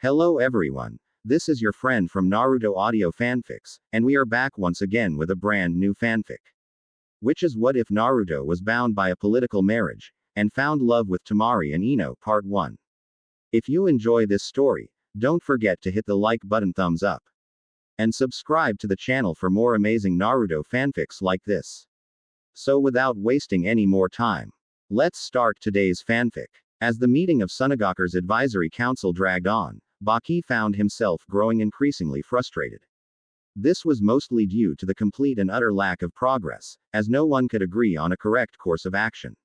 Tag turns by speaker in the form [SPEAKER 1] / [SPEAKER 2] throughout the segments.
[SPEAKER 1] Hello everyone, this is your friend from Naruto Audio Fanfics, and we are back once again with a brand new fanfic. Which is what if Naruto was bound by a political marriage, and found love with Temari and Ino Part 1. If you enjoy this story, don't forget to hit the like button, thumbs up. And subscribe to the channel for more amazing Naruto fanfics like this. So without wasting any more time, let's start today's fanfic. As the meeting of Sunagaku's advisory council dragged on, Baki found himself growing increasingly frustrated. This was mostly due to the complete and utter lack of progress, as no one could agree on a correct course of action.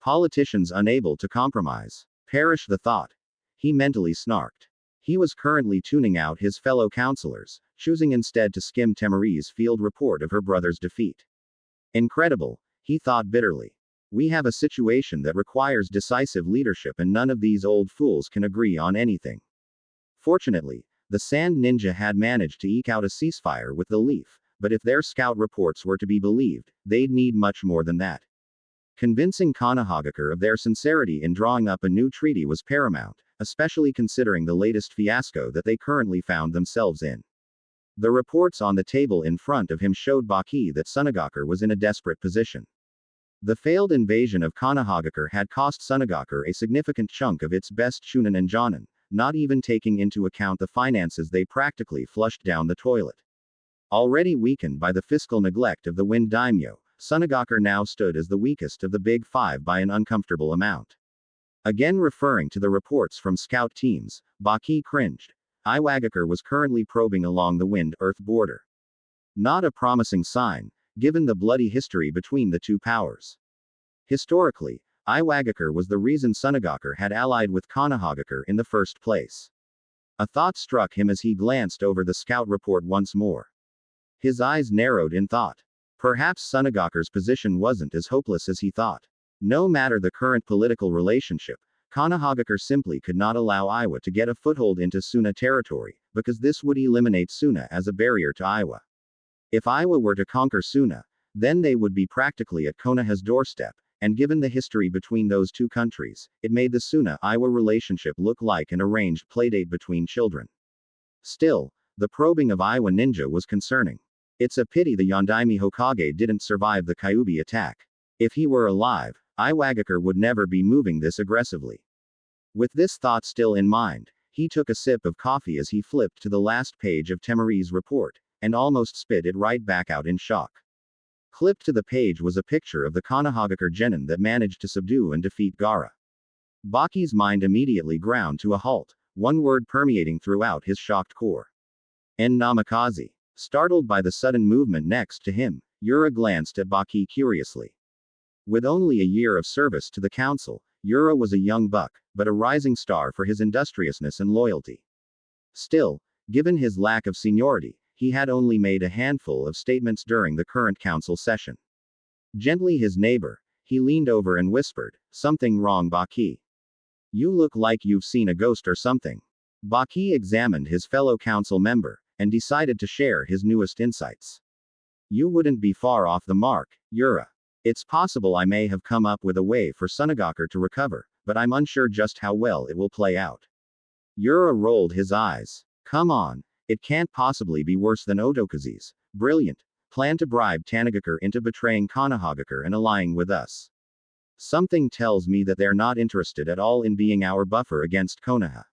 [SPEAKER 1] Politicians unable to compromise. Perish the thought. He mentally snarked. He was currently tuning out his fellow counselors, choosing instead to skim Temari's field report of her brother's defeat. Incredible, he thought bitterly. We have a situation that requires decisive leadership and none of these old fools can agree on anything. Fortunately, the Sand Ninja had managed to eke out a ceasefire with the Leaf, but if their scout reports were to be believed, they'd need much more than that. Convincing Konoha of their sincerity in drawing up a new treaty was paramount, especially considering the latest fiasco that they currently found themselves in. The reports on the table in front of him showed Baki that Sunagaku was in a desperate position. The failed invasion of Konoha had cost Sunagaku a significant chunk of its best Chunin and Jonin, not even taking into account the finances they practically flushed down the toilet. Already weakened by the fiscal neglect of the Wind Daimyo, Sunagaku now stood as the weakest of the Big Five by an uncomfortable amount. Again referring to the reports from scout teams, Baki cringed. Iwagakure was currently probing along the Wind-Earth border. Not a promising sign, given the bloody history between the two powers. Historically, Iwagakure was the reason Sunagaku had allied with Konoha in the first place. A thought struck him as he glanced over the scout report once more. His eyes narrowed in thought. Perhaps Sunagaku's position wasn't as hopeless as he thought. No matter the current political relationship, Konoha simply could not allow Iwa to get a foothold into Suna territory, because this would eliminate Suna as a barrier to Iwa. If Iwa were to conquer Suna, then they would be practically at Konoha's doorstep, and given the history between those two countries, it made the Suna-Iwa relationship look like an arranged playdate between children. Still, the probing of Iwa Ninja was concerning. It's a pity the Yondaime Hokage didn't survive the Kyuubi attack. If he were alive, Iwagakure would never be moving this aggressively. With this thought still in mind, he took a sip of coffee as he flipped to the last page of Temari's report, and almost spit it right back out in shock. Clipped to the page was a picture of the Konoha genin that managed to subdue and defeat Gaara. Baki's mind immediately ground to a halt, one word permeating throughout his shocked core. En namikaze. Startled by the sudden movement next to him, Yura glanced at Baki curiously. With only a year of service to the council, Yura was a young buck, but a rising star for his industriousness and loyalty. Still, given his lack of seniority, he had only made a handful of statements during the current council session. Gently his neighbor, he leaned over and whispered, "Something wrong, Baki? You look like you've seen a ghost or something." Baki examined his fellow council member, and decided to share his newest insights. "You wouldn't be far off the mark, Yura. It's possible I may have come up with a way for Sunagaku to recover, but I'm unsure just how well it will play out." Yura rolled his eyes. "Come on. It can't possibly be worse than Otokazu's brilliant plan to bribe Tanagaku into betraying Konoha and allying with us. Something tells me that they're not interested at all in being our buffer against Konoha."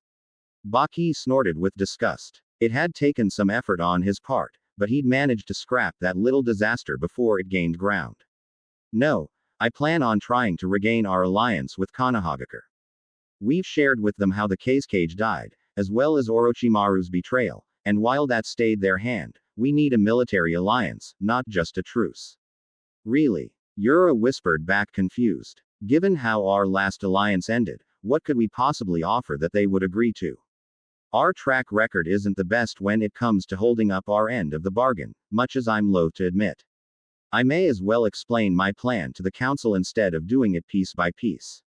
[SPEAKER 1] Baki snorted with disgust. It had taken some effort on his part, but he'd managed to scrap that little disaster before it gained ground. "No, I plan on trying to regain our alliance with Konoha. We've shared with them how the Kazekage died, as well as Orochimaru's betrayal, and while that stayed their hand, we need a military alliance, not just a truce." "Really?" Yura whispered back confused. "Given how our last alliance ended, what could we possibly offer that they would agree to? Our track record isn't the best when it comes to holding up our end of the bargain, much as I'm loath to admit. I may as well explain my plan to the council instead of doing it piece by piece."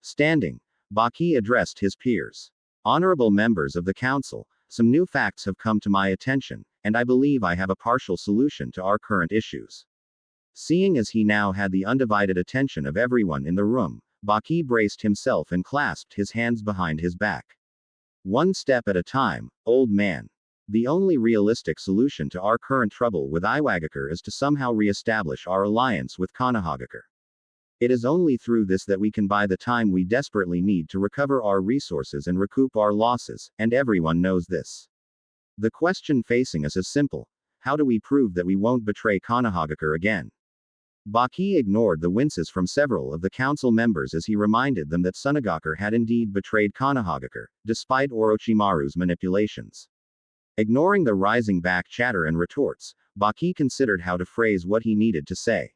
[SPEAKER 1] Standing, Baki addressed his peers. "Honorable members of the council, some new facts have come to my attention, and I believe I have a partial solution to our current issues." Seeing as he now had the undivided attention of everyone in the room, Baki braced himself and clasped his hands behind his back. One step at a time, old man. The only realistic solution to our current trouble with Iwagakure is to somehow re-establish our alliance with Konohagakure. It is only through this that we can buy the time we desperately need to recover our resources and recoup our losses, and everyone knows this. The question facing us is simple. How do we prove that we won't betray Konohagakure again? Baki ignored the winces from several of the council members as he reminded them that Sunagakure had indeed betrayed Konohagakure, despite Orochimaru's manipulations. Ignoring the rising back chatter and retorts, Baki considered how to phrase what he needed to say.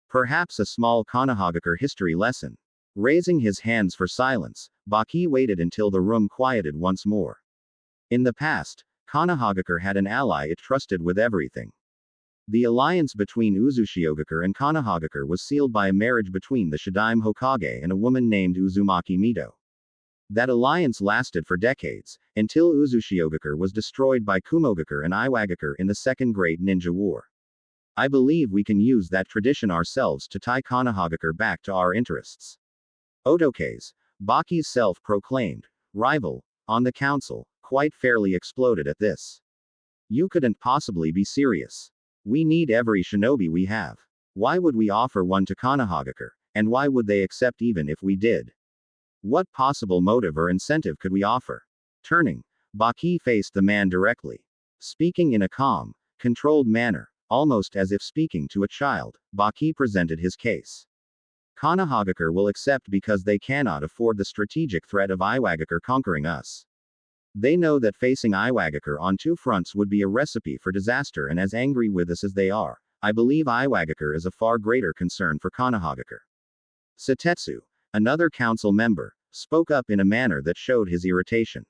[SPEAKER 1] Perhaps a small Konohagakure history lesson. Raising his hands for silence, Baki waited until the room quieted once more. In the past, Konohagakure had an ally it trusted with everything. The alliance between Uzushiogakure and Konohagakure was sealed by a marriage between the Shadaime Hokage and a woman named Uzumaki Mito. That alliance lasted for decades, until Uzushiogakure was destroyed by Kumogakure and Iwagakure in the Second Great Ninja War. I believe we can use that tradition ourselves to tie Konohagakure back to our interests. Otoke's, Baki's self-proclaimed rival on the council, quite fairly exploded at this. You couldn't possibly be serious. We need every shinobi we have. Why would we offer one to Konohagakure, and why would they accept even if we did? What possible motive or incentive could we offer? Turning, Baki faced the man directly. Speaking in a calm, controlled manner, almost as if speaking to a child, Baki presented his case. Konohagakure will accept because they cannot afford the strategic threat of Iwagakure conquering us. They know that facing Iwagakure on two fronts would be a recipe for disaster, and as angry with us as they are, I believe Iwagakure is a far greater concern for Konohagakure. Satetsu, another council member, spoke up in a manner that showed his irritation.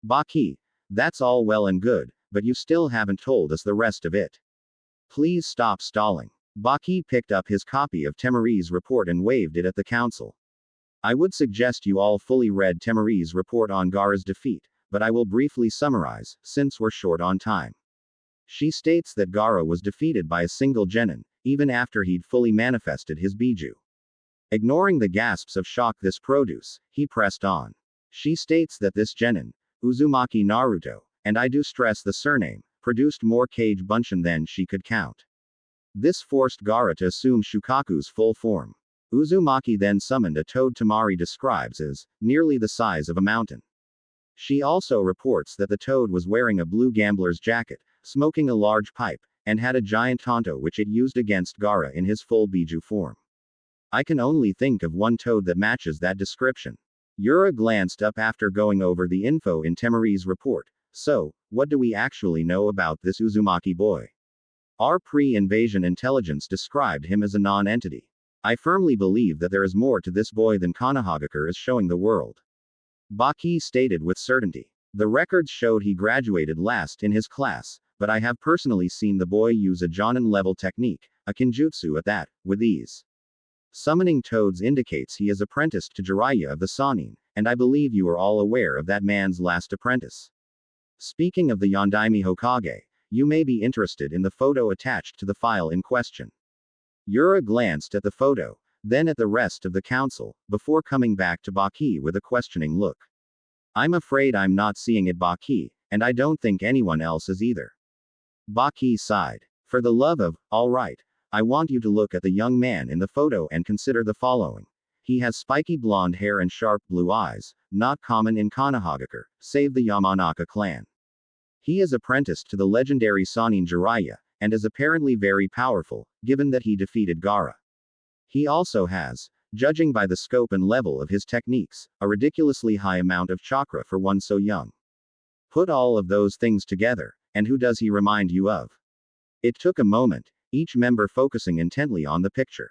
[SPEAKER 1] Baki, that's all well and good, but you still haven't told us the rest of it. Please stop stalling. Baki picked up his copy of Temari's report and waved it at the council. I would suggest you all fully read Temari's report on Gaara's defeat, but I will briefly summarize, since we're short on time. She states that Gaara was defeated by a single genin, even after he'd fully manifested his Biju. Ignoring the gasps of shock this produce, he pressed on. She states that this genin, Uzumaki Naruto, and I do stress the surname, produced more Kage Bunshin than she could count. This forced Gaara to assume Shukaku's full form. Uzumaki then summoned a toad Temari describes as nearly the size of a mountain. She also reports that the toad was wearing a blue gambler's jacket, smoking a large pipe, and had a giant tanto which it used against Gaara in his full Biju form. I can only think of one toad that matches that description. Yura glanced up after going over the info in Temari's report. So, what do we actually know about this Uzumaki boy? Our pre-invasion intelligence described him as a non-entity. I firmly believe that there is more to this boy than Konohagakure is showing the world. Baki stated with certainty. The records showed he graduated last in his class, but I have personally seen the boy use a Jonin-level technique, a Kenjutsu at that, with ease. Summoning toads indicates he is apprenticed to Jiraiya of the Sannin, and I believe you are all aware of that man's last apprentice. Speaking of the Yondaime Hokage, you may be interested in the photo attached to the file in question. Yura glanced at the photo, then at the rest of the council, before coming back to Baki with a questioning look. I'm afraid I'm not seeing it, Baki, and I don't think anyone else is either. Baki sighed. For the love of, all right, I want you to look at the young man in the photo and consider the following. He has spiky blonde hair and sharp blue eyes, not common in Konohagakure, save the Yamanaka clan. He is apprenticed to the legendary Sannin Jiraiya, and is apparently very powerful, given that he defeated Gaara. He also has, judging by the scope and level of his techniques, a ridiculously high amount of chakra for one so young. Put all of those things together, and who does he remind you of? It took a moment, each member focusing intently on the picture.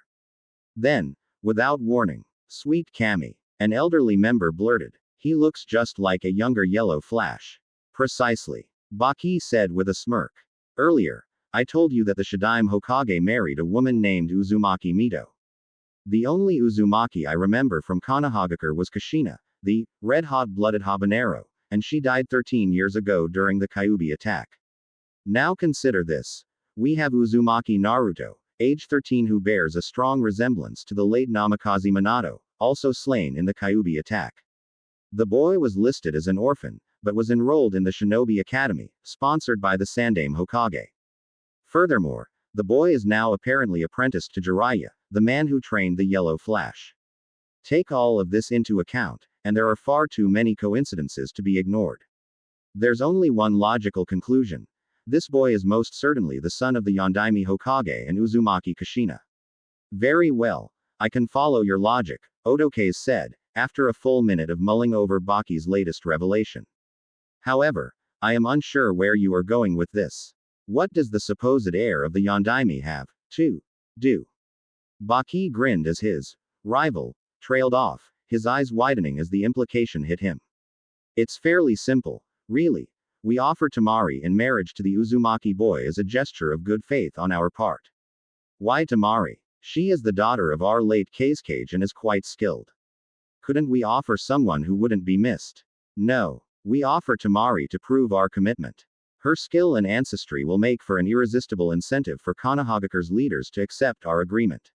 [SPEAKER 1] Then, without warning, Sweet Kami, an elderly member blurted, he looks just like a younger Yellow Flash. Precisely. Baki said with a smirk. Earlier, I told you that the Shadaime Hokage married a woman named Uzumaki Mito. The only Uzumaki I remember from Konohagakure was Kushina, the red-hot-blooded habanero, and she died 13 years ago during the Kyuubi attack. Now consider this. We have Uzumaki Naruto, age 13, who bears a strong resemblance to the late Namikaze Minato, also slain in the Kyuubi attack. The boy was listed as an orphan, but was enrolled in the Shinobi Academy, sponsored by the Sandaime Hokage. Furthermore, the boy is now apparently apprenticed to Jiraiya, the man who trained the Yellow Flash. Take all of this into account, and there are far too many coincidences to be ignored. There's only one logical conclusion. This boy is most certainly the son of the Yondaime Hokage and Uzumaki Kushina. Very well. I can follow your logic, Otoke said, after a full minute of mulling over Baki's latest revelation. However, I am unsure where you are going with this. What does the supposed heir of the Yondaime have to do? Baki grinned as his rival trailed off, his eyes widening as the implication hit him. It's fairly simple, really. We offer Temari in marriage to the Uzumaki boy as a gesture of good faith on our part. Why Temari? She is the daughter of our late Kazekage and is quite skilled. Couldn't we offer someone who wouldn't be missed? No. We offer Temari to prove our commitment. Her skill and ancestry will make for an irresistible incentive for Konohagakure's leaders to accept our agreement.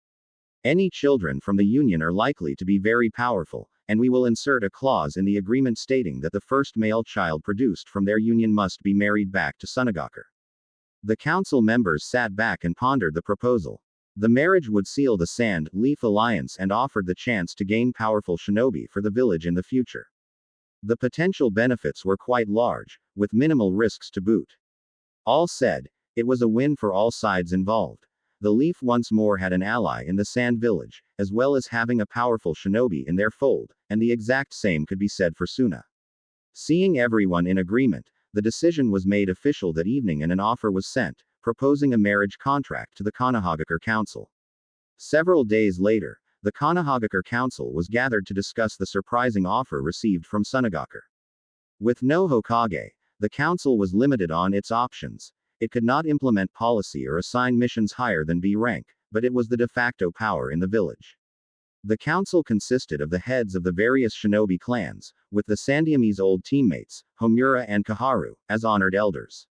[SPEAKER 1] Any children from the union are likely to be very powerful, and we will insert a clause in the agreement stating that the first male child produced from their union must be married back to Sunagakure. The council members sat back and pondered the proposal. The marriage would seal the Sand Leaf Alliance and offered the chance to gain powerful shinobi for the village in the future. The potential benefits were quite large, with minimal risks to boot. All said, it was a win for all sides involved. The Leaf once more had an ally in the Sand Village, as well as having a powerful shinobi in their fold, and the exact same could be said for Suna. Seeing everyone in agreement, the decision was made official that evening and an offer was sent, proposing a marriage contract to the Konohagakure Council. Several days later, the Konohagakure Council was gathered to discuss the surprising offer received from Sunagakure. With no Hokage, the council was limited on its options. It could not implement policy or assign missions higher than B rank, but it was the de facto power in the village. The council consisted of the heads of the various shinobi clans, with the Sandaeme's old teammates, Homura and Kaharu, as honored elders.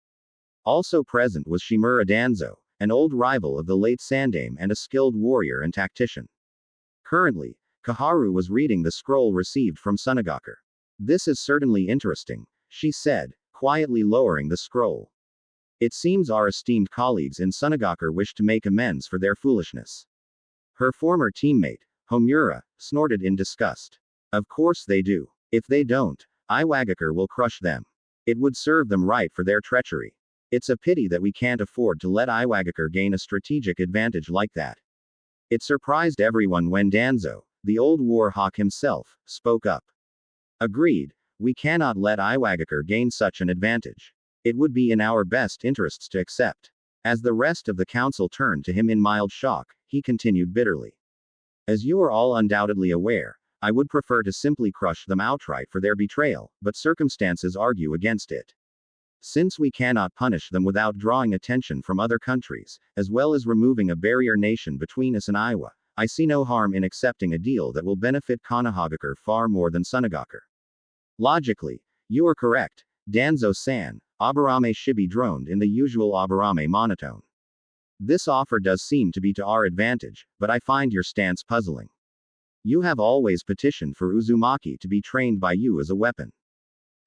[SPEAKER 1] Also present was Shimura Danzo, an old rival of the late Sandaime and a skilled warrior and tactician. Currently, Kaharu was reading the scroll received from Sunagakure. This is certainly interesting, she said, quietly lowering the scroll. It seems our esteemed colleagues in Sunagakure wish to make amends for their foolishness. Her former teammate, Homura, snorted in disgust. Of course they do. If they don't, Iwagakure will crush them. It would serve them right for their treachery. It's a pity that we can't afford to let Iwagakure gain a strategic advantage like that. It surprised everyone when Danzo, the old war hawk himself, spoke up. Agreed, we cannot let Iwagakure gain such an advantage. It would be in our best interests to accept. As the rest of the council turned to him in mild shock, he continued bitterly. As you are all undoubtedly aware, I would prefer to simply crush them outright for their betrayal, but circumstances argue against it. Since we cannot punish them without drawing attention from other countries, as well as removing a barrier nation between us and Iwa, I see no harm in accepting a deal that will benefit Konohagakure far more than Sunagakure. Logically, you are correct, Danzo-san, Aburame Shibi droned in the usual Aburame monotone. This offer does seem to be to our advantage, but I find your stance puzzling. You have always petitioned for Uzumaki to be trained by you as a weapon.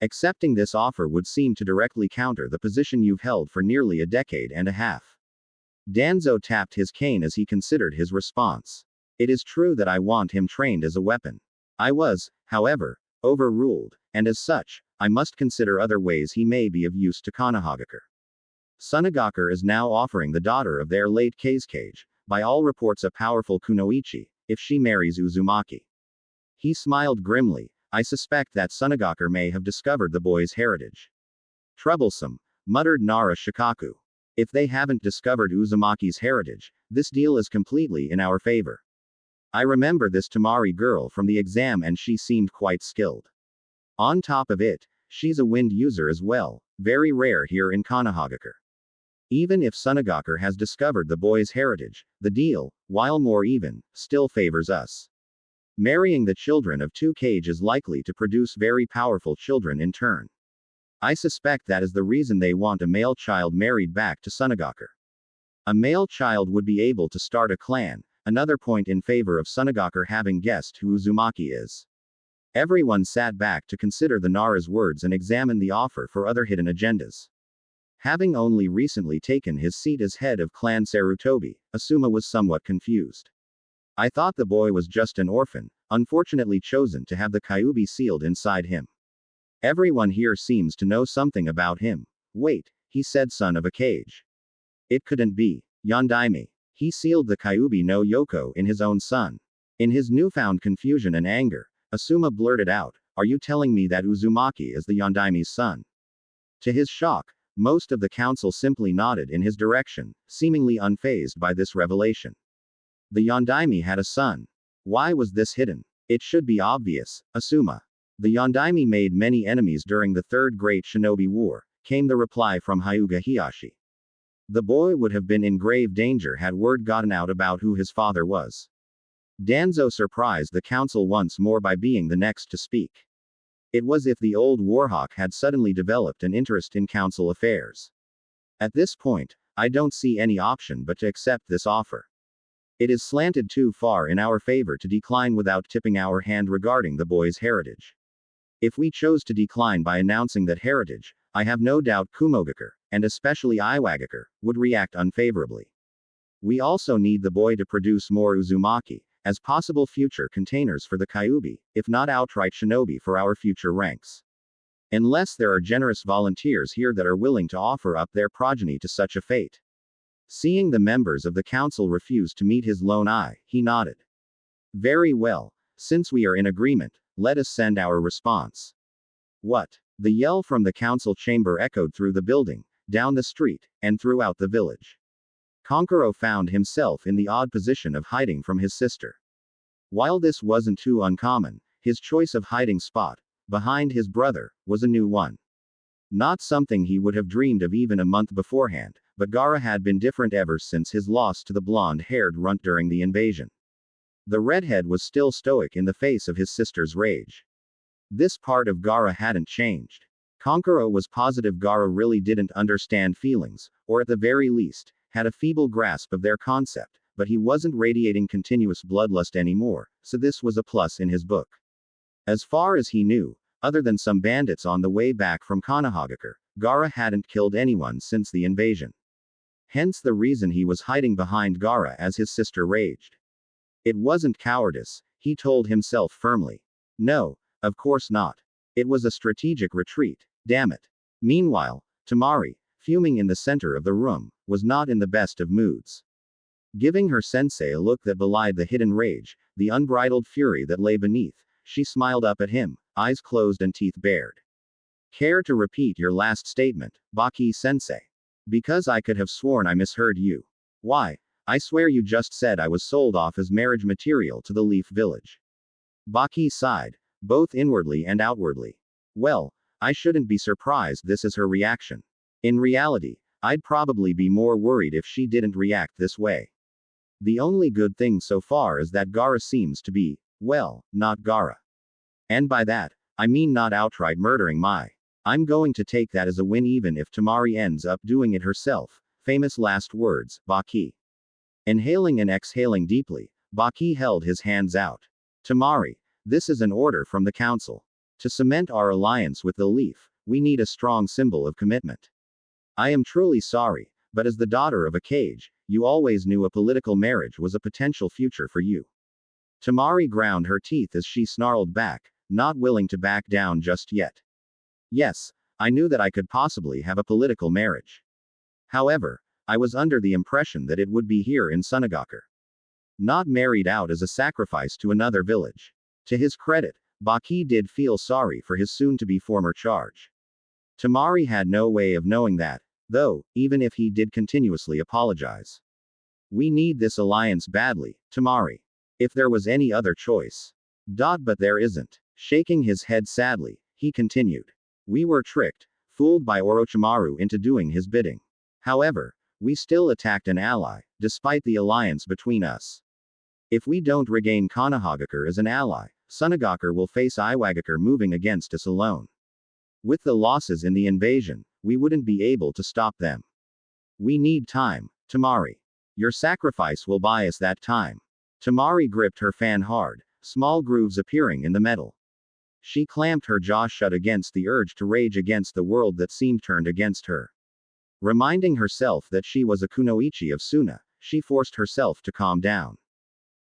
[SPEAKER 1] Accepting this offer would seem to directly counter the position you've held for nearly a decade and a half. Danzo tapped his cane as he considered his response. It is true that I want him trained as a weapon. I was, however, overruled, and as such, I must consider other ways he may be of use to Konohagakure. Sunagakure is now offering the daughter of their late Kazekage, by all reports a powerful kunoichi, if she marries Uzumaki. He smiled grimly. I suspect that Sunagakure may have discovered the boy's heritage. Troublesome, muttered Nara Shikaku. If they haven't discovered Uzumaki's heritage, this deal is completely in our favor. I remember this Temari girl from the exam and she seemed quite skilled. On top of it, she's a wind user as well, very rare here in Konohagakure. Even if Sunagakure has discovered the boy's heritage, the deal, while more even, still favors us. Marrying the children of two Kage is likely to produce very powerful children in turn. I suspect that is the reason they want a male child married back to Sunagakure. A male child would be able to start a clan, another point in favor of Sunagakure having guessed who Uzumaki is. Everyone sat back to consider the Nara's words and examine the offer for other hidden agendas. Having only recently taken his seat as head of Clan Sarutobi, Asuma was somewhat confused. I thought the boy was just an orphan, unfortunately chosen to have the Kyuubi sealed inside him. Everyone here seems to know something about him. Wait, he said son of a cage. It couldn't be. Yondaime. He sealed the Kyuubi no Yoko in his own son. In his newfound confusion and anger, Asuma blurted out, "Are you telling me that Uzumaki is the Yondaime's son?" To his shock, most of the council simply nodded in his direction, seemingly unfazed by this revelation. The Yondaime had a son. Why was this hidden? It should be obvious, Asuma. The Yondaime made many enemies during the Third Great Shinobi War, came the reply from Hyuga Hiyashi. The boy would have been in grave danger had word gotten out about who his father was. Danzo surprised the council once more by being the next to speak. It was as if the old warhawk had suddenly developed an interest in council affairs. At this point, I don't see any option but to accept this offer. It is slanted too far in our favor to decline without tipping our hand regarding the boy's heritage. If we chose to decline by announcing that heritage, I have no doubt Kumogakure, and especially Iwagakure, would react unfavorably. We also need the boy to produce more Uzumaki, as possible future containers for the Kyuubi, if not outright shinobi for our future ranks. Unless there are generous volunteers here that are willing to offer up their progeny to such a fate. Seeing the members of the council refuse to meet his lone eye, he nodded. Very well, since we are in agreement, let us send our response. What? The yell from the council chamber echoed through the building, down the street, and throughout the village. Konkuro found himself in the odd position of hiding from his sister. While this wasn't too uncommon, his choice of hiding spot, behind his brother, was a new one. Not something he would have dreamed of even a month beforehand, but Gaara had been different ever since his loss to the blonde-haired runt during the invasion. The redhead was still stoic in the face of his sister's rage. This part of Gaara hadn't changed. Konkuro was positive Gaara really didn't understand feelings, or at the very least, had a feeble grasp of their concept, but he wasn't radiating continuous bloodlust anymore, so this was a plus in his book. As far as he knew, other than some bandits on the way back from Konohagakure, Gaara hadn't killed anyone since the invasion. Hence the reason he was hiding behind Gaara as his sister raged. It wasn't cowardice, he told himself firmly. No, of course not. It was a strategic retreat, damn it. Meanwhile, Temari, fuming in the center of the room, was not in the best of moods. Giving her sensei a look that belied the hidden rage, the unbridled fury that lay beneath, she smiled up at him, eyes closed and teeth bared. Care to repeat your last statement, Baki-sensei? Because I could have sworn I misheard you. Why, I swear you just said I was sold off as marriage material to the Leaf Village. Baki sighed, both inwardly and outwardly. Well, I shouldn't be surprised this is her reaction. In reality, I'd probably be more worried if she didn't react this way. The only good thing so far is that Gaara seems to be, well, not Gaara. And by that, I mean not outright murdering Mai. I'm going to take that as a win even if Temari ends up doing it herself. Famous last words, Baki. Inhaling and exhaling deeply, Baki held his hands out. Temari, this is an order from the council. To cement our alliance with the Leaf, we need a strong symbol of commitment. I am truly sorry, but as the daughter of a cage, you always knew a political marriage was a potential future for you. Temari ground her teeth as she snarled back, not willing to back down just yet. Yes, I knew that I could possibly have a political marriage. However, I was under the impression that it would be here in Sunagakure. Not married out as a sacrifice to another village. To his credit, Baki did feel sorry for his soon-to-be former charge. Temari had no way of knowing that, though, even if he did continuously apologize. We need this alliance badly, Temari. If there was any other choice. But there isn't. Shaking his head sadly, he continued. We were tricked, fooled by Orochimaru into doing his bidding. However, we still attacked an ally, despite the alliance between us. If we don't regain Konohagakure as an ally, Sunagakure will face Iwagakure moving against us alone. With the losses in the invasion, we wouldn't be able to stop them. We need time, Temari. Your sacrifice will buy us that time. Temari gripped her fan hard, small grooves appearing in the metal. She clamped her jaw shut against the urge to rage against the world that seemed turned against her. Reminding herself that she was a kunoichi of Suna, she forced herself to calm down.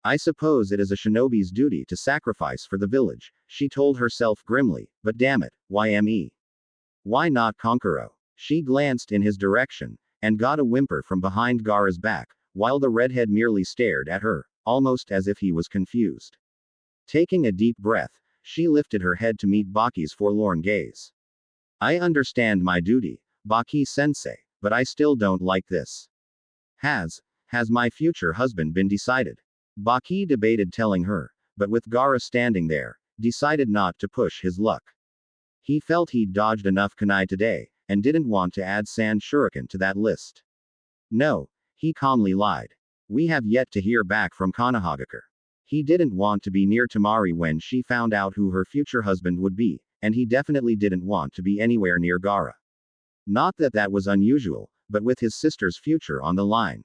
[SPEAKER 1] I suppose it is a shinobi's duty to sacrifice for the village, she told herself grimly, but damn it, why me? Why not Konkuro? She glanced in his direction, and got a whimper from behind Gaara's back, while the redhead merely stared at her, almost as if he was confused. Taking a deep breath, she lifted her head to meet Baki's forlorn gaze. I understand my duty, Baki-sensei, but I still don't like this. Has my future husband been decided? Baki debated telling her, but with Gaara standing there, decided not to push his luck. He felt he'd dodged enough kunai today, and didn't want to add sand shuriken to that list. No, he calmly lied. We have yet to hear back from Konoha. He didn't want to be near Temari when she found out who her future husband would be, and he definitely didn't want to be anywhere near Gaara. Not that that was unusual, but with his sister's future on the line.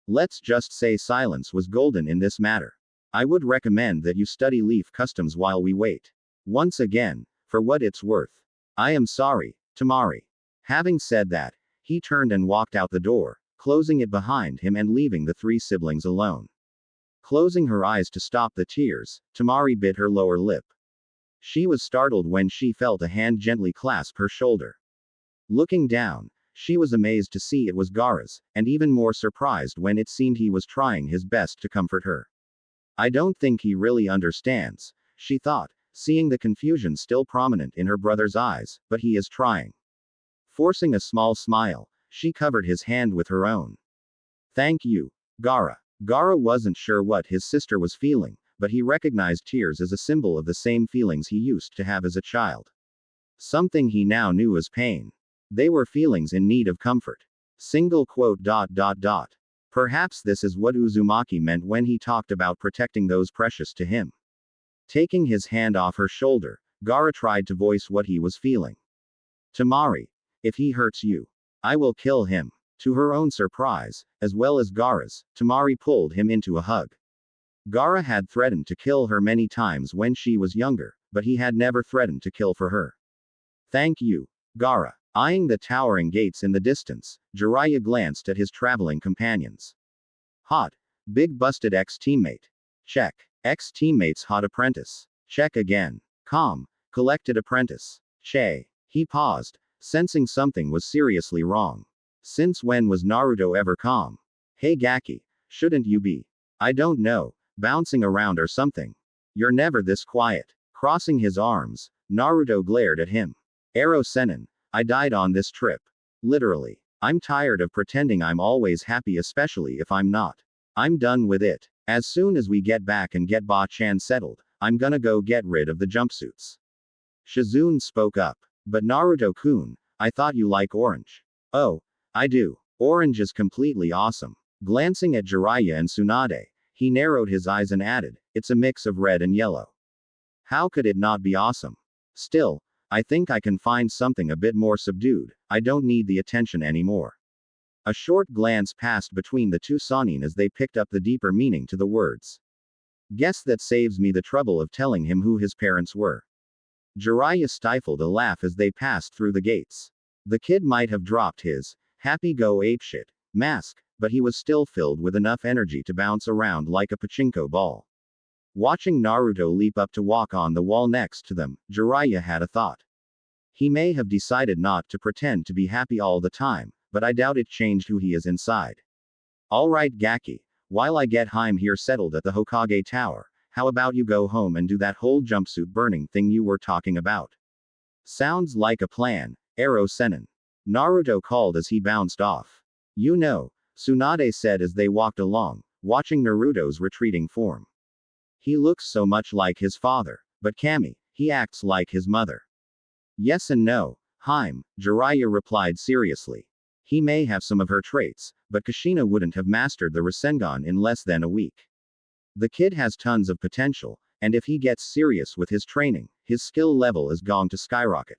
[SPEAKER 1] Let's just say silence was golden in this matter. I would recommend that you study leaf customs while we wait. Once again, for what it's worth. I am sorry, Temari. Having said that, he turned and walked out the door, closing it behind him and leaving the three siblings alone. Closing her eyes to stop the tears, Temari bit her lower lip. She was startled when she felt a hand gently clasp her shoulder. Looking down, she was amazed to see it was Gaara's, and even more surprised when it seemed he was trying his best to comfort her. I don't think he really understands, she thought, seeing the confusion still prominent in her brother's eyes, but he is trying. Forcing a small smile, she covered his hand with her own. Thank you, Gaara. Gaara wasn't sure what his sister was feeling, but he recognized tears as a symbol of the same feelings he used to have as a child. Something he now knew as pain. They were feelings in need of comfort. Single quote. Perhaps this is what Uzumaki meant when he talked about protecting those precious to him. Taking his hand off her shoulder, Gaara tried to voice what he was feeling. Temari, if he hurts you, I will kill him. To her own surprise, as well as Gaara's, Temari pulled him into a hug. Gaara had threatened to kill her many times when she was younger, but he had never threatened to kill for her. Thank you, Gaara. Eyeing the towering gates in the distance, Jiraiya glanced at his traveling companions. Hot. Big busted ex-teammate. Check. Ex-teammate's hot apprentice. Check again. Calm. Collected apprentice. Che. He paused, sensing something was seriously wrong. Since when was Naruto ever calm? Hey Gaki, shouldn't you be? I don't know, bouncing around or something. You're never this quiet. Crossing his arms, Naruto glared at him. Arrow Sennin, I died on this trip. Literally. I'm tired of pretending I'm always happy, especially if I'm not. I'm done with it. As soon as we get back and get Ba-chan settled, I'm gonna go get rid of the jumpsuits. Shizune spoke up. But Naruto-kun, I thought you like orange. Oh, I do. Orange is completely awesome. Glancing at Jiraiya and Tsunade, he narrowed his eyes and added, it's a mix of red and yellow. How could it not be awesome? Still, I think I can find something a bit more subdued. I don't need the attention anymore. A short glance passed between the two Sannin as they picked up the deeper meaning to the words. Guess that saves me the trouble of telling him who his parents were. Jiraiya stifled a laugh as they passed through the gates. The kid might have dropped his happy-go-apeshit mask, but he was still filled with enough energy to bounce around like a pachinko ball. Watching Naruto leap up to walk on the wall next to them, Jiraiya had a thought. He may have decided not to pretend to be happy all the time, but I doubt it changed who he is inside. Alright Gaki, while I get Haim here settled at the Hokage Tower, how about you go home and do that whole jumpsuit burning thing you were talking about? Sounds like a plan, Arrow Sennin. Naruto called as he bounced off. You know, Tsunade said as they walked along, watching Naruto's retreating form. He looks so much like his father, but Kami, he acts like his mother. Yes and no, Haim, Jiraiya replied seriously. He may have some of her traits, but Kushina wouldn't have mastered the Rasengan in less than a week. The kid has tons of potential, and if he gets serious with his training, his skill level is going to skyrocket.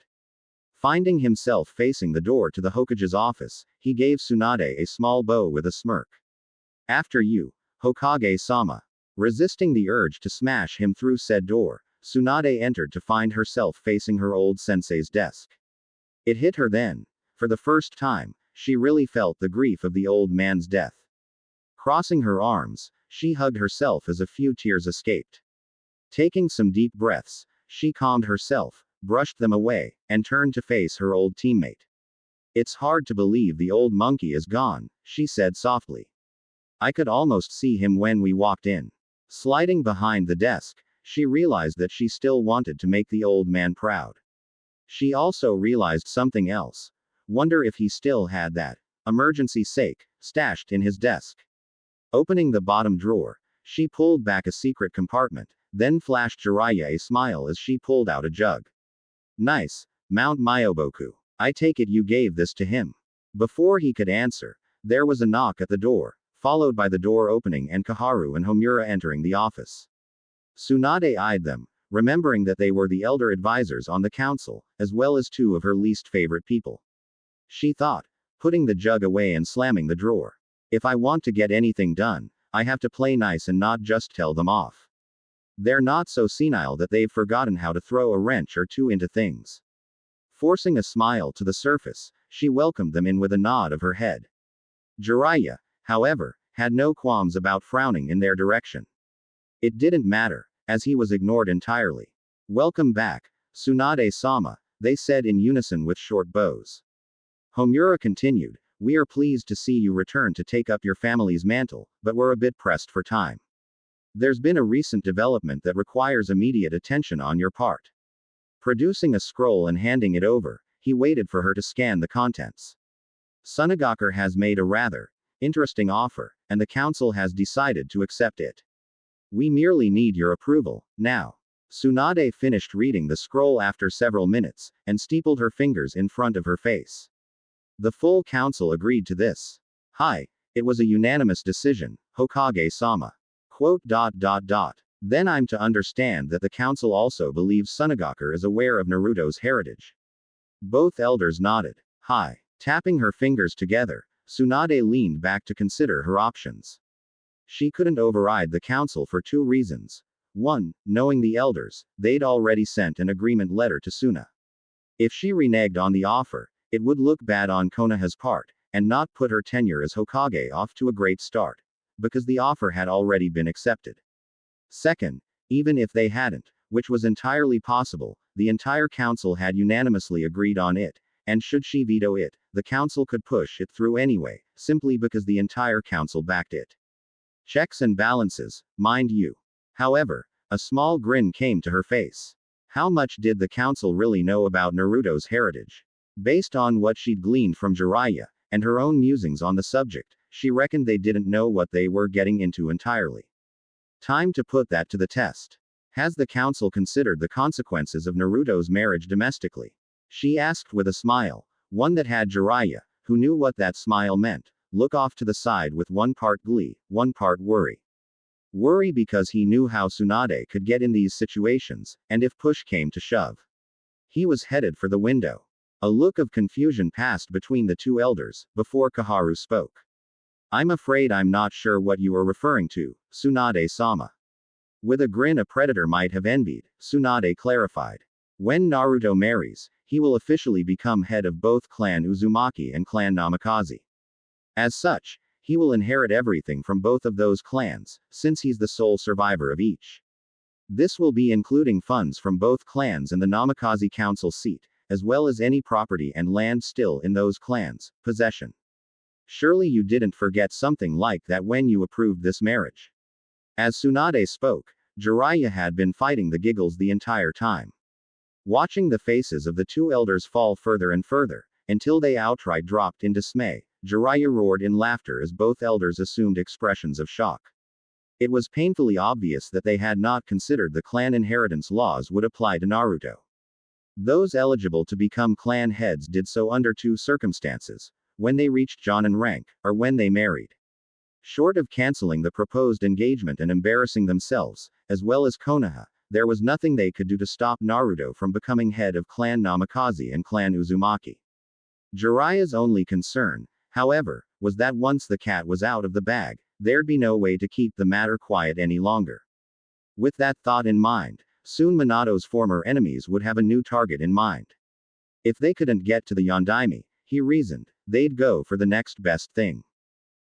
[SPEAKER 1] Finding himself facing the door to the Hokage's office, he gave Tsunade a small bow with a smirk. After you, Hokage-sama. Resisting the urge to smash him through said door, Tsunade entered to find herself facing her old sensei's desk. It hit her then. For the first time, she really felt the grief of the old man's death. Crossing her arms, she hugged herself as a few tears escaped. Taking some deep breaths, she calmed herself, brushed them away, and turned to face her old teammate. It's hard to believe the old monkey is gone, she said softly. I could almost see him when we walked in. Sliding behind the desk, she realized that she still wanted to make the old man proud. She also realized something else. Wonder if he still had that emergency sake stashed in his desk. Opening the bottom drawer, she pulled back a secret compartment, then flashed Jiraiya a smile as she pulled out a jug. Nice, Mount Myoboku. I take it you gave this to him. Before he could answer, there was a knock at the door, followed by the door opening and Kaharu and Homura entering the office. Tsunade eyed them, remembering that they were the elder advisors on the council, as well as two of her least favorite people. She thought, putting the jug away and slamming the drawer. If I want to get anything done, I have to play nice and not just tell them off. They're not so senile that they've forgotten how to throw a wrench or two into things. Forcing a smile to the surface, she welcomed them in with a nod of her head. Jiraiya, however, had no qualms about frowning in their direction. It didn't matter, as he was ignored entirely. Welcome back, Tsunade-sama, they said in unison with short bows. Homura continued, we are pleased to see you return to take up your family's mantle, but we're a bit pressed for time. There's been a recent development that requires immediate attention on your part. Producing a scroll and handing it over, he waited for her to scan the contents. Sunagakur has made a rather interesting offer, and the council has decided to accept it. We merely need your approval, now. Tsunade finished reading the scroll after several minutes, and steepled her fingers in front of her face. The full council agreed to this. Hi, it was a unanimous decision, Hokage-sama. Then I'm to understand that the council also believes Sunagakur is aware of Naruto's heritage. Both elders nodded. Hi. Tapping her fingers together, Tsunade leaned back to consider her options. She couldn't override the council for two reasons. One, knowing the elders, they'd already sent an agreement letter to Suna. If she reneged on the offer, it would look bad on Konoha's part, and not put her tenure as Hokage off to a great start. Because the offer had already been accepted. Second, even if they hadn't, which was entirely possible, the entire council had unanimously agreed on it, and should she veto it, the council could push it through anyway, simply because the entire council backed it. Checks and balances, mind you. However, a small grin came to her face. How much did the council really know about Naruto's heritage? Based on what she'd gleaned from Jiraiya, and her own musings on the subject, she reckoned they didn't know what they were getting into entirely. Time to put that to the test. Has the council considered the consequences of Naruto's marriage domestically? She asked with a smile, one that had Jiraiya, who knew what that smile meant, look off to the side with one part glee, one part worry. Worry because he knew how Tsunade could get in these situations, and if push came to shove. He was headed for the window. A look of confusion passed between the two elders, before Kaharu spoke. I'm afraid I'm not sure what you are referring to, Tsunade-sama. With a grin a predator might have envied, Tsunade clarified. When Naruto marries, he will officially become head of both Clan Uzumaki and Clan Namikaze. As such, he will inherit everything from both of those clans, since he's the sole survivor of each. This will be including funds from both clans and the Namikaze council seat, as well as any property and land still in those clans' possession. Surely you didn't forget something like that when you approved this marriage. As Tsunade spoke, Jiraiya had been fighting the giggles the entire time. Watching the faces of the two elders fall further and further, until they outright dropped in dismay, Jiraiya roared in laughter as both elders assumed expressions of shock. It was painfully obvious that they had not considered the clan inheritance laws would apply to Naruto. Those eligible to become clan heads did so under two circumstances: when they reached Jonin rank, or when they married. Short of canceling the proposed engagement and embarrassing themselves, as well as Konoha, there was nothing they could do to stop Naruto from becoming head of Clan Namikaze and Clan Uzumaki. Jiraiya's only concern, however, was that once the cat was out of the bag, there'd be no way to keep the matter quiet any longer. With that thought in mind, Soon Minato's former enemies would have a new target in mind. If they couldn't get to the Yondaime, he reasoned, they'd go for the next best thing.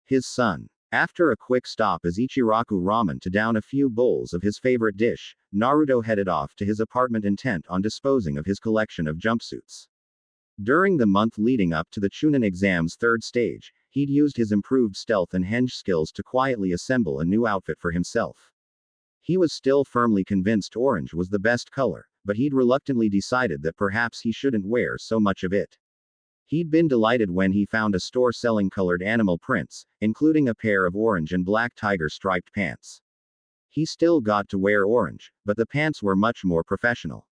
[SPEAKER 1] His son. After a quick stop as Ichiraku Ramen to down a few bowls of his favorite dish, Naruto headed off to his apartment intent on disposing of his collection of jumpsuits. During the month leading up to the Chunin exam's third stage, he'd used his improved stealth and henge skills to quietly assemble a new outfit for himself. He was still firmly convinced orange was the best color, but he'd reluctantly decided that perhaps he shouldn't wear so much of it. He'd been delighted when he found a store selling colored animal prints, including a pair of orange and black tiger striped pants. He still got to wear orange, but the pants were much more professional.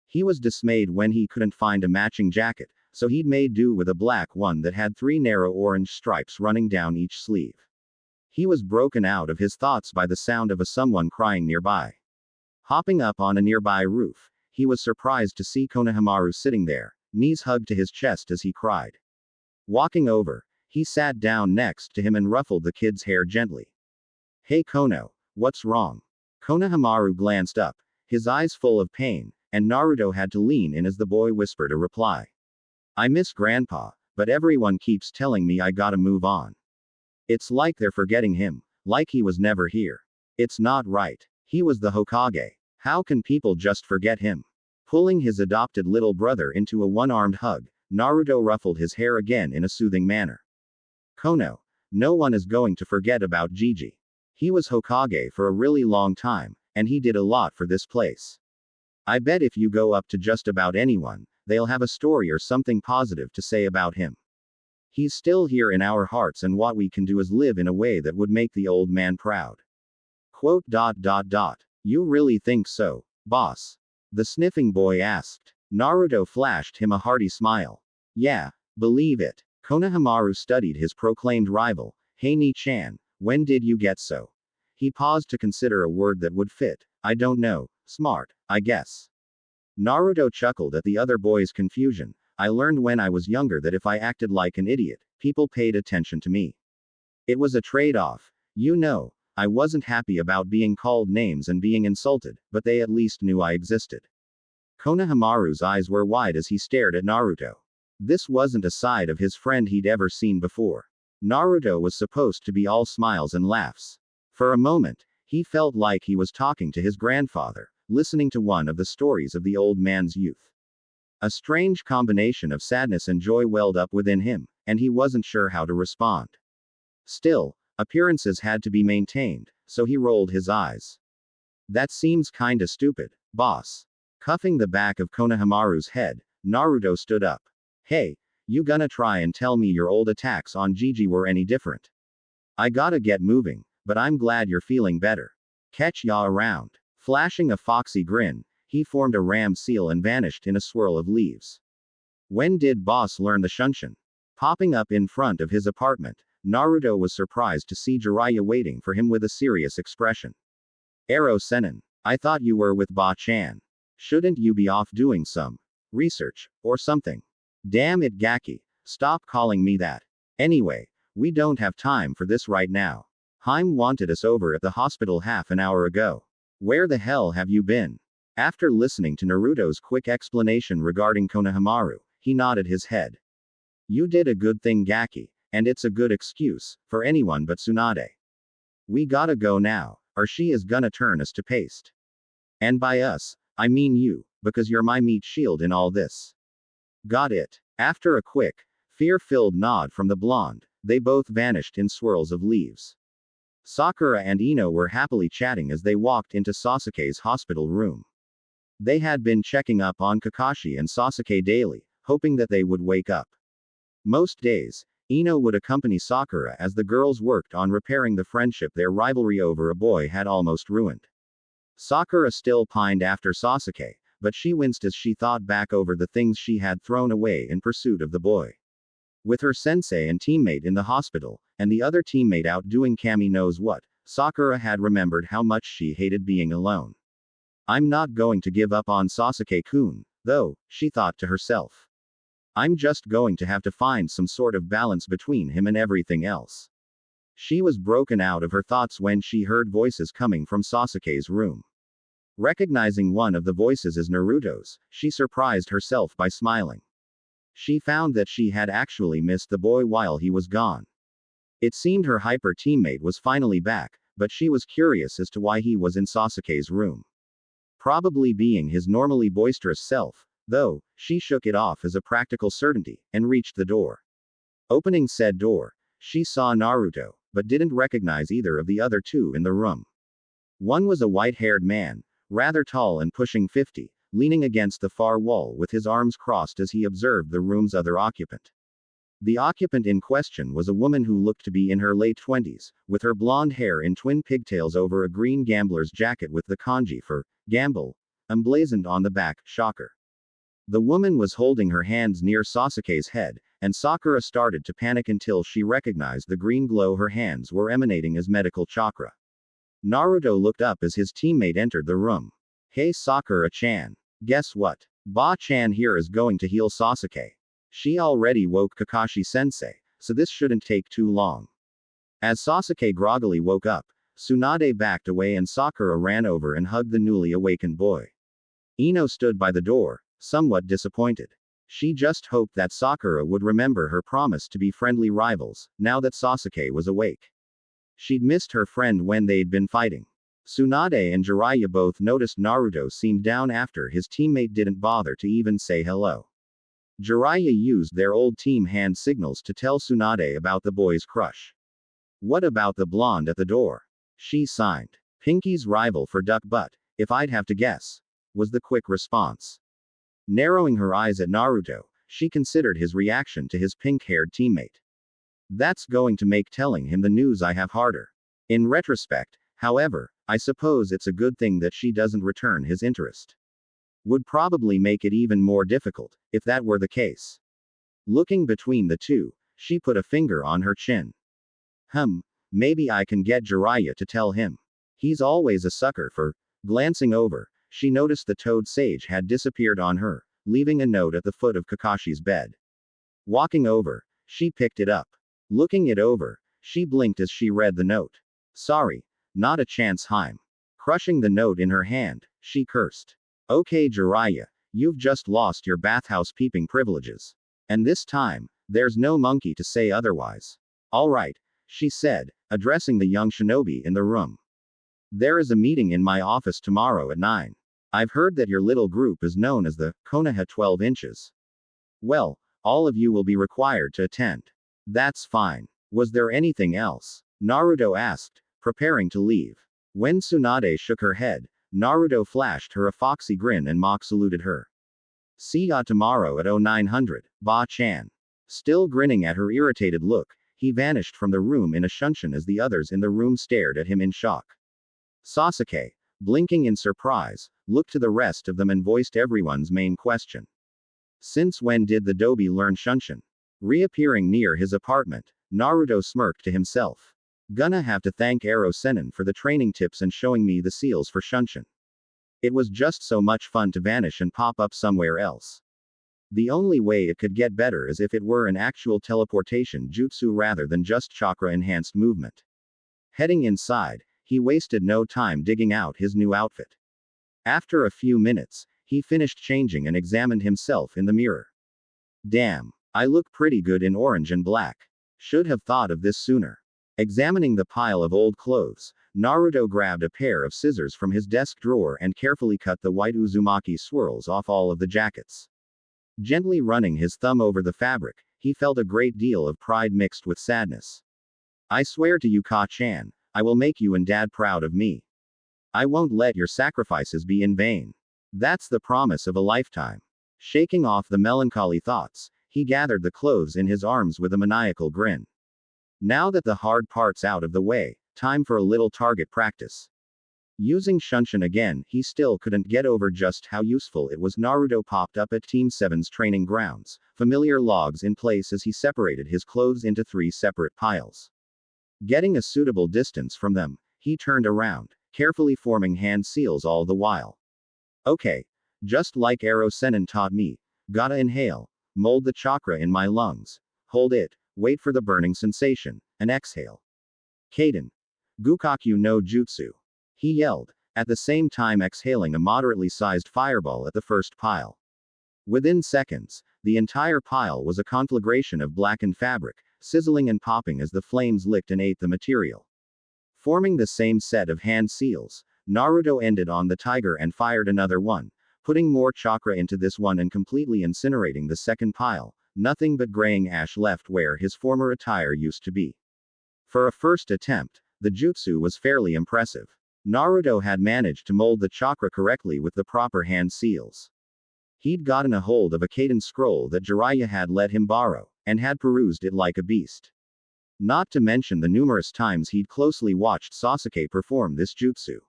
[SPEAKER 1] He was dismayed when he couldn't find a matching jacket, so he'd made do with a black one that had 3 narrow orange stripes running down each sleeve. He was broken out of his thoughts by the sound of someone crying nearby. Hopping up on a nearby roof, he was surprised to see Konohamaru sitting there, knees hugged to his chest as he cried. Walking over, he sat down next to him and ruffled the kid's hair gently. "Hey Kono, what's wrong?" Konohamaru glanced up, his eyes full of pain, and Naruto had to lean in as the boy whispered a reply. "I miss Grandpa, but everyone keeps telling me I gotta move on. It's like they're forgetting him, like he was never here. It's not right. He was the Hokage. How can people just forget him?" Pulling his adopted little brother into a one-armed hug, Naruto ruffled his hair again in a soothing manner. "Kono, no one is going to forget about Gigi. He was Hokage for a really long time, and he did a lot for this place. I bet if you go up to just about anyone, they'll have a story or something positive to say about him. He's still here in our hearts, and what we can do is live in a way that would make the old man proud." Quote. "You really think so, boss?" the sniffing boy asked. Naruto flashed him a hearty smile. "Yeah, believe it." Konohamaru studied his proclaimed rival. "Hey Ni-chan, when did you get so?" He paused to consider a word that would fit. "I don't know, smart, I guess." Naruto chuckled at the other boy's confusion. "I learned when I was younger that if I acted like an idiot, people paid attention to me. It was a trade-off. You know, I wasn't happy about being called names and being insulted, but they at least knew I existed." Konohamaru's eyes were wide as he stared at Naruto. This wasn't a side of his friend he'd ever seen before. Naruto was supposed to be all smiles and laughs. For a moment, he felt like he was talking to his grandfather, listening to one of the stories of the old man's youth. A strange combination of sadness and joy welled up within him, and he wasn't sure how to respond. Still, appearances had to be maintained, so he rolled his eyes. "That seems kinda stupid, boss." Cuffing the back of Konohamaru's head, Naruto stood up. "Hey, you gonna try and tell me your old attacks on Gigi were any different? I gotta get moving, but I'm glad you're feeling better. Catch ya around." Flashing a foxy grin, he formed a ram seal and vanished in a swirl of leaves. When did boss learn the Shunshin? Popping up in front of his apartment, Naruto was surprised to see Jiraiya waiting for him with a serious expression. "Ero Sennin, I thought you were with Ba-chan. Shouldn't you be off doing some research, or something?" "Damn it Gaki, stop calling me that. Anyway, we don't have time for this right now. Haim wanted us over at the hospital half an hour ago. Where the hell have you been?" After listening to Naruto's quick explanation regarding Konohamaru, he nodded his head. "You did a good thing Gaki, and it's a good excuse, for anyone but Tsunade. We gotta go now, or she is gonna turn us to paste. And by us, I mean you, because you're my meat shield in all this." "Got it." After a quick, fear-filled nod from the blonde, they both vanished in swirls of leaves. Sakura and Ino were happily chatting as they walked into Sasuke's hospital room. They had been checking up on Kakashi and Sasuke daily, hoping that they would wake up. Most days, Ino would accompany Sakura as the girls worked on repairing the friendship their rivalry over a boy had almost ruined. Sakura still pined after Sasuke, but she winced as she thought back over the things she had thrown away in pursuit of the boy. With her sensei and teammate in the hospital, and the other teammate out doing Kami knows what, Sakura had remembered how much she hated being alone. "I'm not going to give up on Sasuke-kun, though," she thought to herself. "I'm just going to have to find some sort of balance between him and everything else." She was broken out of her thoughts when she heard voices coming from Sasuke's room. Recognizing one of the voices as Naruto's, she surprised herself by smiling. She found that she had actually missed the boy while he was gone. It seemed her hyper teammate was finally back, but she was curious as to why he was in Sasuke's room. Probably being his normally boisterous self, though, she shook it off as a practical certainty, and reached the door. Opening said door, she saw Naruto, but didn't recognize either of the other two in the room. One was a white-haired man, rather tall and pushing 50, leaning against the far wall with his arms crossed as he observed the room's other occupant. The occupant in question was a woman who looked to be in her late 20s, with her blonde hair in twin pigtails over a green gambler's jacket with the kanji for gamble emblazoned on the back. Shocker. The woman was holding her hands near Sasuke's head, and Sakura started to panic until she recognized the green glow her hands were emanating as medical chakra. Naruto looked up as his teammate entered the room. Hey Sakura-chan. Guess what? Ba-chan here is going to heal Sasuke. She already woke Kakashi-sensei, so this shouldn't take too long. As Sasuke groggily woke up, Tsunade backed away and Sakura ran over and hugged the newly awakened boy. Ino stood by the door, somewhat disappointed. She just hoped that Sakura would remember her promise to be friendly rivals, now that Sasuke was awake. She'd missed her friend when they'd been fighting. Tsunade and Jiraiya both noticed Naruto seemed down after his teammate didn't bother to even say hello. Jiraiya used their old team hand signals to tell Tsunade about the boy's crush. What about the blonde at the door? She signed. Pinky's rival for duck butt, if I'd have to guess, was the quick response. Narrowing her eyes at Naruto, she considered his reaction to his pink-haired teammate. That's going to make telling him the news I have harder. In retrospect, however, I suppose it's a good thing that she doesn't return his interest. Would probably make it even more difficult, if that were the case. Looking between the two, she put a finger on her chin. Maybe I can get Jiraiya to tell him. He's always a sucker for. Glancing over, she noticed the toad sage had disappeared on her, leaving a note at the foot of Kakashi's bed. Walking over, she picked it up. Looking it over, she blinked as she read the note. Sorry, not a chance, Heim. Crushing the note in her hand, she cursed. Okay Jiraiya, you've just lost your bathhouse peeping privileges. And this time, there's no monkey to say otherwise. Alright, she said, addressing the young shinobi in the room. There is a meeting in my office tomorrow at 9. I've heard that your little group is known as the Konoha 12 inches. Well, all of you will be required to attend. That's fine. Was there anything else? Naruto asked, preparing to leave. When Tsunade shook her head, Naruto flashed her a foxy grin and mock saluted her. See ya tomorrow at 0900, Ba-chan. Still grinning at her irritated look, he vanished from the room in a shunshin as the others in the room stared at him in shock. Sasuke, blinking in surprise, looked to the rest of them and voiced everyone's main question. Since when did the Dobi learn shunshin? Reappearing near his apartment, Naruto smirked to himself. Gonna have to thank Ero Sennin for the training tips and showing me the seals for shunshin. It was just so much fun to vanish and pop up somewhere else. The only way it could get better is if it were an actual teleportation jutsu rather than just chakra-enhanced movement. Heading inside, he wasted no time digging out his new outfit. After a few minutes, he finished changing and examined himself in the mirror. Damn, I look pretty good in orange and black. Should have thought of this sooner. Examining the pile of old clothes, Naruto grabbed a pair of scissors from his desk drawer and carefully cut the white Uzumaki swirls off all of the jackets. Gently running his thumb over the fabric, he felt a great deal of pride mixed with sadness. I swear to you Ka-chan, I will make you and Dad proud of me. I won't let your sacrifices be in vain. That's the promise of a lifetime. Shaking off the melancholy thoughts, he gathered the clothes in his arms with a maniacal grin. Now that the hard part's out of the way, time for a little target practice. Using shunshin again, he still couldn't get over just how useful it was. Naruto popped up at Team 7's training grounds, familiar logs in place as he separated his clothes into 3 separate piles. Getting a suitable distance from them, he turned around, carefully forming hand seals all the while. Okay, just like Ero Sennin taught me, gotta inhale, mold the chakra in my lungs, hold it, wait for the burning sensation, and exhale. Kaden. Gukaku no Jutsu. He yelled, at the same time exhaling a moderately sized fireball at the first pile. Within seconds, the entire pile was a conflagration of blackened fabric, sizzling and popping as the flames licked and ate the material. Forming the same set of hand seals, Naruto ended on the tiger and fired another one, putting more chakra into this one and completely incinerating the second pile, nothing but graying ash left where his former attire used to be. For a first attempt, the jutsu was fairly impressive. Naruto had managed to mold the chakra correctly with the proper hand seals. He'd gotten a hold of a cadence scroll that Jiraiya had let him borrow, and had perused it like a beast. Not to mention the numerous times he'd closely watched Sasuke perform this jutsu.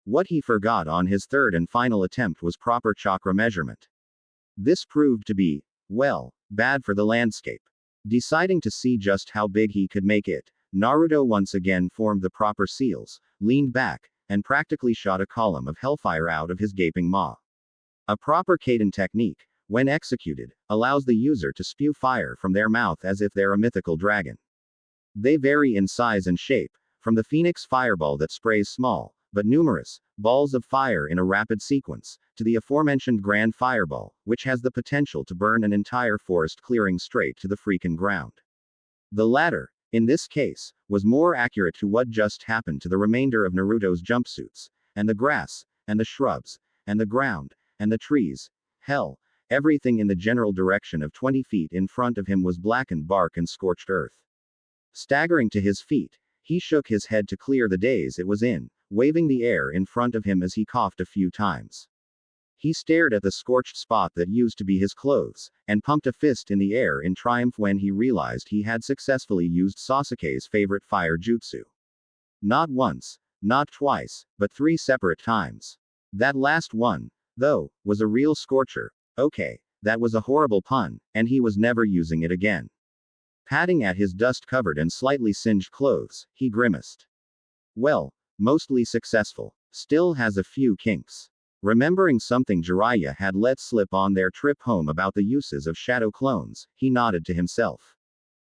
[SPEAKER 1] What he forgot on his third and final attempt was proper chakra measurement. This proved to be, well, bad for the landscape. Deciding to see just how big he could make it, Naruto once again formed the proper seals, leaned back, and practically shot a column of hellfire out of his gaping maw. A proper Kaden technique, when executed, allows the user to spew fire from their mouth as if they're a mythical dragon. They vary in size and shape, from the phoenix fireball that sprays small, but numerous, balls of fire in a rapid sequence, to the aforementioned grand fireball, which has the potential to burn an entire forest clearing straight to the freaking ground. The latter, in this case, was more accurate to what just happened to the remainder of Naruto's jumpsuits, and the grass, and the shrubs, and the ground, and the trees. Hell, everything in the general direction of 20 feet in front of him was blackened bark and scorched earth. Staggering to his feet, he shook his head to clear the daze it was in, waving the air in front of him as he coughed a few times. He stared at the scorched spot that used to be his clothes, and pumped a fist in the air in triumph when he realized he had successfully used Sasuke's favorite fire jutsu. Not once, not twice, but 3 separate times. That last one, though, was a real scorcher. Okay, that was a horrible pun, and he was never using it again. Patting at his dust-covered and slightly singed clothes, he grimaced. Well, mostly successful. Still has a few kinks. Remembering something Jiraiya had let slip on their trip home about the uses of shadow clones, he nodded to himself.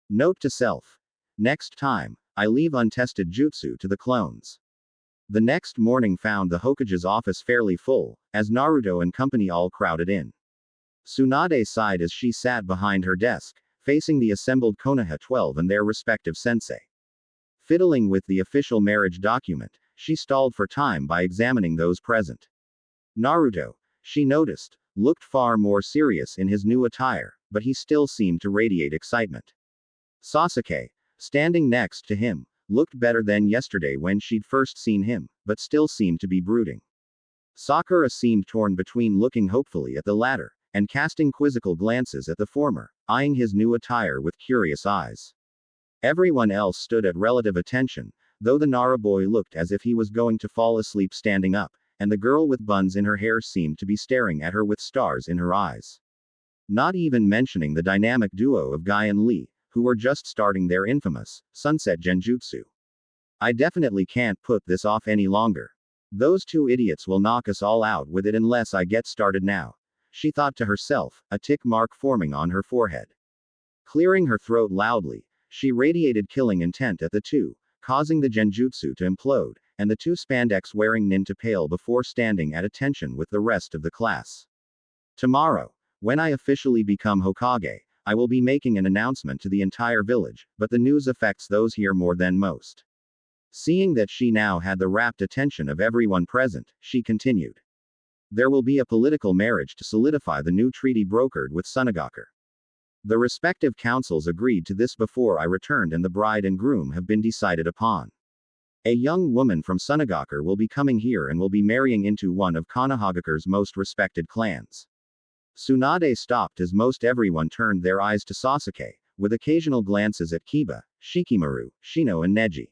[SPEAKER 1] Note to self. Next time, I leave untested jutsu to the clones. The next morning found the Hokage's office fairly full, as Naruto and company all crowded in. Tsunade sighed as she sat behind her desk, facing the assembled Konoha 12 and their respective sensei. Fiddling with the official marriage document, she stalled for time by examining those present. Naruto, she noticed, looked far more serious in his new attire, but he still seemed to radiate excitement. Sasuke, standing next to him, looked better than yesterday when she'd first seen him, but still seemed to be brooding. Sakura seemed torn between looking hopefully at the latter, and casting quizzical glances at the former, eyeing his new attire with curious eyes. Everyone else stood at relative attention, though the Nara boy looked as if he was going to fall asleep standing up, and the girl with buns in her hair seemed to be staring at her with stars in her eyes. Not even mentioning the dynamic duo of Guy and Lee, who were just starting their infamous sunset genjutsu. I definitely can't put this off any longer. Those 2 idiots will knock us all out with it unless I get started now, she thought to herself, a tick mark forming on her forehead. Clearing her throat loudly, she radiated killing intent at the 2, causing the genjutsu to implode, and the 2 spandex-wearing nin to pale before standing at attention with the rest of the class. Tomorrow, when I officially become Hokage, I will be making an announcement to the entire village, but the news affects those here more than most. Seeing that she now had the rapt attention of everyone present, she continued. There will be a political marriage to solidify the new treaty brokered with Sunagaku. The respective councils agreed to this before I returned and the bride and groom have been decided upon. A young woman from Sunagaku will be coming here and will be marrying into one of Konohagaku's most respected clans. Tsunade stopped as most everyone turned their eyes to Sasuke, with occasional glances at Kiba, Shikimaru, Shino and Neji.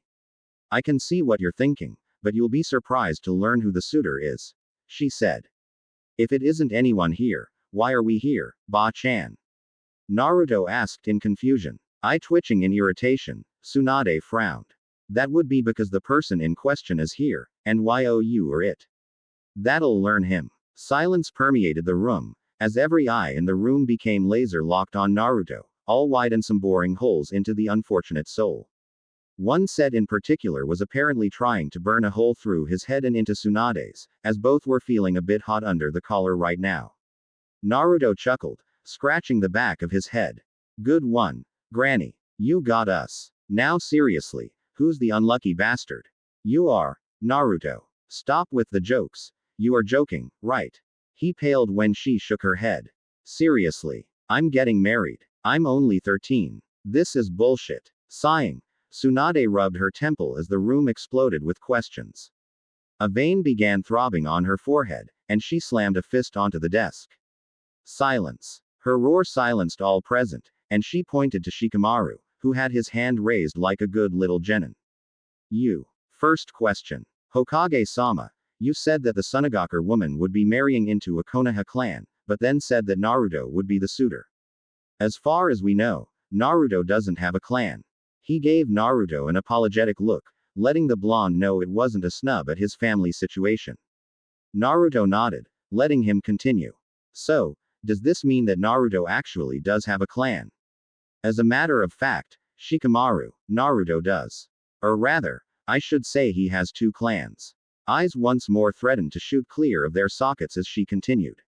[SPEAKER 1] I can see what you're thinking, but you'll be surprised to learn who the suitor is, she said. If it isn't anyone here, why are we here, Ba-chan? Naruto asked in confusion. Eye twitching in irritation, Tsunade frowned. That would be because the person in question is here, and you or it. That'll learn him. Silence permeated the room, as every eye in the room became laser locked on Naruto, all wide and some boring holes into the unfortunate soul. One set in particular was apparently trying to burn a hole through his head and into Tsunade's, as both were feeling a bit hot under the collar right now. Naruto chuckled, scratching the back of his head. Good one. Granny. You got us. Now seriously, who's the unlucky bastard? You are. Naruto. Stop with the jokes. You are joking, right? He paled when she shook her head. Seriously. I'm getting married. I'm only 13. This is bullshit. Sighing, Tsunade rubbed her temple as the room exploded with questions. A vein began throbbing on her forehead, and she slammed a fist onto the desk. Silence. Her roar silenced all present, and she pointed to Shikamaru, who had his hand raised like a good little genin. You. First question. Hokage-sama, you said that the Sunagakure woman would be marrying into a Konoha clan, but then said that Naruto would be the suitor. As far as we know, Naruto doesn't have a clan. He gave Naruto an apologetic look, letting the blonde know it wasn't a snub at his family situation. Naruto nodded, letting him continue. So, does this mean that Naruto actually does have a clan? As a matter of fact, Shikamaru, Naruto does. Or rather, I should say he has two clans. Eyes once more threatened to shoot clear of their sockets as she continued.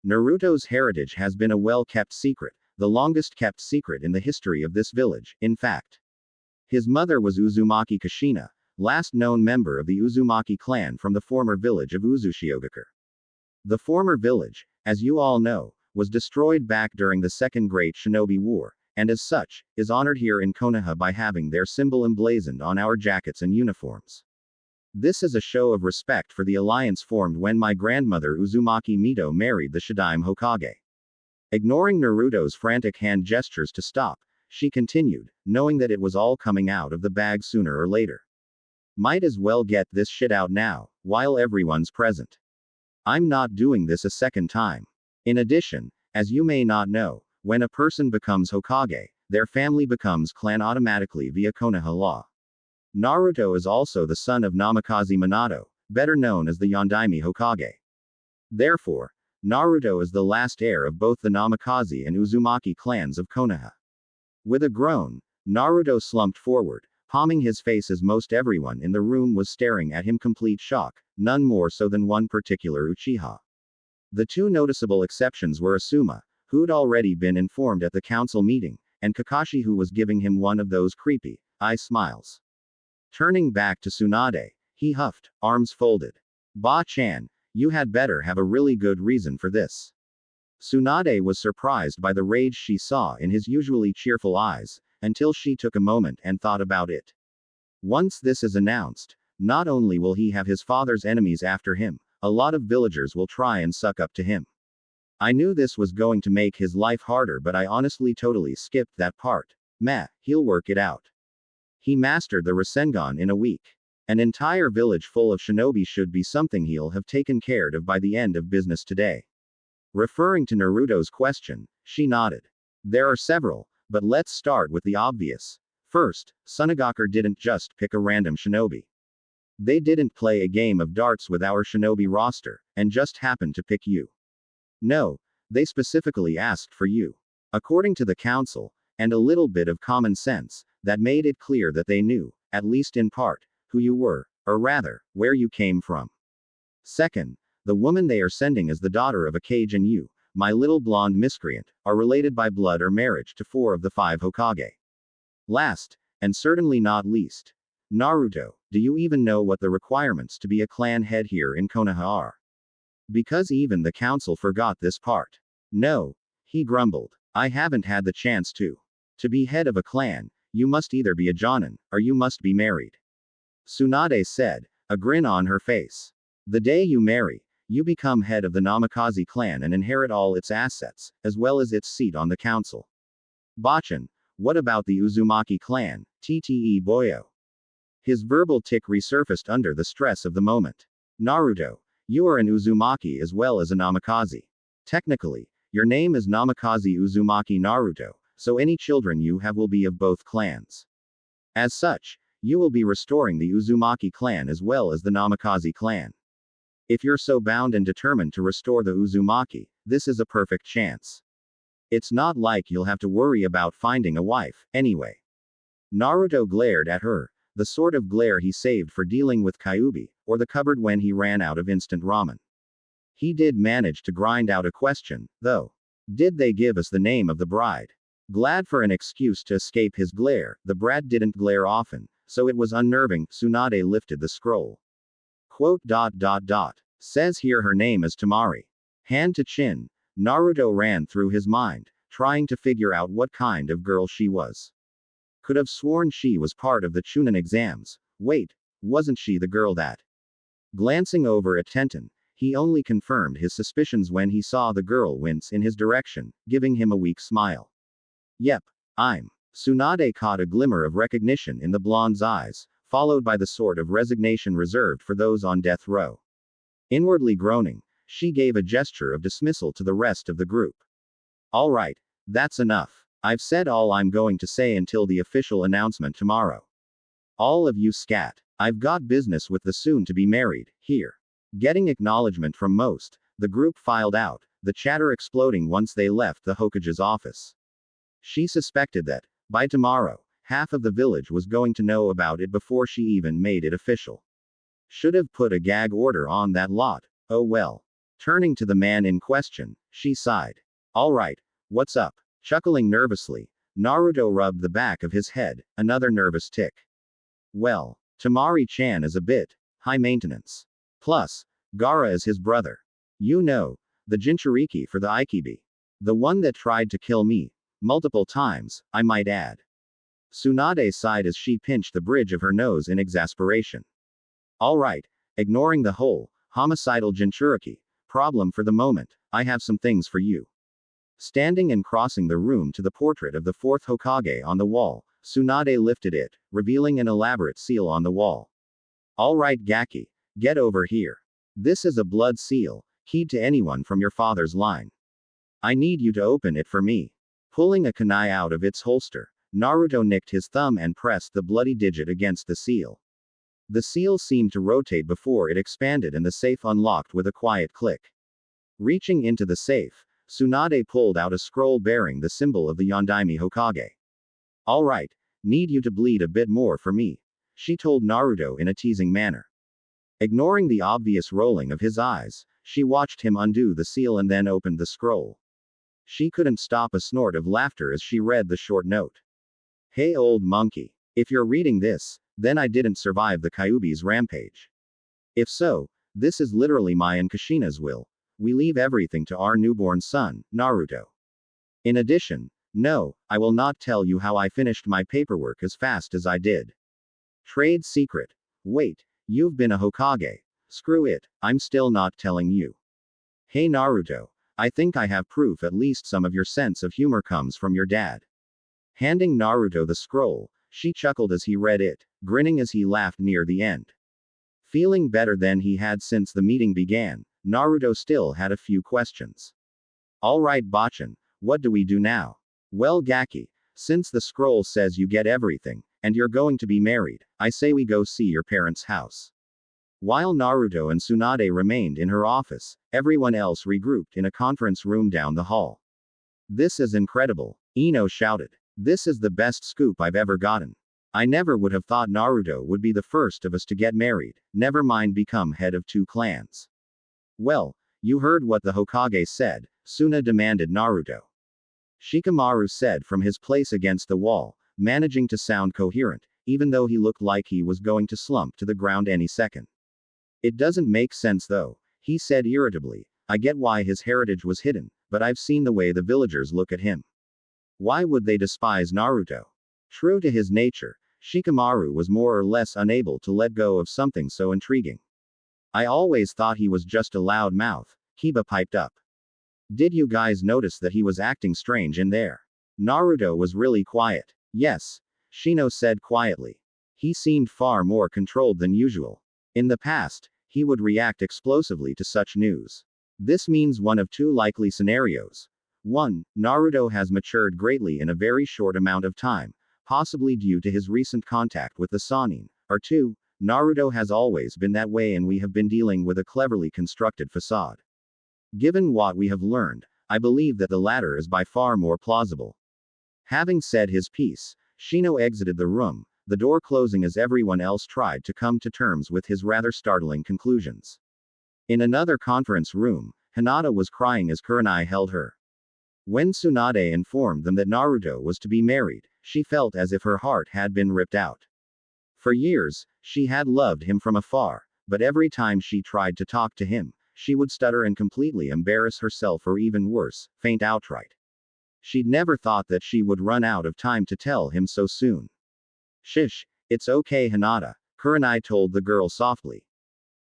[SPEAKER 1] Naruto's heritage has been a well-kept secret, the longest-kept secret in the history of this village, in fact. His mother was Uzumaki Kushina, last known member of the Uzumaki clan from the former village of Uzushiogakure. The former village, as you all know, was destroyed back during the Second Great Shinobi War, and as such, is honored here in Konoha by having their symbol emblazoned on our jackets and uniforms. This is a show of respect for the alliance formed when my grandmother Uzumaki Mito married the Shadaime Hokage. Ignoring Naruto's frantic hand gestures to stop, she continued, knowing that it was all coming out of the bag sooner or later. Might as well get this shit out now, while everyone's present. I'm not doing this a second time. In addition, as you may not know, when a person becomes Hokage, their family becomes clan automatically via Konoha law. Naruto is also the son of Namikaze Minato, better known as the Yondaime Hokage. Therefore, Naruto is the last heir of both the Namikaze and Uzumaki clans of Konoha. With a groan, Naruto slumped forward, palming his face as most everyone in the room was staring at him complete shock, none more so than one particular Uchiha. The two noticeable exceptions were Asuma, who'd already been informed at the council meeting, and Kakashi, who was giving him one of those creepy eye smiles. Turning back to Tsunade, he huffed, arms folded. Ba-chan, you had better have a really good reason for this. Tsunade was surprised by the rage she saw in his usually cheerful eyes, until she took a moment and thought about it. Once this is announced, not only will he have his father's enemies after him, a lot of villagers will try and suck up to him. I knew this was going to make his life harder, but I honestly totally skipped that part. Meh, he'll work it out. He mastered the Rasengan in a week. An entire village full of shinobi should be something he'll have taken care of by the end of business today. Referring to Naruto's question, she nodded. There are several, but let's start with the obvious. First, Sunagakure didn't just pick a random shinobi. They didn't play a game of darts with our shinobi roster, and just happened to pick you. No, they specifically asked for you. According to the council, and a little bit of common sense, that made it clear that they knew, at least in part, who you were, or rather, where you came from. Second, the woman they are sending is the daughter of a Kage, and you, my little blonde miscreant, are related by blood or marriage to 4 of the 5 Hokage. Last, and certainly not least, Naruto, do you even know what the requirements to be a clan head here in Konoha are? Because even the council forgot this part. No, he grumbled. I haven't had the chance to. To be head of a clan, you must either be a Jonin, or you must be married. Tsunade said, a grin on her face. The day you marry, you become head of the Namikaze clan and inherit all its assets, as well as its seat on the council. Bachan, what about the Uzumaki clan, Tte Boyo? His verbal tick resurfaced under the stress of the moment. Naruto, you are an Uzumaki as well as a Namikaze. Technically, your name is Namikaze Uzumaki Naruto, so any children you have will be of both clans. As such, you will be restoring the Uzumaki clan as well as the Namikaze clan. If you're so bound and determined to restore the Uzumaki, this is a perfect chance. It's not like you'll have to worry about finding a wife, anyway. Naruto glared at her, the sort of glare he saved for dealing with Kyuubi, or the cupboard when he ran out of instant ramen. He did manage to grind out a question, though. Did they give us the name of the bride? Glad for an excuse to escape his glare, the brat didn't glare often, so it was unnerving. Tsunade lifted the scroll. Quote. Says here her name is Temari. Hand to chin. Naruto ran through his mind, trying to figure out what kind of girl she was. Could have sworn she was part of the Chunin exams. Wait, wasn't she the girl that? Glancing over at Tenten, he only confirmed his suspicions when he saw the girl wince in his direction, giving him a weak smile. Yep, I'm. Tsunade caught a glimmer of recognition in the blonde's eyes, followed by the sort of resignation reserved for those on death row. Inwardly groaning, she gave a gesture of dismissal to the rest of the group. All right, that's enough. I've said all I'm going to say until the official announcement tomorrow. All of you scat. I've got business with the soon-to-be married, here. Getting acknowledgement from most, the group filed out, the chatter exploding once they left the Hokage's office. She suspected that, by tomorrow, half of the village was going to know about it before she even made it official. Should have put a gag order on that lot. Oh well. Turning to the man in question, she sighed. All right, what's up? Chuckling nervously, Naruto rubbed the back of his head, another nervous tick. Well, Temari-chan is a bit high maintenance. Plus, Gaara is his brother. You know, the Jinchuriki for the Aikibi. The one that tried to kill me, multiple times, I might add. Tsunade sighed as she pinched the bridge of her nose in exasperation. All right, ignoring the whole homicidal Jinchuriki problem for the moment, I have some things for you. Standing and crossing the room to the portrait of the fourth Hokage on the wall, Tsunade lifted it, revealing an elaborate seal on the wall. All right, Gaki, get over here. This is a blood seal, keyed to anyone from your father's line. I need you to open it for me. Pulling a kunai out of its holster, Naruto nicked his thumb and pressed the bloody digit against the seal. The seal seemed to rotate before it expanded and the safe unlocked with a quiet click. Reaching into the safe, Tsunade pulled out a scroll bearing the symbol of the Yondaime Hokage. All right, need you to bleed a bit more for me, she told Naruto in a teasing manner. Ignoring the obvious rolling of his eyes, she watched him undo the seal and then opened the scroll. She couldn't stop a snort of laughter as she read the short note. Hey old monkey, if you're reading this, then I didn't survive the Kyuubi's rampage. If so, this is literally my and Kushina's will. We leave everything to our newborn son, Naruto. In addition, no, I will not tell you how I finished my paperwork as fast as I did. Trade secret. Wait, you've been a Hokage. Screw it, I'm still not telling you. Hey Naruto, I think I have proof at least some of your sense of humor comes from your dad. Handing Naruto the scroll, she chuckled as he read it, grinning as he laughed near the end. Feeling better than he had since the meeting began, Naruto still had a few questions. All right Bachan, what do we do now? Well Gaki, since the scroll says you get everything, and you're going to be married, I say we go see your parents' house. While Naruto and Tsunade remained in her office, everyone else regrouped in a conference room down the hall. This is incredible, Ino shouted. This is the best scoop I've ever gotten. I never would have thought Naruto would be the first of us to get married, never mind become head of 2 clans. Well, you heard what the Hokage said, Suna demanded Naruto. Shikamaru said from his place against the wall, managing to sound coherent, even though he looked like he was going to slump to the ground any second. It doesn't make sense though, he said irritably. I get why his heritage was hidden, but I've seen the way the villagers look at him. Why would they despise Naruto? True to his nature, Shikamaru was more or less unable to let go of something so intriguing. I always thought he was just a loud mouth, Kiba piped up. Did you guys notice that he was acting strange in there? Naruto was really quiet. Yes, Shino said quietly. He seemed far more controlled than usual. In the past, he would react explosively to such news. This means one of 2 likely scenarios. 1. Naruto has matured greatly in a very short amount of time, possibly due to his recent contact with the Sannin. Or 2. Naruto has always been that way and we have been dealing with a cleverly constructed facade. Given what we have learned, I believe that the latter is by far more plausible. Having said his piece, Shino exited the room, the door closing as everyone else tried to come to terms with his rather startling conclusions. In another conference room, Hinata was crying as Kurenai held her. When Tsunade informed them that Naruto was to be married, she felt as if her heart had been ripped out. For years, she had loved him from afar, but every time she tried to talk to him, she would stutter and completely embarrass herself or even worse, faint outright. She'd never thought that she would run out of time to tell him so soon. Shish, it's okay Hinata, Kurenai told the girl softly.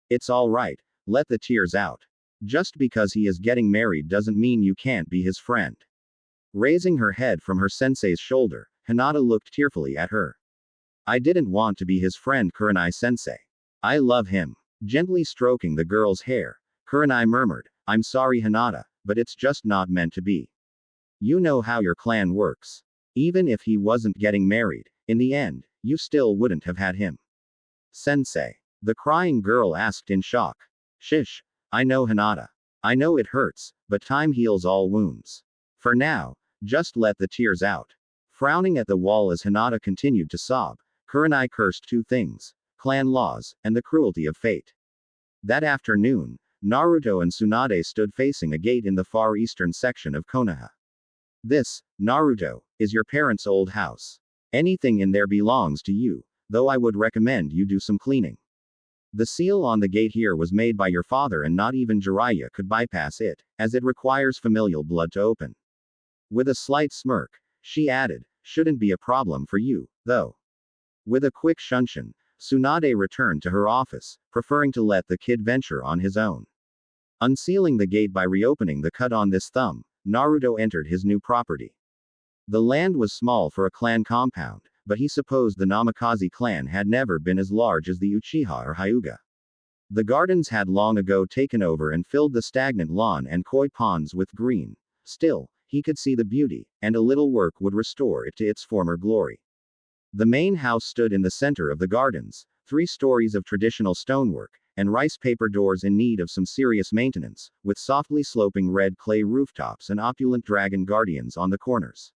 [SPEAKER 1] It's alright, let the tears out. Just because he is getting married doesn't mean you can't be his friend. Raising her head from her sensei's shoulder, Hinata looked tearfully at her. I didn't want to be his friend Kurenai-sensei. I love him. Gently stroking the girl's hair, Kurenai murmured, I'm sorry Hinata, but it's just not meant to be. You know how your clan works. Even if he wasn't getting married, in the end, you still wouldn't have had him. Sensei. The crying girl asked in shock. Shish. I know Hinata. I know it hurts, but time heals all wounds. For now, just let the tears out. Frowning at the wall as Hinata continued to sob, Kurenai cursed two things: clan laws, and the cruelty of fate. That afternoon, Naruto and Tsunade stood facing a gate in the far eastern section of Konoha. This, Naruto, is your parents' old house. Anything in there belongs to you, though I would recommend you do some cleaning. The seal on the gate here was made by your father and not even Jiraiya could bypass it, as it requires familial blood to open. With a slight smirk, she added, shouldn't be a problem for you, though. With a quick shunshin, Tsunade returned to her office, preferring to let the kid venture on his own. Unsealing the gate by reopening the cut on this thumb, Naruto entered his new property. The land was small for a clan compound, but he supposed the Namikaze clan had never been as large as the Uchiha or Hyuga. The gardens had long ago taken over and filled the stagnant lawn and koi ponds with green. Still, he could see the beauty, and a little work would restore it to its former glory. The main house stood in the center of the gardens, 3 stories of traditional stonework, and rice paper doors in need of some serious maintenance, with softly sloping red clay rooftops and opulent dragon guardians on the corners.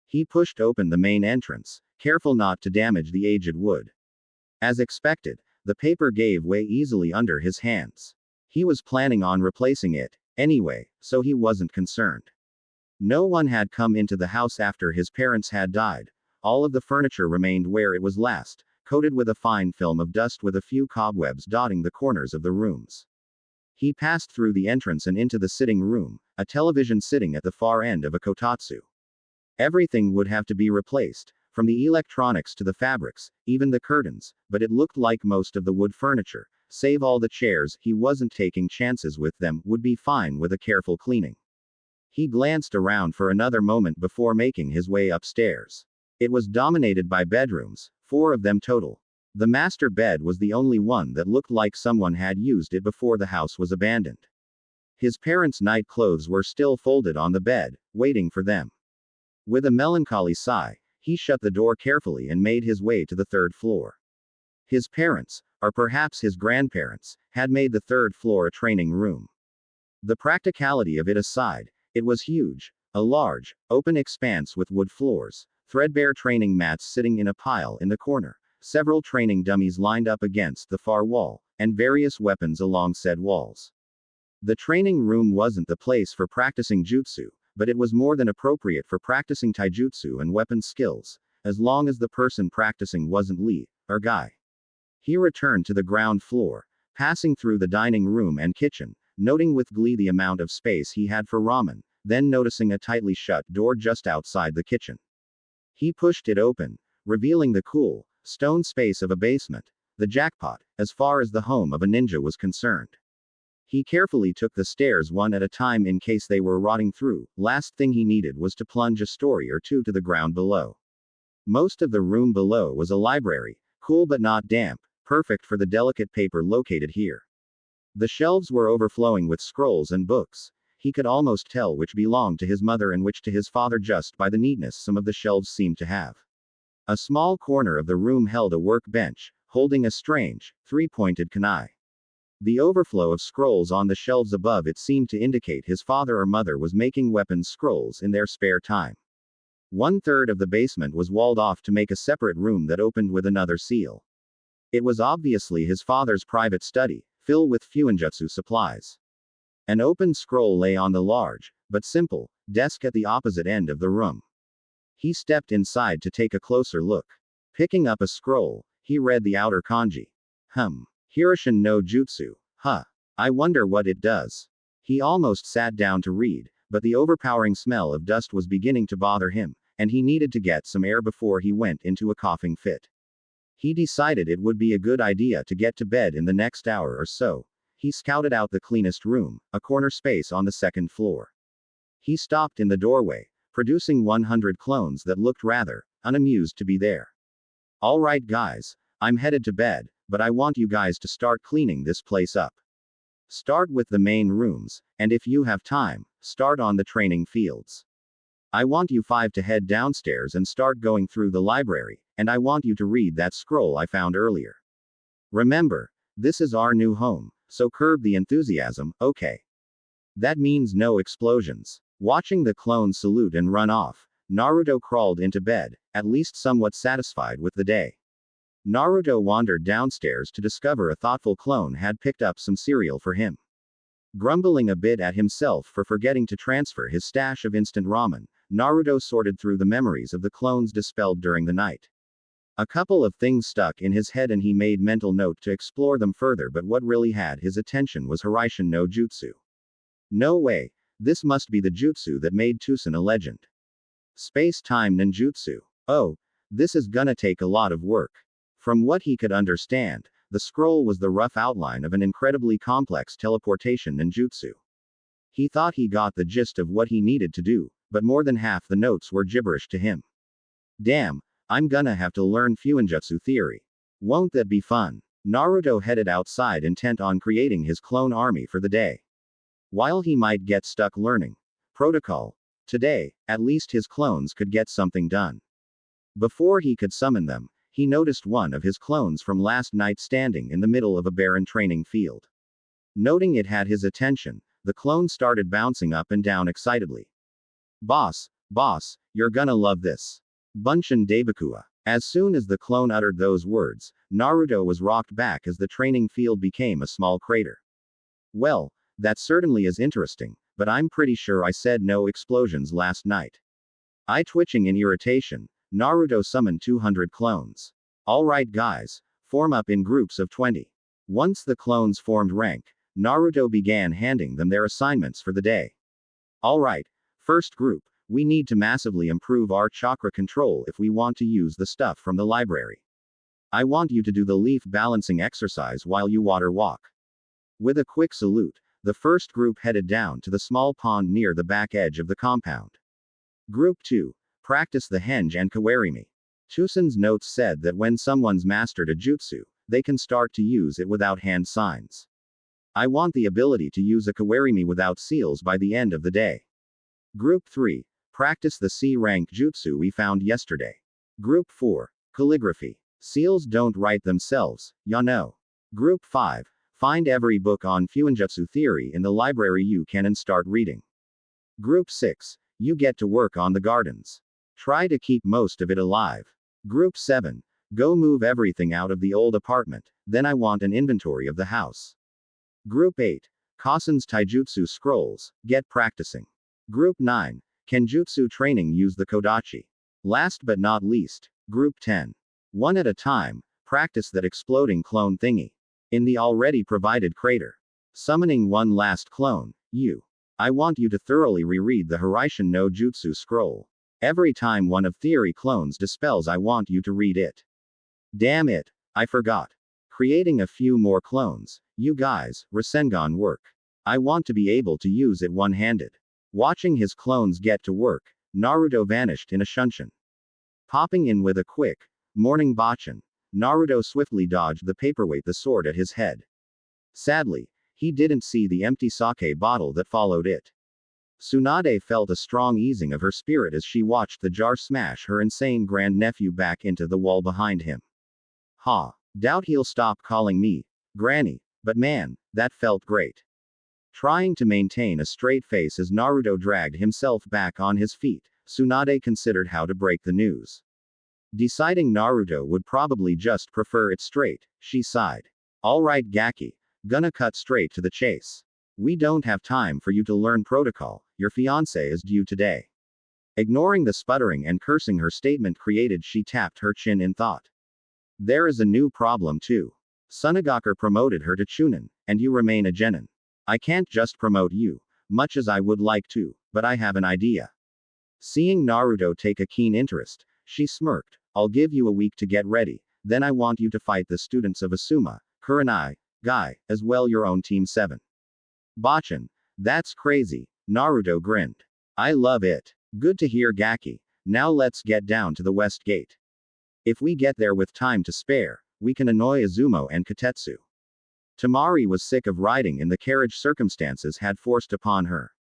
[SPEAKER 1] He pushed open the main entrance, careful not to damage the aged wood. As expected, the paper gave way easily under his hands. He was planning on replacing it, anyway, so he wasn't concerned. No one had come into the house after his parents had died. All of the furniture remained where it was last, coated with a fine film of dust with a few cobwebs dotting the corners of the rooms. He passed through the entrance and into the sitting room, a television sitting at the far end of a kotatsu. Everything would have to be replaced, from the electronics to the fabrics, even the curtains, but it looked like most of the wood furniture, save all the chairs, he wasn't taking chances with them, would be fine with a careful cleaning. He glanced around for another moment before making his way upstairs. It was dominated by bedrooms, 4 of them total. The master bed was the only one that looked like someone had used it before the house was abandoned. His parents' night clothes were still folded on the bed, waiting for them. With a melancholy sigh, he shut the door carefully and made his way to the 3rd floor. His parents, or perhaps his grandparents, had made the 3rd floor a training room. The practicality of it aside, it was huge, a large, open expanse with wood floors, threadbare training mats sitting in a pile in the corner, several training dummies lined up against the far wall, and various weapons along said walls. The training room wasn't the place for practicing jutsu, but it was more than appropriate for practicing taijutsu and weapon skills, as long as the person practicing wasn't Lee, or Guy. He returned to the ground floor, passing through the dining room and kitchen, noting with glee the amount of space he had for ramen, then noticing a tightly shut door just outside the kitchen. He pushed it open, revealing the cool, stone space of a basement, the jackpot, as far as the home of a ninja was concerned. He carefully took the stairs one at a time in case they were rotting through. Last thing he needed was to plunge a story or two to the ground below. Most of the room below was a library, cool but not damp, perfect for the delicate paper located here. The shelves were overflowing with scrolls and books. He could almost tell which belonged to his mother and which to his father just by the neatness some of the shelves seemed to have. A small corner of the room held a workbench, holding a strange, 3-pointed kunai. The overflow of scrolls on the shelves above it seemed to indicate his father or mother was making weapons scrolls in their spare time. 1/3 of the basement was walled off to make a separate room that opened with another seal. It was obviously his father's private study, filled with fuinjutsu supplies. An open scroll lay on the large, but simple, desk at the opposite end of the room. He stepped inside to take a closer look. Picking up a scroll, he read the outer kanji. Hiroshin no Jutsu. I wonder what it does. He almost sat down to read, but the overpowering smell of dust was beginning to bother him, and he needed to get some air before he went into a coughing fit. He decided it would be a good idea to get to bed in the next hour or so. He scouted out the cleanest room, a corner space on the second floor. He stopped in the doorway, producing 100 clones that looked rather unamused to be there. Alright guys, I'm headed to bed, but I want you guys to start cleaning this place up. Start with the main rooms, and if you have time, start on the training fields. I want you 5 to head downstairs and start going through the library, and I want you to read that scroll I found earlier. Remember, this is our new home, so curb the enthusiasm, okay? That means no explosions. Watching the clones salute and run off, Naruto crawled into bed, at least somewhat satisfied with the day. Naruto wandered downstairs to discover a thoughtful clone had picked up some cereal for him. Grumbling a bit at himself for forgetting to transfer his stash of instant ramen, Naruto sorted through the memories of the clones dispelled during the night. A couple of things stuck in his head and he made mental note to explore them further, but what really had his attention was Hiroshin no Jutsu. No way, this must be the jutsu that made Tusen a legend. Space-time ninjutsu. Oh, this is gonna take a lot of work. From what he could understand, the scroll was the rough outline of an incredibly complex teleportation ninjutsu. He thought he got the gist of what he needed to do, but more than half the notes were gibberish to him. Damn, I'm gonna have to learn fuinjutsu theory. Won't that be fun? Naruto headed outside intent on creating his clone army for the day. While he might get stuck learning protocol today, at least his clones could get something done. Before he could summon them, he noticed one of his clones from last night standing in the middle of a barren training field. Noting it had his attention, the clone started bouncing up and down excitedly. Boss, you're gonna love this. Bunshin Debakua. As soon as the clone uttered those words, Naruto was rocked back as the training field became a small crater. Well, that certainly is interesting, but I'm pretty sure I said no explosions last night. Eye twitching in irritation, Naruto summoned 200 clones. Alright guys, form up in groups of 20. Once the clones formed rank, Naruto began handing them their assignments for the day. Alright, first group, we need to massively improve our chakra control if we want to use the stuff from the library. I want you to do the leaf balancing exercise while you water walk. With a quick salute, the first group headed down to the small pond near the back edge of the compound. Group 2. Practice the henge and kawarimi. Tusen's notes said that when someone's mastered a jutsu, they can start to use it without hand signs. I want the ability to use a kawarimi without seals by the end of the day. Group 3. Practice the C-rank jutsu we found yesterday. Group 4. Calligraphy. Seals don't write themselves, ya know. Group 5. Find every book on fuinjutsu theory in the library you can and start reading. Group 6. You get to work on the gardens. Try to keep most of it alive. Group 7. Go move everything out of the old apartment, then I want an inventory of the house. Group 8. Kasen's taijutsu scrolls, get practicing. Group 9. Kenjutsu training, use the kodachi. Last but not least, Group 10. One at a time, practice that exploding clone thingy. In the already provided crater. Summoning one last clone, you. I want you to thoroughly reread the Hiroshin no Jutsu scroll. Every time one of theory clones dispels, I want you to read it. Damn it, I forgot. Creating a few more clones, you guys, Rasengan work. I want to be able to use it one-handed. Watching his clones get to work, Naruto vanished in a shunshin. Popping in with a quick, morning bachan, Naruto swiftly dodged the paperweight, the sword at his head. Sadly, he didn't see the empty sake bottle that followed it. Tsunade felt a strong easing of her spirit as she watched the jar smash her insane grandnephew back into the wall behind him. Doubt he'll stop calling me Granny, but man, that felt great. Trying to maintain a straight face as Naruto dragged himself back on his feet, Tsunade considered how to break the news. Deciding Naruto would probably just prefer it straight, she sighed. Alright Gaki. Gonna cut straight to the chase. We don't have time for you to learn protocol, your fiancé is due today. Ignoring the sputtering and cursing her statement created, she tapped her chin in thought. There is a new problem too. Sunagaku promoted her to Chunin, and you remain a genin. I can't just promote you, much as I would like to, but I have an idea. Seeing Naruto take a keen interest, she smirked. I'll give you a week to get ready, then I want you to fight the students of Asuma, Kurenai, Guy, as well your own Team 7. Bachan. That's crazy, Naruto grinned. I love it. Good to hear Gaki. Now let's get down to the West Gate. If we get there with time to spare, we can annoy Izumo and Katetsu. Temari was sick of riding in the carriage circumstances had forced upon her.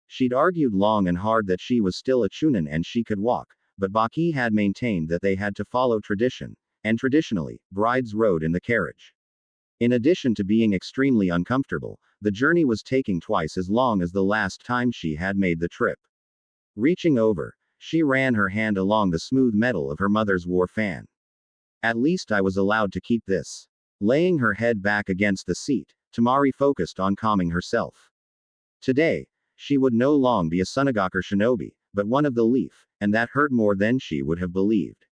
[SPEAKER 1] She'd argued long and hard that she was still a Chunin and she could walk, but Baki had maintained that they had to follow tradition, and traditionally, brides rode in the carriage. In addition to being extremely uncomfortable, the journey was taking twice as long as the last time she had made the trip. Reaching over, she ran her hand along the smooth metal of her mother's war fan. At least I was allowed to keep this. Laying her head back against the seat, Temari focused on calming herself. Today, she would no longer be a Sunagaku shinobi, but one of the Leaf, and that hurt more than she would have believed.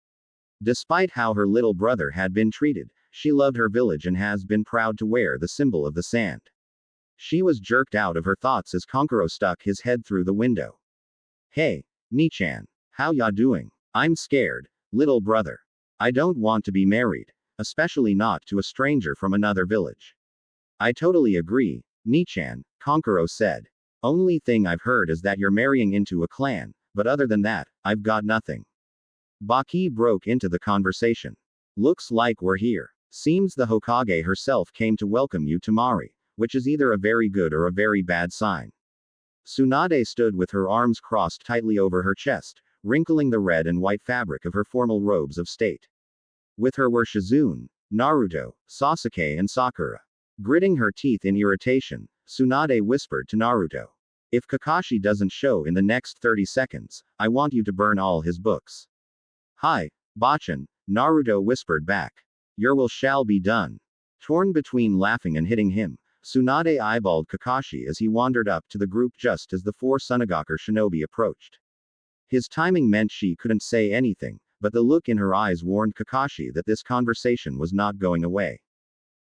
[SPEAKER 1] Despite how her little brother had been treated, she loved her village and has been proud to wear the symbol of the sand. She was jerked out of her thoughts as Konkuro stuck his head through the window. Hey, Nichan. How ya doing? I'm scared, little brother. I don't want to be married, especially not to a stranger from another village. I totally agree, Nichan, Konkuro said. Only thing I've heard is that you're marrying into a clan, but other than that, I've got nothing. Baki broke into the conversation. Looks like we're here. Seems the Hokage herself came to welcome you, Temari, which is either a very good or a very bad sign. Tsunade stood with her arms crossed tightly over her chest, wrinkling the red and white fabric of her formal robes of state. With her were Shizune, Naruto, Sasuke and Sakura. Gritting her teeth in irritation, Tsunade whispered to Naruto. If Kakashi doesn't show in the next 30 seconds, I want you to burn all his books. Hi, Bachan, Naruto whispered back. Your will shall be done. Torn between laughing and hitting him, Tsunade eyeballed Kakashi as he wandered up to the group just as the 4 Sunagaku shinobi approached. His timing meant she couldn't say anything, but the look in her eyes warned Kakashi that this conversation was not going away.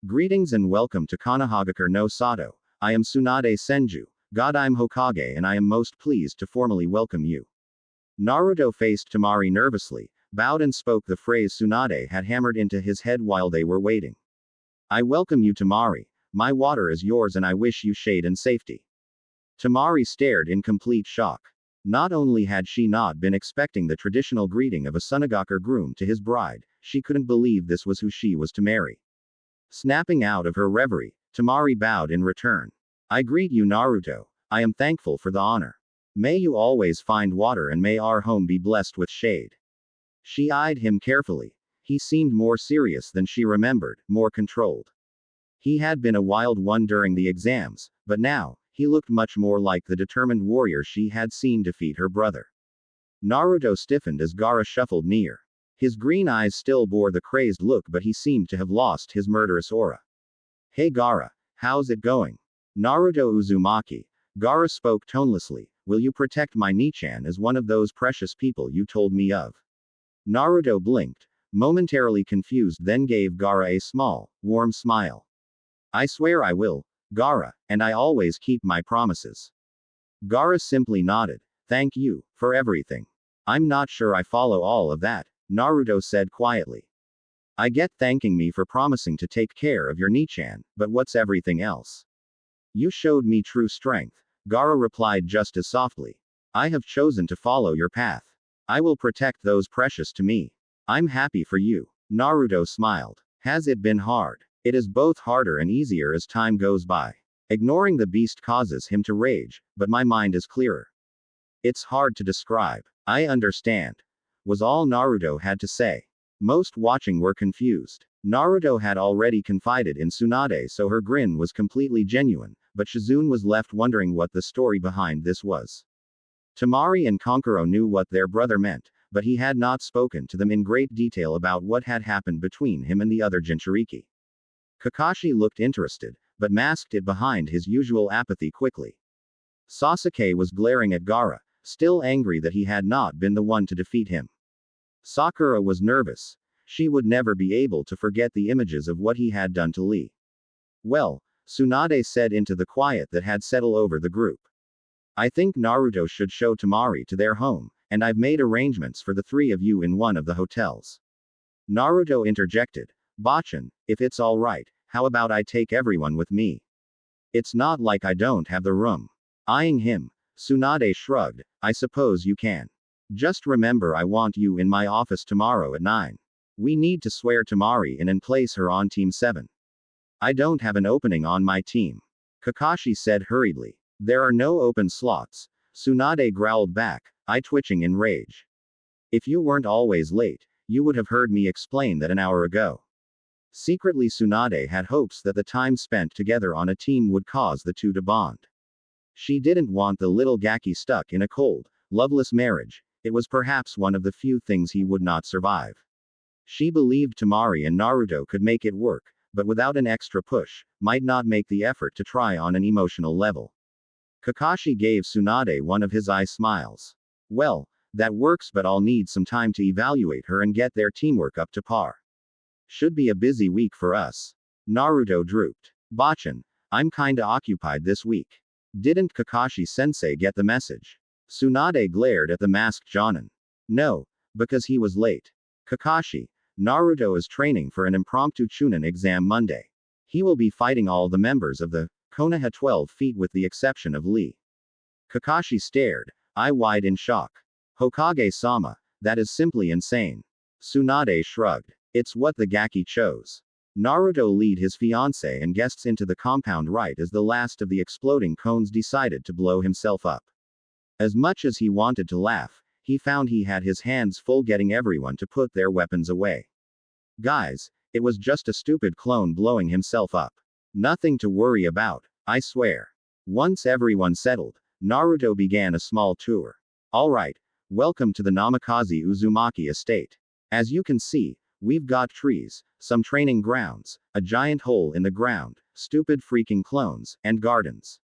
[SPEAKER 1] Greetings and welcome to Konohagakure no Sato. I am Tsunade Senju, God I'm Hokage and I am most pleased to formally welcome you. Naruto faced Temari nervously, bowed and spoke the phrase Tsunade had hammered into his head while they were waiting. I welcome you, Temari. My water is yours and I wish you shade and safety. Temari stared in complete shock. Not only had she not been expecting the traditional greeting of a Sunagaku groom to his bride, she couldn't believe this was who she was to marry. Snapping out of her reverie, Temari bowed in return. I greet you, Naruto. I am thankful for the honor. May you always find water and may our home be blessed with shade. She eyed him carefully. He seemed more serious than she remembered, more controlled. He had been a wild one during the exams, but now, he looked much more like the determined warrior she had seen defeat her brother. Naruto stiffened as Gaara shuffled near. His green eyes still bore the crazed look, but he seemed to have lost his murderous aura. Hey Gaara, how's it going? Naruto Uzumaki. Gaara spoke tonelessly. Will you protect my Nichan as one of those precious people you told me of? Naruto blinked, momentarily confused, then gave Gaara a small, warm smile. I swear I will, Gaara, and I always keep my promises. Gaara simply nodded. Thank you, for everything. I'm not sure I follow all of that, Naruto said quietly. I get thanking me for promising to take care of your Nichan, but what's everything else? You showed me true strength, Gaara replied just as softly. I have chosen to follow your path. I will protect those precious to me. I'm happy for you. Naruto smiled. Has it been hard? It is both harder and easier as time goes by. Ignoring the beast causes him to rage, but my mind is clearer. It's hard to describe. I understand, was all Naruto had to say. Most watching were confused. Naruto had already confided in Tsunade, so her grin was completely genuine, but Shizune was left wondering what the story behind this was. Temari and Konkuro knew what their brother meant, but he had not spoken to them in great detail about what had happened between him and the other Jinchuriki. Kakashi looked interested, but masked it behind his usual apathy quickly. Sasuke was glaring at Gaara, still angry that he had not been the one to defeat him. Sakura was nervous. She would never be able to forget the images of what he had done to Lee. Well, Tsunade said into the quiet that had settled over the group. I think Naruto should show Temari to their home, and I've made arrangements for the three of you in one of the hotels. Naruto interjected. Bachan, if it's alright, how about I take everyone with me? It's not like I don't have the room. Eyeing him, Tsunade shrugged. I suppose you can. Just remember I want you in my office tomorrow at 9. We need to swear Temari in and place her on Team 7. I don't have an opening on my team. Kakashi said hurriedly. There are no open slots. Tsunade growled back, eye twitching in rage. If you weren't always late, you would have heard me explain that an hour ago. Secretly Tsunade had hopes that the time spent together on a team would cause the two to bond. She didn't want the little Gaki stuck in a cold, loveless marriage. It was perhaps one of the few things he would not survive. She believed Temari and Naruto could make it work, but without an extra push, might not make the effort to try on an emotional level. Kakashi gave Tsunade one of his eye smiles. Well, that works, but I'll need some time to evaluate her and get their teamwork up to par. Should be a busy week for us. Naruto drooped. Bachan, I'm kinda occupied this week. Didn't Kakashi-sensei get the message? Tsunade glared at the masked Jonin. No, because he was late. Kakashi, Naruto is training for an impromptu Chunin exam Monday. He will be fighting all the members of the Konoha 12 feet with the exception of Lee. Kakashi stared, eye wide in shock. Hokage-sama, that is simply insane. Tsunade shrugged. It's what the Gaki chose. Naruto lead his fiancée and guests into the compound right as the last of the exploding cones decided to blow himself up. As much as he wanted to laugh, he found he had his hands full getting everyone to put their weapons away. Guys, it was just a stupid clone blowing himself up. Nothing to worry about, I swear. Once everyone settled, Naruto began a small tour. Alright, welcome to the Namikaze Uzumaki estate. As you can see, we've got trees, some training grounds, a giant hole in the ground, stupid freaking clones, and gardens.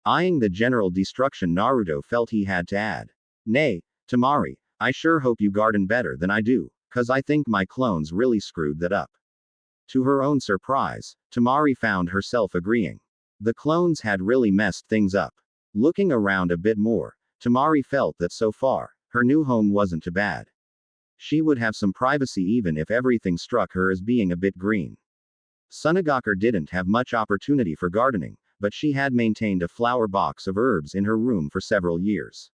[SPEAKER 1] Eyeing the general destruction, Naruto felt he had to add. Nay, Temari, I sure hope you garden better than I do, cause I think my clones really screwed that up. To her own surprise, Temari found herself agreeing. The clones had really messed things up. Looking around a bit more, Temari felt that so far, her new home wasn't too bad. She would have some privacy even if everything struck her as being a bit green. Sunagaker didn't have much opportunity for gardening, but she had maintained a flower box of herbs in her room for several years.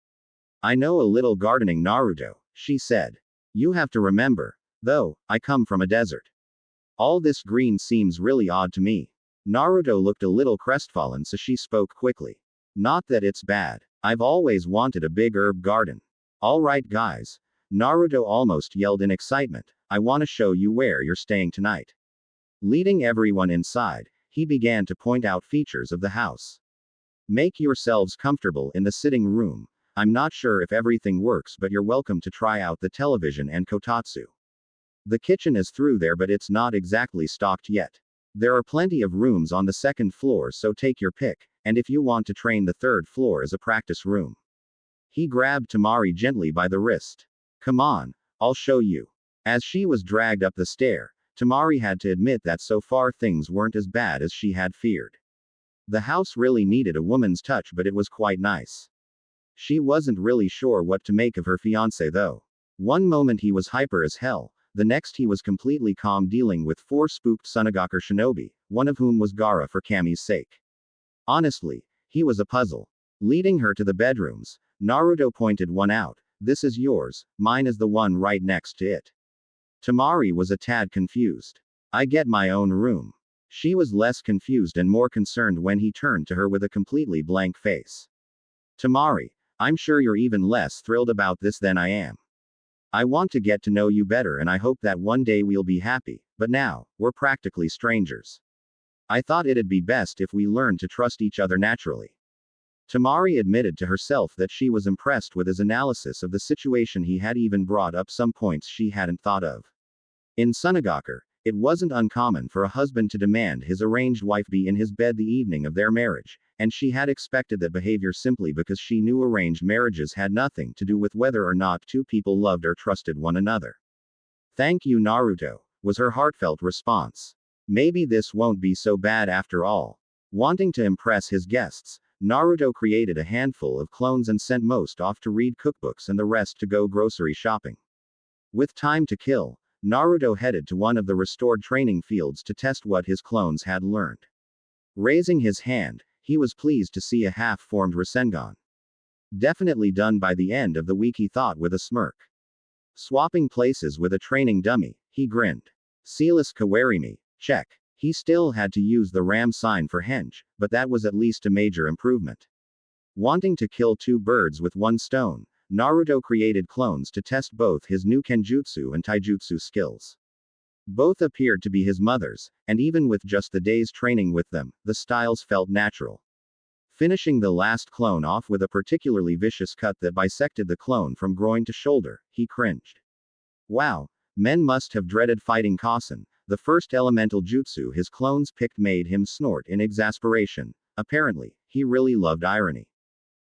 [SPEAKER 1] I know a little gardening, Naruto, she said. You have to remember, though, I come from a desert. All this green seems really odd to me. Naruto looked a little crestfallen, so she spoke quickly. Not that it's bad. I've always wanted a big herb garden. Alright guys. Naruto almost yelled in excitement. I want to show you where you're staying tonight. Leading everyone inside, he began to point out features of the house. Make yourselves comfortable in the sitting room. I'm not sure if everything works, but you're welcome to try out the television and kotatsu. The kitchen is through there, but it's not exactly stocked yet. There are plenty of rooms on the second floor, so take your pick, and if you want to train, the third floor as a practice room. He grabbed Temari gently by the wrist. Come on, I'll show you. As she was dragged up the stair, Temari had to admit that so far things weren't as bad as she had feared. The house really needed a woman's touch, but it was quite nice. She wasn't really sure what to make of her fiancé though. One moment he was hyper as hell, the next he was completely calm dealing with 4 spooked Sunagaker shinobi, one of whom was Gaara for Kami's sake. Honestly, he was a puzzle. Leading her to the bedrooms, Naruto pointed one out. This is yours, mine is the one right next to it. Temari was a tad confused. I get my own room. She was less confused and more concerned when he turned to her with a completely blank face. Temari, I'm sure you're even less thrilled about this than I am. I want to get to know you better and I hope that one day we'll be happy, but now, we're practically strangers. I thought it'd be best if we learned to trust each other naturally. Temari admitted to herself that she was impressed with his analysis of the situation. He had even brought up some points she hadn't thought of. In Sunagaku, it wasn't uncommon for a husband to demand his arranged wife be in his bed the evening of their marriage, and she had expected that behavior simply because she knew arranged marriages had nothing to do with whether or not two people loved or trusted one another. "Thank you, Naruto," was her heartfelt response. Maybe this won't be so bad after all. Wanting to impress his guests, Naruto created a handful of clones and sent most off to read cookbooks and the rest to go grocery shopping. With time to kill, Naruto headed to one of the restored training fields to test what his clones had learned. Raising his hand, he was pleased to see a half-formed Rasengan. Definitely done by the end of the week, he thought with a smirk. Swapping places with a training dummy, he grinned. Sealess Kawarimi, check. He still had to use the ram sign for henge, but that was at least a major improvement. Wanting to kill two birds with one stone, Naruto created clones to test both his new Kenjutsu and Taijutsu skills. Both appeared to be his mother's, and even with just the day's training with them, the styles felt natural. Finishing the last clone off with a particularly vicious cut that bisected the clone from groin to shoulder, he cringed. Wow, men must have dreaded fighting Kasen. The first elemental jutsu his clones picked made him snort in exasperation. Apparently, he really loved irony.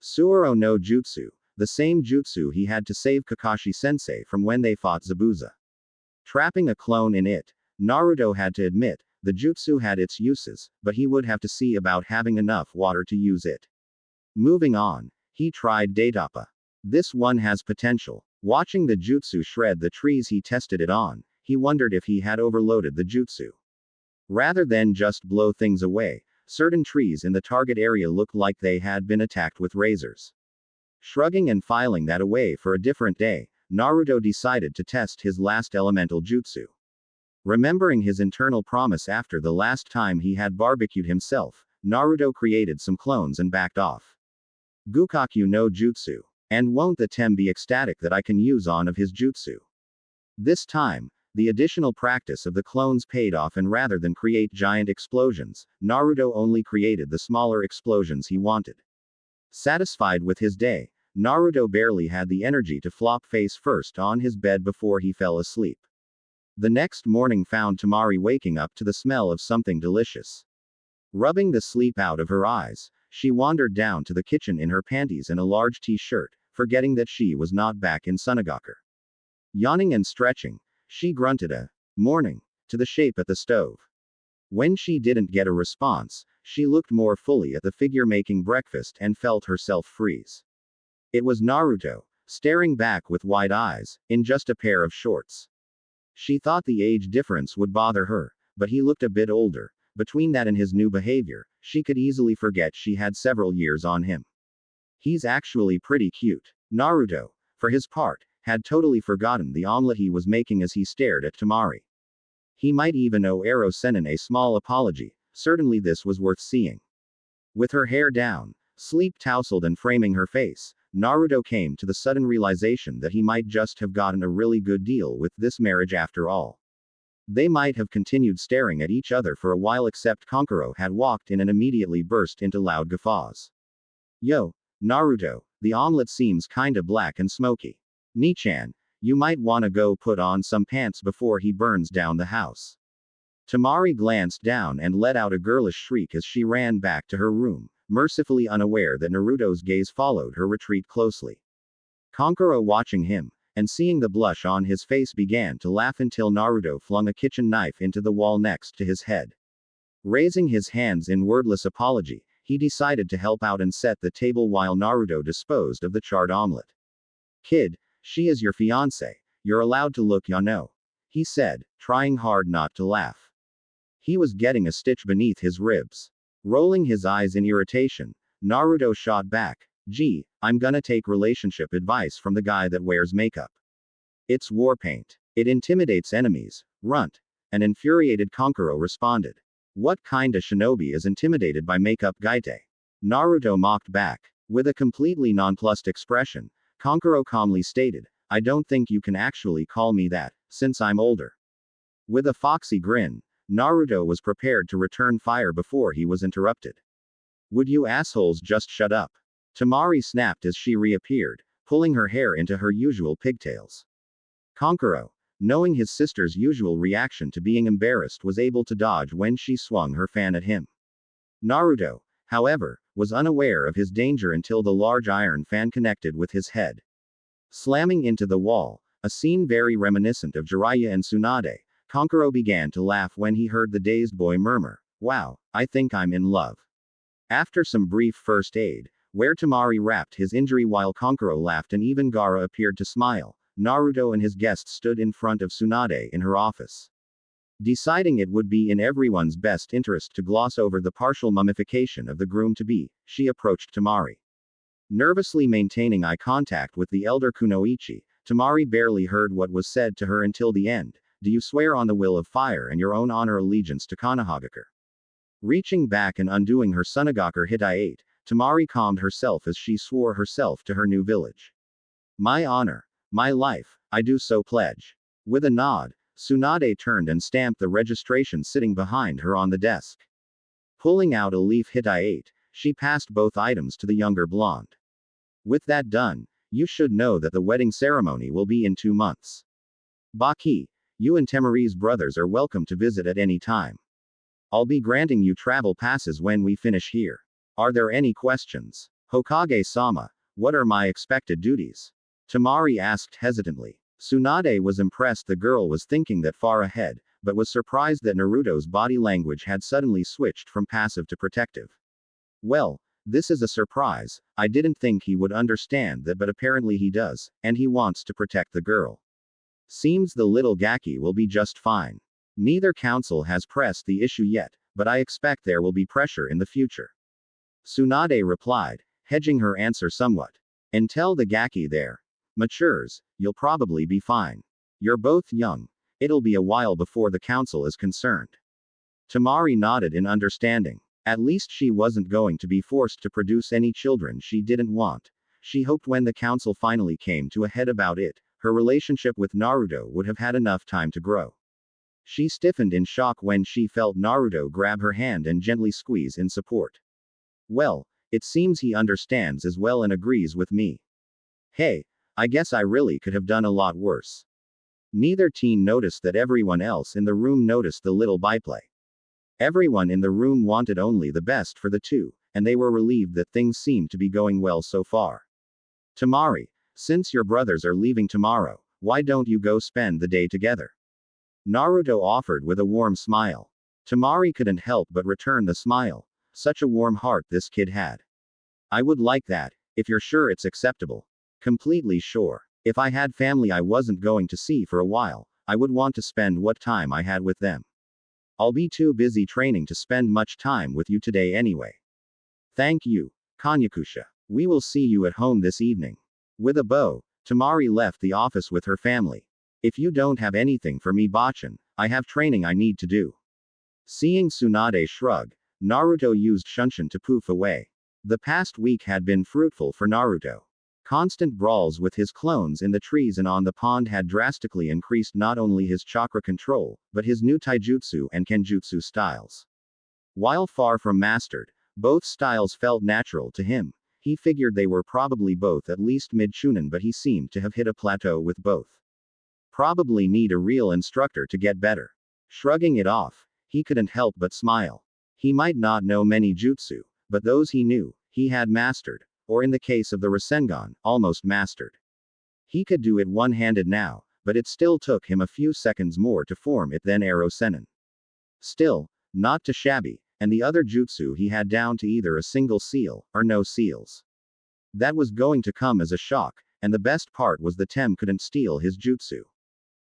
[SPEAKER 1] Suoro no Jutsu, the same jutsu he had to save Kakashi-sensei from when they fought Zabuza. Trapping a clone in it, Naruto had to admit, the jutsu had its uses, but he would have to see about having enough water to use it. Moving on, he tried Daitapa. This one has potential. Watching the jutsu shred the trees he tested it on, he wondered if he had overloaded the jutsu. Rather than just blow things away, certain trees in the target area looked like they had been attacked with razors. Shrugging and filing that away for a different day, Naruto decided to test his last elemental jutsu. Remembering his internal promise after the last time he had barbecued himself, Naruto created some clones and backed off. Gukaku no Jutsu. And won't the Tem be ecstatic that I can use on of his jutsu? This time, the additional practice of the clones paid off, and rather than create giant explosions, Naruto only created the smaller explosions he wanted. Satisfied with his day, Naruto barely had the energy to flop face first on his bed before he fell asleep. The next morning found Temari waking up to the smell of something delicious. Rubbing the sleep out of her eyes, she wandered down to the kitchen in her panties and a large t-shirt, forgetting that she was not back in Sunagaku. Yawning and stretching, she grunted a morning to the shape at the stove. When she didn't get a response, she looked more fully at the figure making breakfast and felt herself freeze. It was Naruto, staring back with wide eyes, in just a pair of shorts. She thought the age difference would bother her, but he looked a bit older. Between that and his new behavior, she could easily forget she had several years on him. He's actually pretty cute. Naruto, for his part, had totally forgotten the omelet he was making as he stared at Temari. He might even owe Ero Sennin a small apology. Certainly this was worth seeing. With her hair down, sleep tousled and framing her face, Naruto came to the sudden realization that he might just have gotten a really good deal with this marriage after all. They might have continued staring at each other for a while, except Kankuro had walked in and immediately burst into loud guffaws. Yo, Naruto, the omelet seems kinda black and smoky. Nichan, you might wanna go put on some pants before he burns down the house. Temari glanced down and let out a girlish shriek as she ran back to her room, mercifully unaware that Naruto's gaze followed her retreat closely. Kankuro, watching him, and seeing the blush on his face, began to laugh until Naruto flung a kitchen knife into the wall next to his head. Raising his hands in wordless apology, he decided to help out and set the table while Naruto disposed of the charred omelet. Kid, she is your fiancé, you're allowed to look, ya know, he said, trying hard not to laugh. He was getting a stitch beneath his ribs. Rolling his eyes in irritation, Naruto shot back, gee, I'm gonna take relationship advice from the guy that wears makeup. It's war paint. It intimidates enemies, runt. An infuriated Kankuro responded. What kinda shinobi is intimidated by makeup, Gaite? Naruto mocked back. With a completely nonplussed expression, Kankuro calmly stated, I don't think you can actually call me that, since I'm older. With a foxy grin, Naruto was prepared to return fire before he was interrupted. Would you assholes just shut up? Temari snapped as she reappeared, pulling her hair into her usual pigtails. Kankuro, knowing his sister's usual reaction to being embarrassed, was able to dodge when she swung her fan at him. Naruto, however, was unaware of his danger until the large iron fan connected with his head. Slamming into the wall, a scene very reminiscent of Jiraiya and Tsunade, Kankuro began to laugh when he heard the dazed boy murmur, "Wow, I think I'm in love." After some brief first aid, where Temari wrapped his injury while Kankuro laughed and even Gaara appeared to smile, Naruto and his guest stood in front of Tsunade in her office. Deciding it would be in everyone's best interest to gloss over the partial mummification of the groom-to-be, she approached Temari. Nervously maintaining eye contact with the elder Kunoichi, Temari barely heard what was said to her until the end. "Do you swear on the will of fire and your own honor allegiance to Konoha?" Reaching back and undoing her Sunagaker Hitaiate, Temari calmed herself as she swore herself to her new village. "My honor, my life, I do so pledge." With a nod, Tsunade turned and stamped the registration sitting behind her on the desk. Pulling out a leaf Hitaiate, she passed both items to the younger blonde. "With that done, you should know that the wedding ceremony will be in 2 months. Baki, you and Temari's brothers are welcome to visit at any time. I'll be granting you travel passes when we finish here. Are there any questions? Hokage-sama, what are my expected duties?" Temari asked hesitantly. Tsunade was impressed the girl was thinking that far ahead, but was surprised that Naruto's body language had suddenly switched from passive to protective. "Well, this is a surprise. I didn't think he would understand that, but apparently he does, and he wants to protect the girl. Seems the little Gaki will be just fine. Neither council has pressed the issue yet, but I expect there will be pressure in the future." Tsunade replied, hedging her answer somewhat. "Until the Gaki there matures, you'll probably be fine. You're both young. It'll be a while before the council is concerned." Temari nodded in understanding. At least she wasn't going to be forced to produce any children she didn't want. She hoped when the council finally came to a head about it, her relationship with Naruto would have had enough time to grow. She stiffened in shock when she felt Naruto grab her hand and gently squeeze in support. "Well, it seems he understands as well and agrees with me. Hey, I guess I really could have done a lot worse." Neither teen noticed that everyone else in the room noticed the little byplay. Everyone in the room wanted only the best for the two, and they were relieved that things seemed to be going well so far. "Temari, since your brothers are leaving tomorrow, why don't you go spend the day together?" Naruto offered with a warm smile. Temari couldn't help but return the smile. Such a warm heart this kid had. "I would like that, if you're sure it's acceptable." "Completely sure. If I had family I wasn't going to see for a while, I would want to spend what time I had with them. I'll be too busy training to spend much time with you today anyway." "Thank you, Konyakusha. We will see you at home this evening." With a bow, Temari left the office with her family. "If you don't have anything for me, Bachan, I have training I need to do." Seeing Tsunade shrug, Naruto used Shunshin to poof away. The past week had been fruitful for Naruto. Constant brawls with his clones in the trees and on the pond had drastically increased not only his chakra control, but his new taijutsu and kenjutsu styles. While far from mastered, both styles felt natural to him. He figured they were probably both at least mid-Chunin, but he seemed to have hit a plateau with both. Probably need a real instructor to get better. Shrugging it off, he couldn't help but smile. He might not know many jutsu, but those he knew, he had mastered, or in the case of the Rasengan, almost mastered. He could do it one-handed now, but it still took him a few seconds more to form it than Arrow Sennin. Still, not too shabby, and the other jutsu he had down to either a single seal, or no seals. That was going to come as a shock, and the best part was the Tem couldn't steal his jutsu.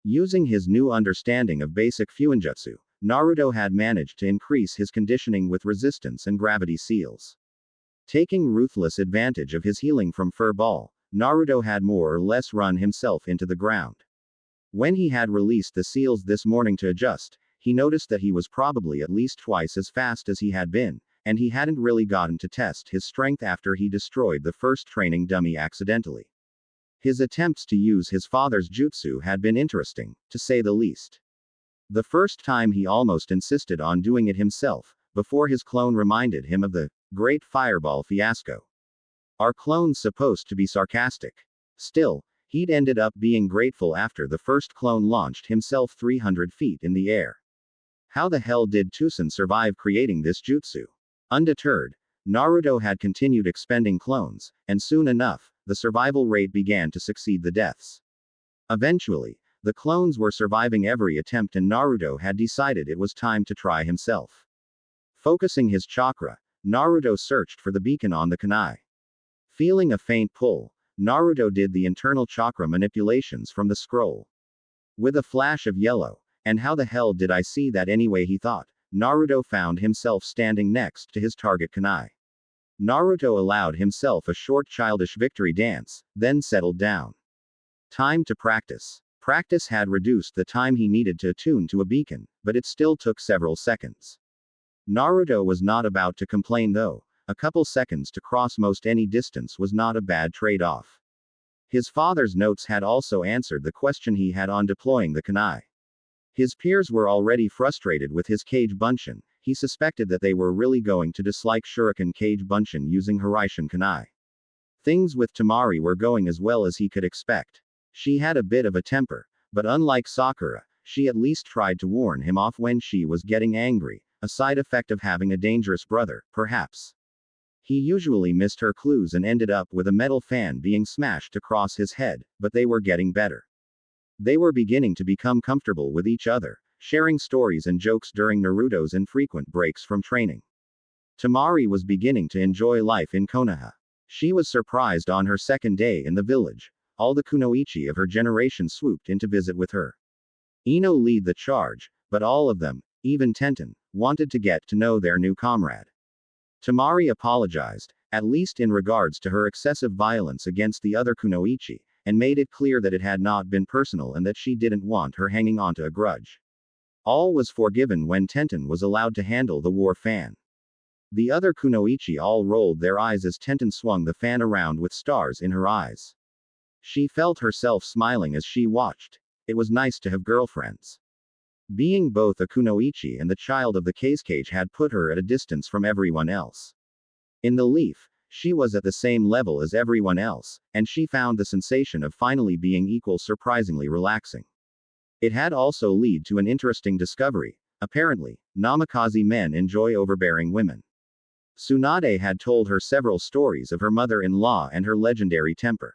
[SPEAKER 1] Using his new understanding of basic fuinjutsu, Naruto had managed to increase his conditioning with resistance and gravity seals. Taking ruthless advantage of his healing from Fur Ball, Naruto had more or less run himself into the ground. When he had released the seals this morning to adjust, he noticed that he was probably at least twice as fast as he had been, and he hadn't really gotten to test his strength after he destroyed the first training dummy accidentally. His attempts to use his father's jutsu had been interesting, to say the least. The first time he almost insisted on doing it himself, before his clone reminded him of the Great Fireball fiasco. Are clones supposed to be sarcastic? Still, he'd ended up being grateful after the first clone launched himself 300 feet in the air. How the hell did Tucson survive creating this jutsu? Undeterred, Naruto had continued expending clones, and soon enough, the survival rate began to succeed the deaths. Eventually, the clones were surviving every attempt and Naruto had decided it was time to try himself. Focusing his chakra, Naruto searched for the beacon on the kunai. Feeling a faint pull, Naruto did the internal chakra manipulations from the scroll. With a flash of yellow, and how the hell did I see that anyway, he thought, Naruto found himself standing next to his target kunai. Naruto allowed himself a short childish victory dance, then settled down. Time to practice. Practice had reduced the time he needed to attune to a beacon, but it still took several seconds. Naruto was not about to complain though. A couple seconds to cross most any distance was not a bad trade-off. His father's notes had also answered the question he had on deploying the kunai. His peers were already frustrated with his Kage Bunshin. He suspected that they were really going to dislike Shuriken Kage Bunshin using Hiraishin kunai. Things with Temari were going as well as he could expect. She had a bit of a temper, but unlike Sakura, she at least tried to warn him off when she was getting angry, a side effect of having a dangerous brother, perhaps. He usually missed her clues and ended up with a metal fan being smashed across his head, but they were getting better. They were beginning to become comfortable with each other, sharing stories and jokes during Naruto's infrequent breaks from training. Temari was beginning to enjoy life in Konoha. She was surprised on her second day in the village. All the kunoichi of her generation swooped in to visit with her. Ino led the charge, but all of them, even Tenten, wanted to get to know their new comrade. Temari apologized, at least in regards to her excessive violence against the other kunoichi, and made it clear that it had not been personal and that she didn't want her hanging onto a grudge. All was forgiven when Tenten was allowed to handle the war fan. The other kunoichi all rolled their eyes as Tenten swung the fan around with stars in her eyes. She felt herself smiling as she watched. It was nice to have girlfriends. Being both a kunoichi and the child of the Kazekage had put her at a distance from everyone else. In the leaf, she was at the same level as everyone else, and she found the sensation of finally being equal surprisingly relaxing. It had also led to an interesting discovery. Apparently, Namikaze men enjoy overbearing women. Tsunade had told her several stories of her mother-in-law and her legendary temper.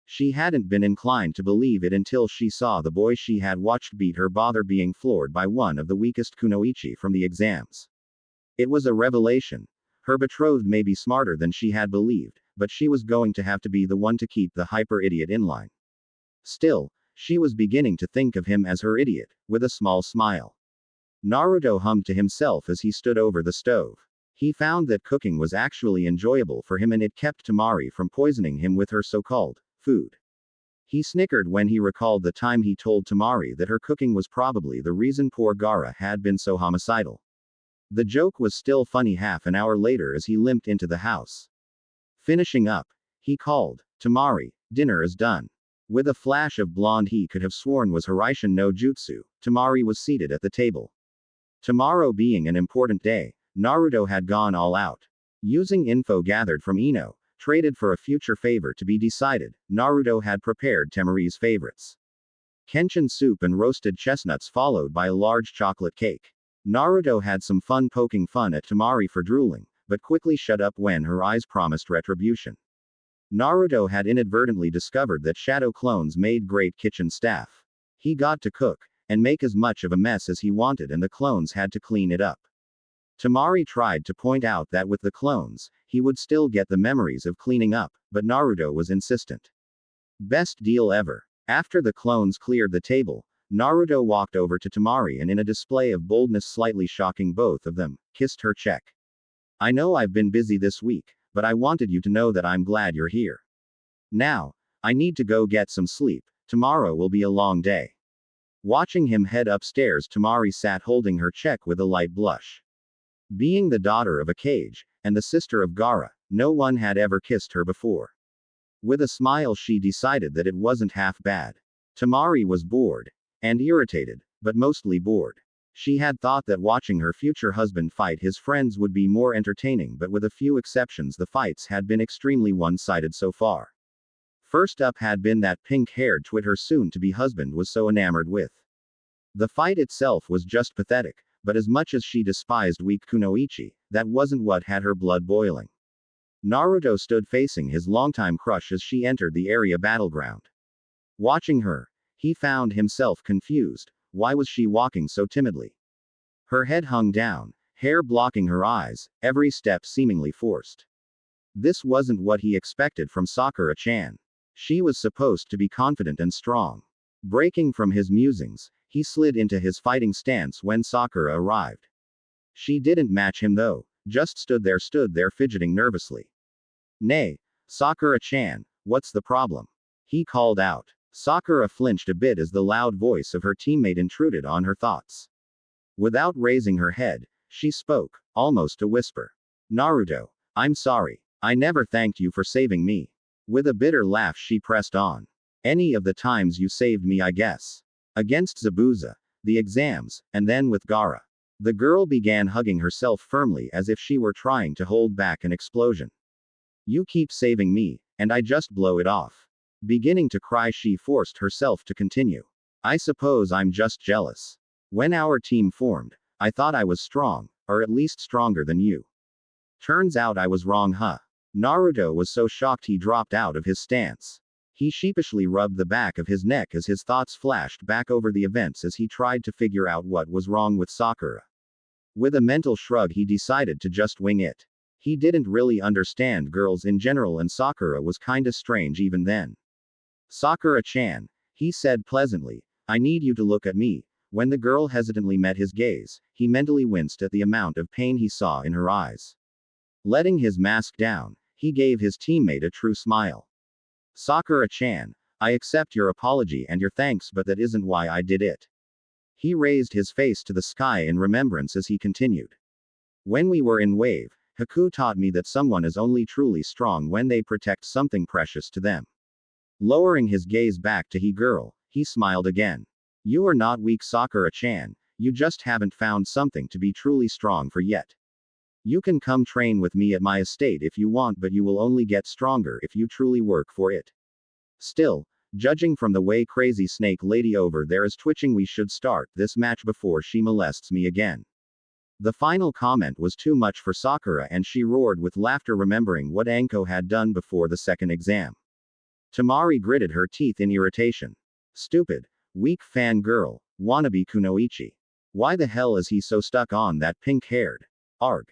[SPEAKER 1] She hadn't been inclined to believe it until she saw the boy she had watched beat her bother being floored by one of the weakest kunoichi from the exams. It was a revelation. Her betrothed may be smarter than she had believed, but she was going to have to be the one to keep the hyper-idiot in line. Still, she was beginning to think of him as her idiot, with a small smile. Naruto hummed to himself as he stood over the stove. He found that cooking was actually enjoyable for him and it kept Temari from poisoning him with her so-called food. He snickered when he recalled the time he told Temari that her cooking was probably the reason poor Gaara had been so homicidal. The joke was still funny half an hour later as he limped into the house. Finishing up, he called, "Temari, dinner is done." With a flash of blonde he could have sworn was Hiraishin no Jutsu, Temari was seated at the table. Tomorrow being an important day, Naruto had gone all out. Using info gathered from Ino, traded for a future favor to be decided, Naruto had prepared Temari's favorites. Kenshin soup and roasted chestnuts followed by a large chocolate cake. Naruto had some fun poking fun at Temari for drooling, but quickly shut up when her eyes promised retribution. Naruto had inadvertently discovered that shadow clones made great kitchen staff. He got to cook, and make as much of a mess as he wanted and the clones had to clean it up. Temari tried to point out that with the clones, he would still get the memories of cleaning up, but Naruto was insistent. Best deal ever. After the clones cleared the table, Naruto walked over to Temari and in a display of boldness slightly shocking both of them, kissed her cheek. "I know I've been busy this week, but I wanted you to know that I'm glad you're here. Now, I need to go get some sleep, tomorrow will be a long day." Watching him head upstairs, Temari sat holding her cheek with a light blush. Being the daughter of a Kage, and the sister of Gaara, no one had ever kissed her before. With a smile she decided that it wasn't half bad. Temari was bored. And irritated, but mostly bored. She had thought that watching her future husband fight his friends would be more entertaining, but with a few exceptions, the fights had been extremely one-sided so far. First up had been that pink-haired twit her soon-to-be husband was so enamored with. The fight itself was just pathetic, but as much as she despised weak Kunoichi, that wasn't what had her blood boiling. Naruto stood facing his longtime crush as she entered the area battleground. Watching her, he found himself confused. Why was she walking so timidly? Her head hung down, hair blocking her eyes, every step seemingly forced. This wasn't what he expected from Sakura-chan. She was supposed to be confident and strong. Breaking from his musings, he slid into his fighting stance when Sakura arrived. She didn't match him though, just stood there fidgeting nervously. "Nay, Sakura-chan, what's the problem?" he called out. Sakura flinched a bit as the loud voice of her teammate intruded on her thoughts. Without raising her head, she spoke, almost a whisper. "Naruto, I'm sorry. I never thanked you for saving me." With a bitter laugh she pressed on. "Any of the times you saved me, I guess. Against Zabuza, the exams, and then with Gaara." The girl began hugging herself firmly as if she were trying to hold back an explosion. "You keep saving me, and I just blow it off." Beginning to cry, she forced herself to continue. "I suppose I'm just jealous. When our team formed, I thought I was strong, or at least stronger than you. Turns out I was wrong, huh?" Naruto was so shocked he dropped out of his stance. He sheepishly rubbed the back of his neck as his thoughts flashed back over the events as he tried to figure out what was wrong with Sakura. With a mental shrug, he decided to just wing it. He didn't really understand girls in general, and Sakura was kinda strange even then. "Sakura-chan," he said pleasantly, "I need you to look at me." When the girl hesitantly met his gaze, he mentally winced at the amount of pain he saw in her eyes. Letting his mask down, he gave his teammate a true smile. "Sakura-chan, I accept your apology and your thanks, but that isn't why I did it." He raised his face to the sky in remembrance as he continued. "When we were in Wave, Haku taught me that someone is only truly strong when they protect something precious to them." Lowering his gaze back to he girl, he smiled again. "You are not weak, Sakura-chan, you just haven't found something to be truly strong for yet. You can come train with me at my estate if you want, but you will only get stronger if you truly work for it. Still, judging from the way Crazy Snake Lady over there is twitching, we should start this match before she molests me again." The final comment was too much for Sakura and she roared with laughter, remembering what Anko had done before the second exam. Temari gritted her teeth in irritation. "Stupid, weak fangirl, wannabe Kunoichi. Why the hell is he so stuck on that pink-haired? Arg.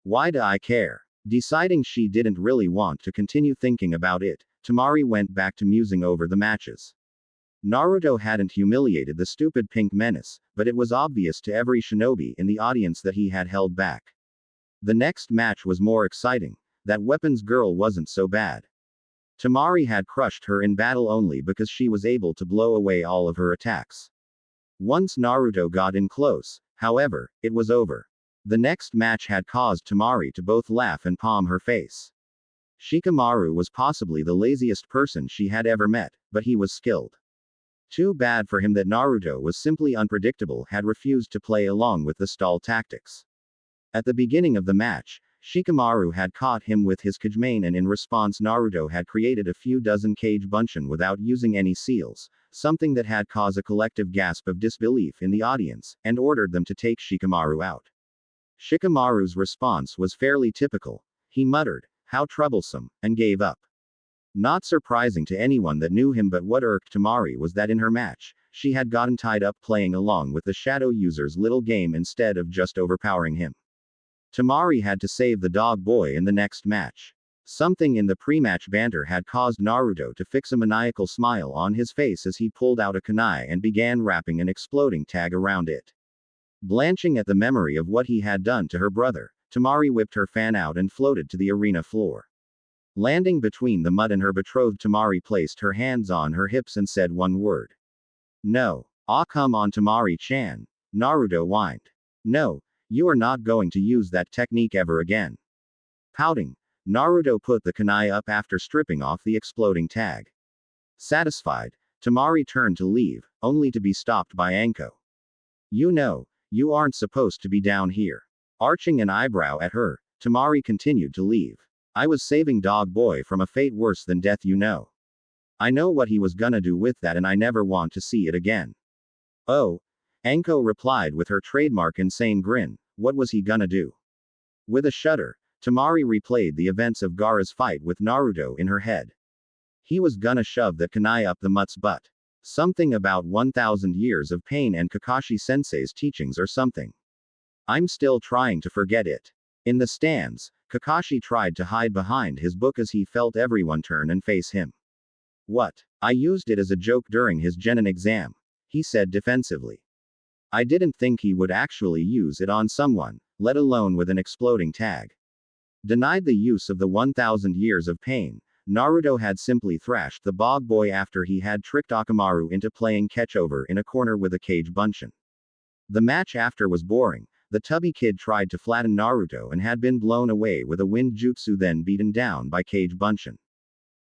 [SPEAKER 1] Why do I care?" Deciding she didn't really want to continue thinking about it, Temari went back to musing over the matches. Naruto hadn't humiliated the stupid pink menace, but it was obvious to every shinobi in the audience that he had held back. The next match was more exciting. That weapons girl wasn't so bad. Temari had crushed her in battle only because she was able to blow away all of her attacks. Once Naruto got in close, however, it was over. The next match had caused Temari to both laugh and palm her face. Shikamaru was possibly the laziest person she had ever met, but he was skilled. Too bad for him that Naruto was simply unpredictable, had refused to play along with the stall tactics. At the beginning of the match, Shikamaru had caught him with his Kajimane, and in response Naruto had created a few dozen Kage Bunshin without using any seals, something that had caused a collective gasp of disbelief in the audience, and ordered them to take Shikamaru out. Shikamaru's response was fairly typical. He muttered, "How troublesome," and gave up. Not surprising to anyone that knew him, but what irked Temari was that in her match, she had gotten tied up playing along with the shadow user's little game instead of just overpowering him. Temari had to save the dog boy in the next match. Something in the pre-match banter had caused Naruto to fix a maniacal smile on his face as he pulled out a kunai and began wrapping an exploding tag around it. Blanching at the memory of what he had done to her brother, Temari whipped her fan out and floated to the arena floor. Landing between the mud and her betrothed, Temari placed her hands on her hips and said one word. "No." "Ah, come on, Temari-chan," Naruto whined. "No, you are not going to use that technique ever again." Pouting, Naruto put the kunai up after stripping off the exploding tag. Satisfied, Temari turned to leave, only to be stopped by Anko. You aren't supposed to be down here. Arching an eyebrow at her, Temari continued to leave. I was saving Dog Boy from a fate worse than death, you know. I know what he was gonna do with that and I never want to see it again. Oh. Anko replied with her trademark insane grin, what was he gonna do? With a shudder, Temari replayed the events of Gaara's fight with Naruto in her head. He was gonna shove that kunai up the mutt's butt. Something about 1,000 years of pain and Kakashi sensei's teachings or something. I'm still trying to forget it. In the stands, Kakashi tried to hide behind his book as he felt everyone turn and face him. What? I used it as a joke during his genin exam, he said defensively. I didn't think he would actually use it on someone, let alone with an exploding tag. Denied the use of the 1,000 years of pain, Naruto had simply thrashed the Bog Boy after he had tricked Akamaru into playing catch-over in a corner with a Kage Bunshin. The match after was boring. The tubby kid tried to flatten Naruto and had been blown away with a wind jutsu, then beaten down by Kage Bunshin.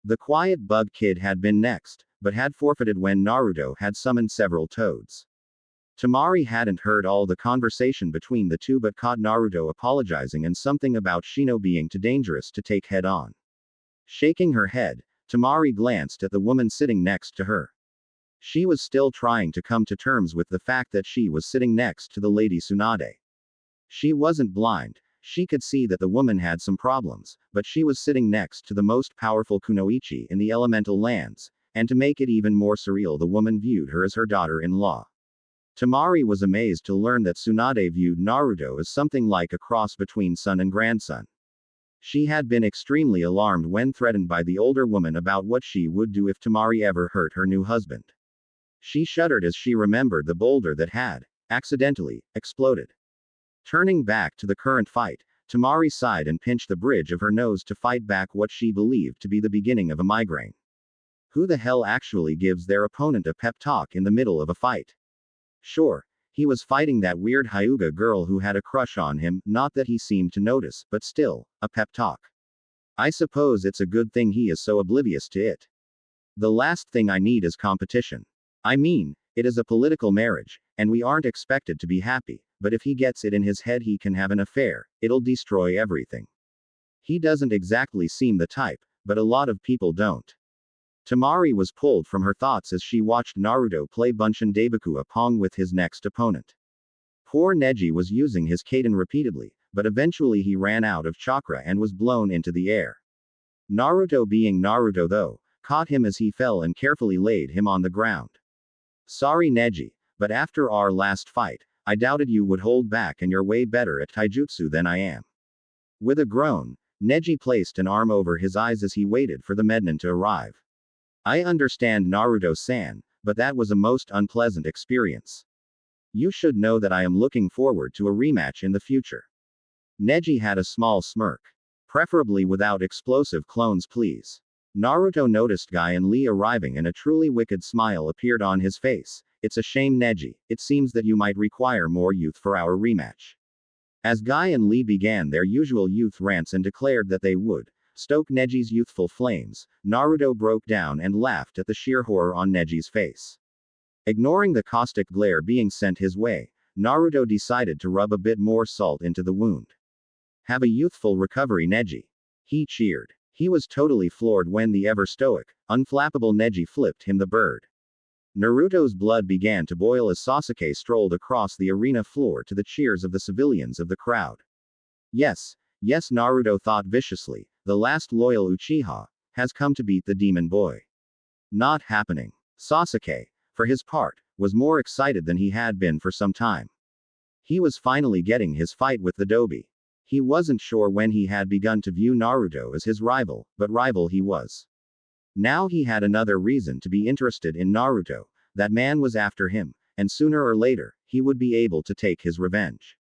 [SPEAKER 1] The quiet bug kid had been next, but had forfeited when Naruto had summoned several toads. Temari hadn't heard all the conversation between the two but caught Naruto apologizing and something about Shino being too dangerous to take head on. Shaking her head, Temari glanced at the woman sitting next to her. She was still trying to come to terms with the fact that she was sitting next to the Lady Tsunade. She wasn't blind, she could see that the woman had some problems, but she was sitting next to the most powerful kunoichi in the elemental lands, and to make it even more surreal, the woman viewed her as her daughter-in-law. Temari was amazed to learn that Tsunade viewed Naruto as something like a cross between son and grandson. She had been extremely alarmed when threatened by the older woman about what she would do if Temari ever hurt her new husband. She shuddered as she remembered the boulder that had, accidentally, exploded. Turning back to the current fight, Temari sighed and pinched the bridge of her nose to fight back what she believed to be the beginning of a migraine. Who the hell actually gives their opponent a pep talk in the middle of a fight? Sure, he was fighting that weird Hyuga girl who had a crush on him, not that he seemed to notice, but still, a pep talk. I suppose it's a good thing he is so oblivious to it. The last thing I need is competition. I mean, it is a political marriage, and we aren't expected to be happy, but if he gets it in his head he can have an affair, it'll destroy everything. He doesn't exactly seem the type, but a lot of people don't. Temari was pulled from her thoughts as she watched Naruto play Bunshin Daibakua Pong with his next opponent. Poor Neji was using his Kaden repeatedly, but eventually he ran out of chakra and was blown into the air. Naruto, being Naruto though, caught him as he fell and carefully laid him on the ground. Sorry Neji, but after our last fight, I doubted you would hold back and you're way better at taijutsu than I am. With a groan, Neji placed an arm over his eyes as he waited for the Mednin to arrive. I understand Naruto-san, but that was a most unpleasant experience. You should know that I am looking forward to a rematch in the future. Neji had a small smirk. Preferably without explosive clones please. Naruto noticed Guy and Lee arriving and a truly wicked smile appeared on his face. It's a shame Neji, it seems that you might require more youth for our rematch. As Guy and Lee began their usual youth rants and declared that they would stoke Neji's youthful flames, Naruto broke down and laughed at the sheer horror on Neji's face. Ignoring the caustic glare being sent his way, Naruto decided to rub a bit more salt into the wound. Have a youthful recovery Neji. He cheered. He was totally floored when the ever-stoic, unflappable Neji flipped him the bird. Naruto's blood began to boil as Sasuke strolled across the arena floor to the cheers of the civilians of the crowd. Yes, Naruto thought viciously, the last loyal Uchiha has come to beat the demon boy. Not happening. Sasuke, for his part, was more excited than he had been for some time. He was finally getting his fight with the Dobi. He wasn't sure when he had begun to view Naruto as his rival, but rival he was. Now he had another reason to be interested in Naruto. That man was after him, and sooner or later, he would be able to take his revenge.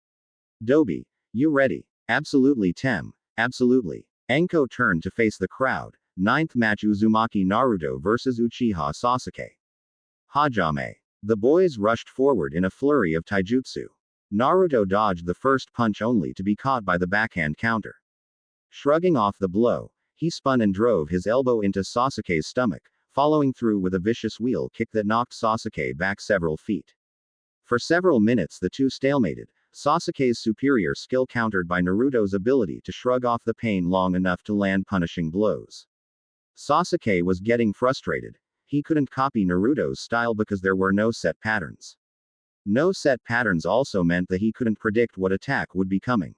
[SPEAKER 1] Dobi, you ready? Absolutely Tem, absolutely. Anko turned to face the crowd. 9th match Uzumaki Naruto vs Uchiha Sasuke. Hajime. The boys rushed forward in a flurry of taijutsu. Naruto dodged the first punch only to be caught by the backhand counter. Shrugging off the blow, he spun and drove his elbow into Sasuke's stomach, following through with a vicious wheel kick that knocked Sasuke back several feet. For several minutes the two stalemated, Sasuke's superior skill countered by Naruto's ability to shrug off the pain long enough to land punishing blows. Sasuke was getting frustrated. He couldn't copy Naruto's style because there were no set patterns. No set patterns also meant that he couldn't predict what attack would be coming.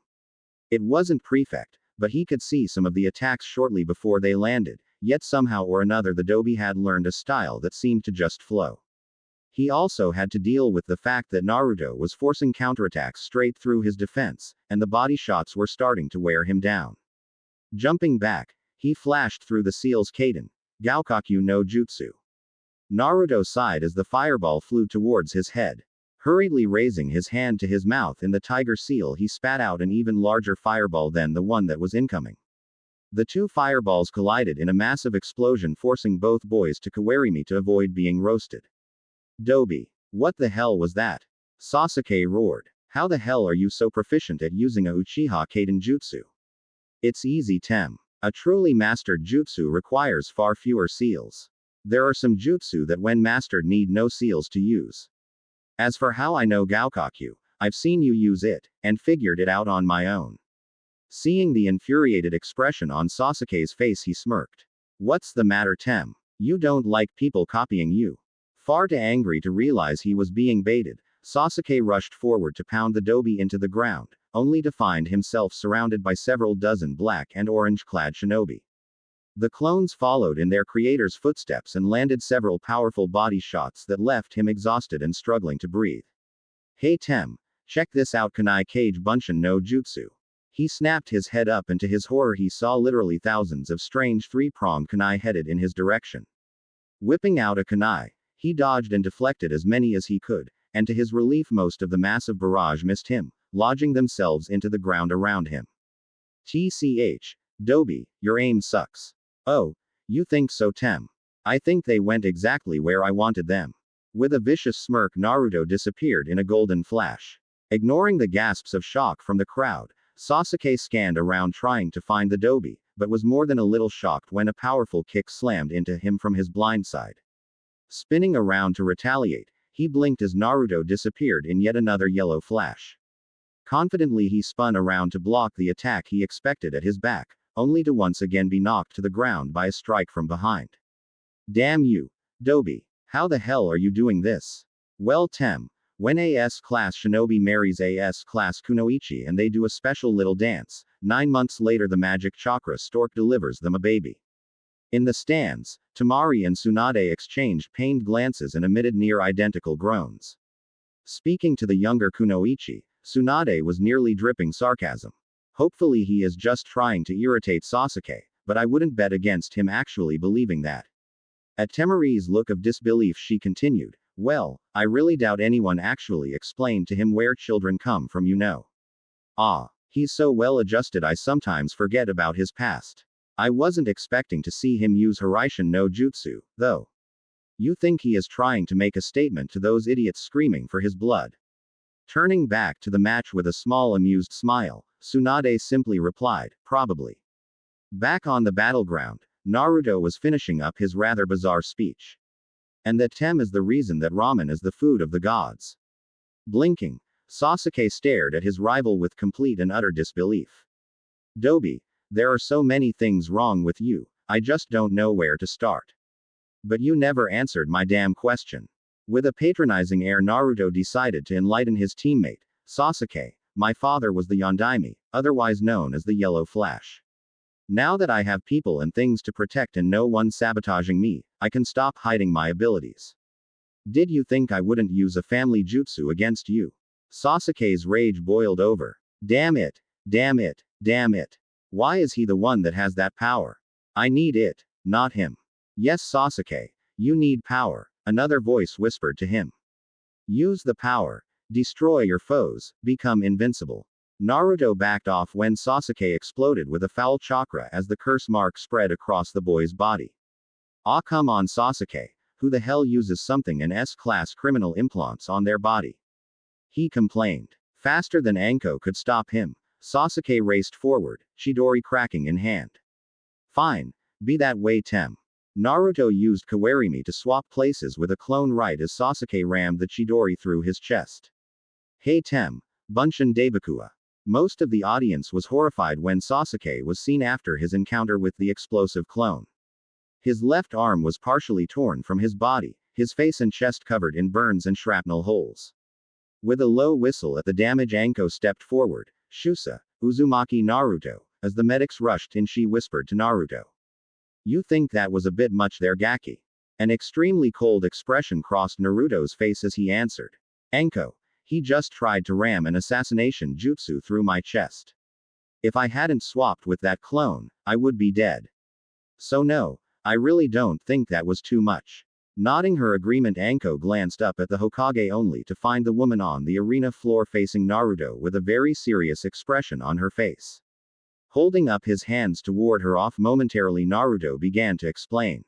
[SPEAKER 1] It wasn't perfect, but he could see some of the attacks shortly before they landed, yet somehow or another the Dobi had learned a style that seemed to just flow. He also had to deal with the fact that Naruto was forcing counterattacks straight through his defense, and the body shots were starting to wear him down. Jumping back, he flashed through the seal's Kaden, Gaokakyu no Jutsu. Naruto sighed as the fireball flew towards his head. Hurriedly raising his hand to his mouth in the tiger seal, he spat out an even larger fireball than the one that was incoming. The two fireballs collided in a massive explosion, forcing both boys to kawarimi to avoid being roasted. Dobi. What the hell was that? Sasuke roared. How the hell are you so proficient at using a Uchiha Kaden jutsu? It's easy, Tem. A truly mastered jutsu requires far fewer seals. There are some jutsu that when mastered need no seals to use. As for how I know Gaokakyu, I've seen you use it, and figured it out on my own. Seeing the infuriated expression on Sasuke's face, he smirked. What's the matter, Tem? You don't like people copying you? Far too angry to realize he was being baited, Sasuke rushed forward to pound the Dobi into the ground, only to find himself surrounded by several dozen black and orange-clad shinobi. The clones followed in their creator's footsteps and landed several powerful body shots that left him exhausted and struggling to breathe. Hey Tem, check this out, Kunai Kage Bunshin no Jutsu. He snapped his head up, and to his horror he saw literally thousands of strange three-pronged kunai headed in his direction. Whipping out a kunai, he dodged and deflected as many as he could, and to his relief most of the massive barrage missed him, lodging themselves into the ground around him. TCH. Dobi, your aim sucks. Oh, you think so, Tem? I think they went exactly where I wanted them. With a vicious smirk, Naruto disappeared in a golden flash. Ignoring the gasps of shock from the crowd, Sasuke scanned around trying to find the Dobi, but was more than a little shocked when a powerful kick slammed into him from his blind side. Spinning around to retaliate, he blinked as Naruto disappeared in yet another yellow flash. Confidently he spun around to block the attack he expected at his back, only to once again be knocked to the ground by a strike from behind. Damn you, Dobi. How the hell are you doing this? Well, Tem, when AS class shinobi marries AS class kunoichi and they do a special little dance, 9 months later the magic chakra stork delivers them a baby. In the stands, Temari and Tsunade exchanged pained glances and emitted near-identical groans. Speaking to the younger kunoichi, Tsunade was nearly dripping sarcasm. Hopefully he is just trying to irritate Sasuke, but I wouldn't bet against him actually believing that. At Temari's look of disbelief she continued, well, I really doubt anyone actually explained to him where children come from, you know. Ah, he's so well adjusted I sometimes forget about his past. I wasn't expecting to see him use Hiraishin no Jutsu, though. You think he is trying to make a statement to those idiots screaming for his blood? Turning back to the match with a small amused smile, Tsunade simply replied, probably. Back on the battleground, Naruto was finishing up his rather bizarre speech. And that Tem is the reason that ramen is the food of the gods. Blinking, Sasuke stared at his rival with complete and utter disbelief. Dobi, there are so many things wrong with you, I just don't know where to start. But you never answered my damn question. With a patronizing air Naruto decided to enlighten his teammate, Sasuke, my father was the Yondaime, otherwise known as the Yellow Flash. Now that I have people and things to protect and no one sabotaging me, I can stop hiding my abilities. Did you think I wouldn't use a family jutsu against you? Sasuke's rage boiled over. Damn it, damn it, damn it. Why is he the one that has that power? I need it, not him. Yes, Sasuke, you need power, another voice whispered to him. Use the power. Destroy your foes, become invincible. Naruto backed off when Sasuke exploded with a foul chakra as the curse mark spread across the boy's body. Ah, come on, Sasuke, who the hell uses something an S-class criminal implants on their body? He complained. Faster than Anko could stop him, Sasuke raced forward, Chidori cracking in hand. Fine, be that way, Tem. Naruto used Kawarimi to swap places with a clone right as Sasuke rammed the Chidori through his chest. Hey Tem, Bunshin Debakua. Most of the audience was horrified when Sasuke was seen after his encounter with the explosive clone. His left arm was partially torn from his body, his face and chest covered in burns and shrapnel holes. With a low whistle at the damage, Anko stepped forward. Shusa, Uzumaki Naruto. As the medics rushed in, she whispered to Naruto. You think that was a bit much there, Gaki? An extremely cold expression crossed Naruto's face as he answered. Anko, he just tried to ram an assassination jutsu through my chest. If I hadn't swapped with that clone, I would be dead. So no, I really don't think that was too much. Nodding her agreement, Anko glanced up at the Hokage only to find the woman on the arena floor facing Naruto with a very serious expression on her face. Holding up his hands to ward her off momentarily, Naruto began to explain.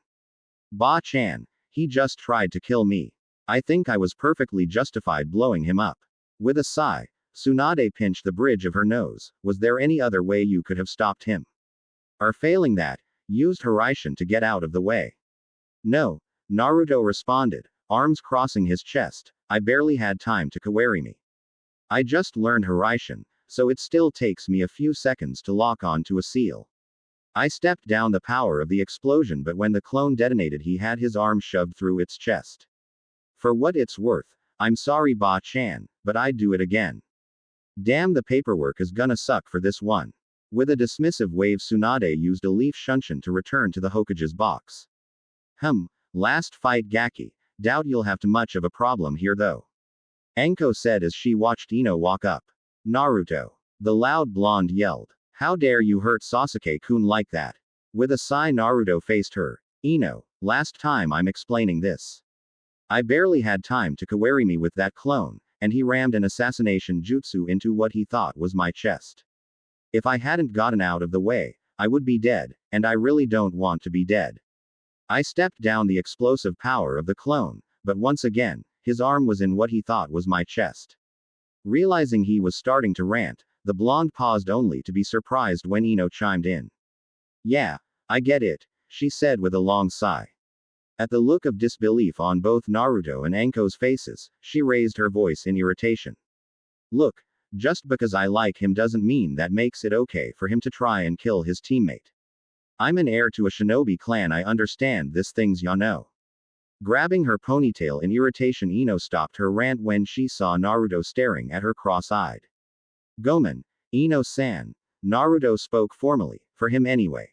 [SPEAKER 1] Ba-chan, he just tried to kill me. I think I was perfectly justified blowing him up. With a sigh, Tsunade pinched the bridge of her nose. Was there any other way you could have stopped him? Or failing that, used Hiraishin to get out of the way? No, Naruto responded, arms crossing his chest. I barely had time to Kawarimi. I just learned Hiraishin, so it still takes me a few seconds to lock on to a seal. I stepped down the power of the explosion, but when the clone detonated, he had his arm shoved through its chest. For what it's worth, I'm sorry Ba-chan, but I'd do it again. Damn, the paperwork is gonna suck for this one. With a dismissive wave, Tsunade used a leaf shunshin to return to the Hokage's box. Last fight, Gaki. Doubt you'll have too much of a problem here though. Anko said as she watched Ino walk up. Naruto. The loud blonde yelled. How dare you hurt Sasuke-kun like that? With a sigh, Naruto faced her. Ino, last time I'm explaining this. I barely had time to Kawarimi with that clone, and he rammed an assassination jutsu into what he thought was my chest. If I hadn't gotten out of the way, I would be dead, and I really don't want to be dead. I stepped down the explosive power of the clone, but once again, his arm was in what he thought was my chest. Realizing he was starting to rant, the blonde paused only to be surprised when Ino chimed in. Yeah, I get it, she said with a long sigh. At the look of disbelief on both Naruto and Anko's faces, she raised her voice in irritation. Look, just because I like him doesn't mean that makes it okay for him to try and kill his teammate. I'm an heir to a shinobi clan, I understand this things ya know. Grabbing her ponytail in irritation, Ino stopped her rant when she saw Naruto staring at her cross-eyed. Gomen, Ino-san. Naruto spoke formally, for him anyway.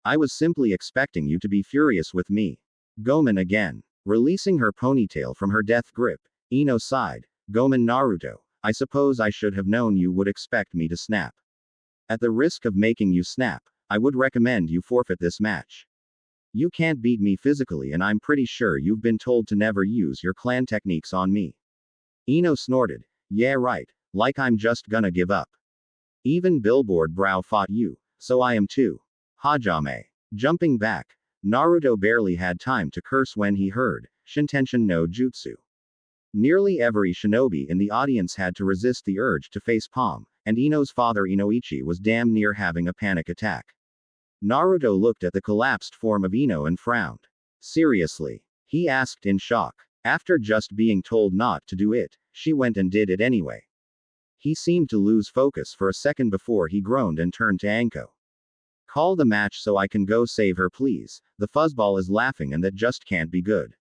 [SPEAKER 1] I was simply expecting you to be furious with me. Gomen again. Releasing her ponytail from her death grip, Ino sighed. Gomen Naruto, I suppose I should have known you would expect me to snap. At the risk of making you snap, I would recommend you forfeit this match. You can't beat me physically, and I'm pretty sure you've been told to never use your clan techniques on me. Ino snorted. Yeah right, like I'm just gonna give up. Even Billboard Brow fought you, so I am too. Hajime. Jumping back, Naruto barely had time to curse when he heard Shintenshin no Jutsu. Nearly every shinobi in the audience had to resist the urge to face palm, and Ino's father Inoichi was damn near having a panic attack. Naruto looked at the collapsed form of Ino and frowned. Seriously? He asked in shock. After just being told not to do it, she went and did it anyway. He seemed to lose focus for a second before he groaned and turned to Anko. Call the match so I can go save her please, the fuzzball is laughing and that just can't be good.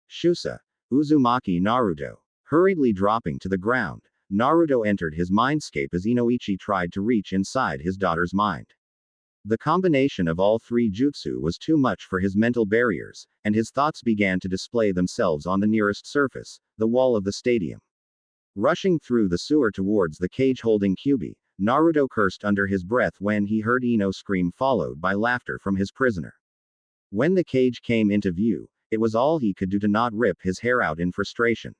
[SPEAKER 1] Shusa. Uzumaki Naruto. Hurriedly dropping to the ground, Naruto entered his mindscape as Inoichi tried to reach inside his daughter's mind. The combination of all three jutsu was too much for his mental barriers, and his thoughts began to display themselves on the nearest surface, the wall of the stadium. Rushing through the sewer towards the cage holding Kyuubi, Naruto cursed under his breath when he heard Ino scream, followed by laughter from his prisoner. When the cage came into view, it was all he could do to not rip his hair out in frustration.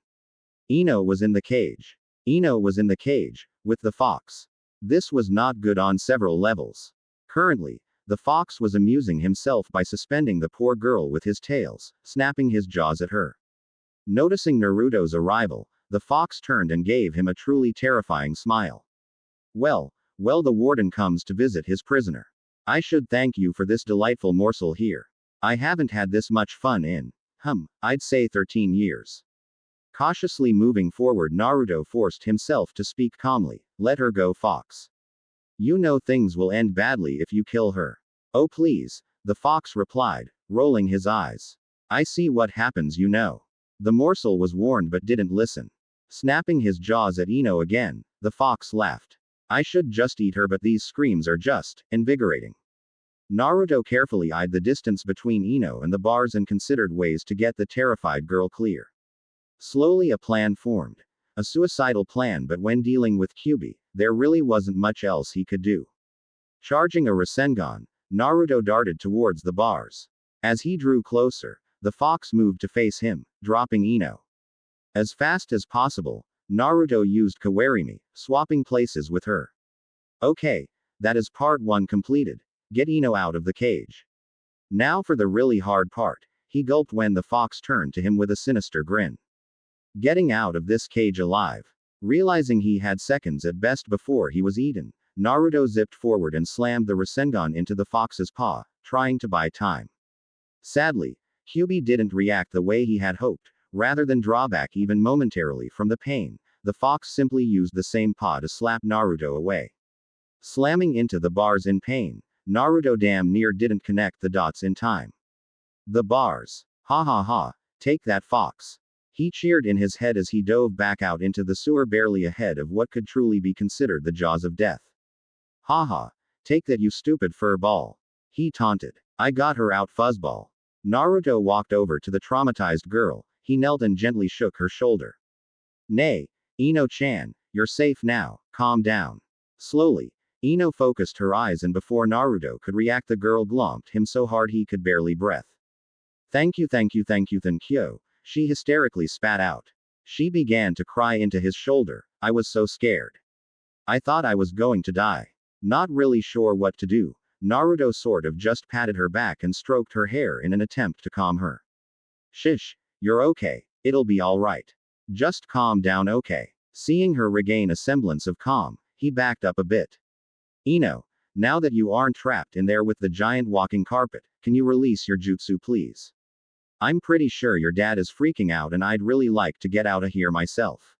[SPEAKER 1] Ino was in the cage. Ino was in the cage, with the fox. This was not good on several levels. Currently, the fox was amusing himself by suspending the poor girl with his tails, snapping his jaws at her. Noticing Naruto's arrival, the fox turned and gave him a truly terrifying smile. Well, the warden comes to visit his prisoner. I should thank you for this delightful morsel here. I haven't had this much fun in, I'd say 13 years. Cautiously moving forward, Naruto forced himself to speak calmly. Let her go, Fox. You know things will end badly if you kill her. Oh please, the fox replied, rolling his eyes. I see what happens, you know. The morsel was warned but didn't listen. Snapping his jaws at Ino again, the fox laughed. I should just eat her, but these screams are just invigorating. Naruto carefully eyed the distance between Ino and the bars and considered ways to get the terrified girl clear. Slowly a plan formed. A suicidal plan, but when dealing with Kyuubi, there really wasn't much else he could do. Charging a Rasengan, Naruto darted towards the bars. As he drew closer, the fox moved to face him, dropping Ino. As fast as possible, Naruto used Kawarimi, swapping places with her. Okay, that is part 1 completed. Get Ino out of the cage. Now for the really hard part, he gulped when the fox turned to him with a sinister grin. Getting out of this cage alive. Realizing he had seconds at best before he was eaten, Naruto zipped forward and slammed the Rasengan into the fox's paw, trying to buy time. Sadly, Kyuubi didn't react the way he had hoped. Rather than draw back even momentarily from the pain, the fox simply used the same paw to slap Naruto away. Slamming into the bars in pain, Naruto damn near didn't connect the dots in time. The bars. Ha ha ha, take that, fox. He cheered in his head as he dove back out into the sewer, barely ahead of what could truly be considered the jaws of death. Ha ha, take that, you stupid fur ball. He taunted. I got her out, fuzzball. Naruto walked over to the traumatized girl. He knelt and gently shook her shoulder. Nay, Ino-chan, you're safe now, calm down. Slowly, Ino focused her eyes, and before Naruto could react, the girl glomped him so hard he could barely breath. Thank you, thank you, thank you, thank you, she hysterically spat out. She began to cry into his shoulder. I was so scared. I thought I was going to die. Not really sure what to do, Naruto sort of just patted her back and stroked her hair in an attempt to calm her. Shish, you're okay, it'll be alright. Just calm down, okay. Seeing her regain a semblance of calm, he backed up a bit. Ino, now that you aren't trapped in there with the giant walking carpet, can you release your jutsu, please? I'm pretty sure your dad is freaking out and I'd really like to get out of here myself.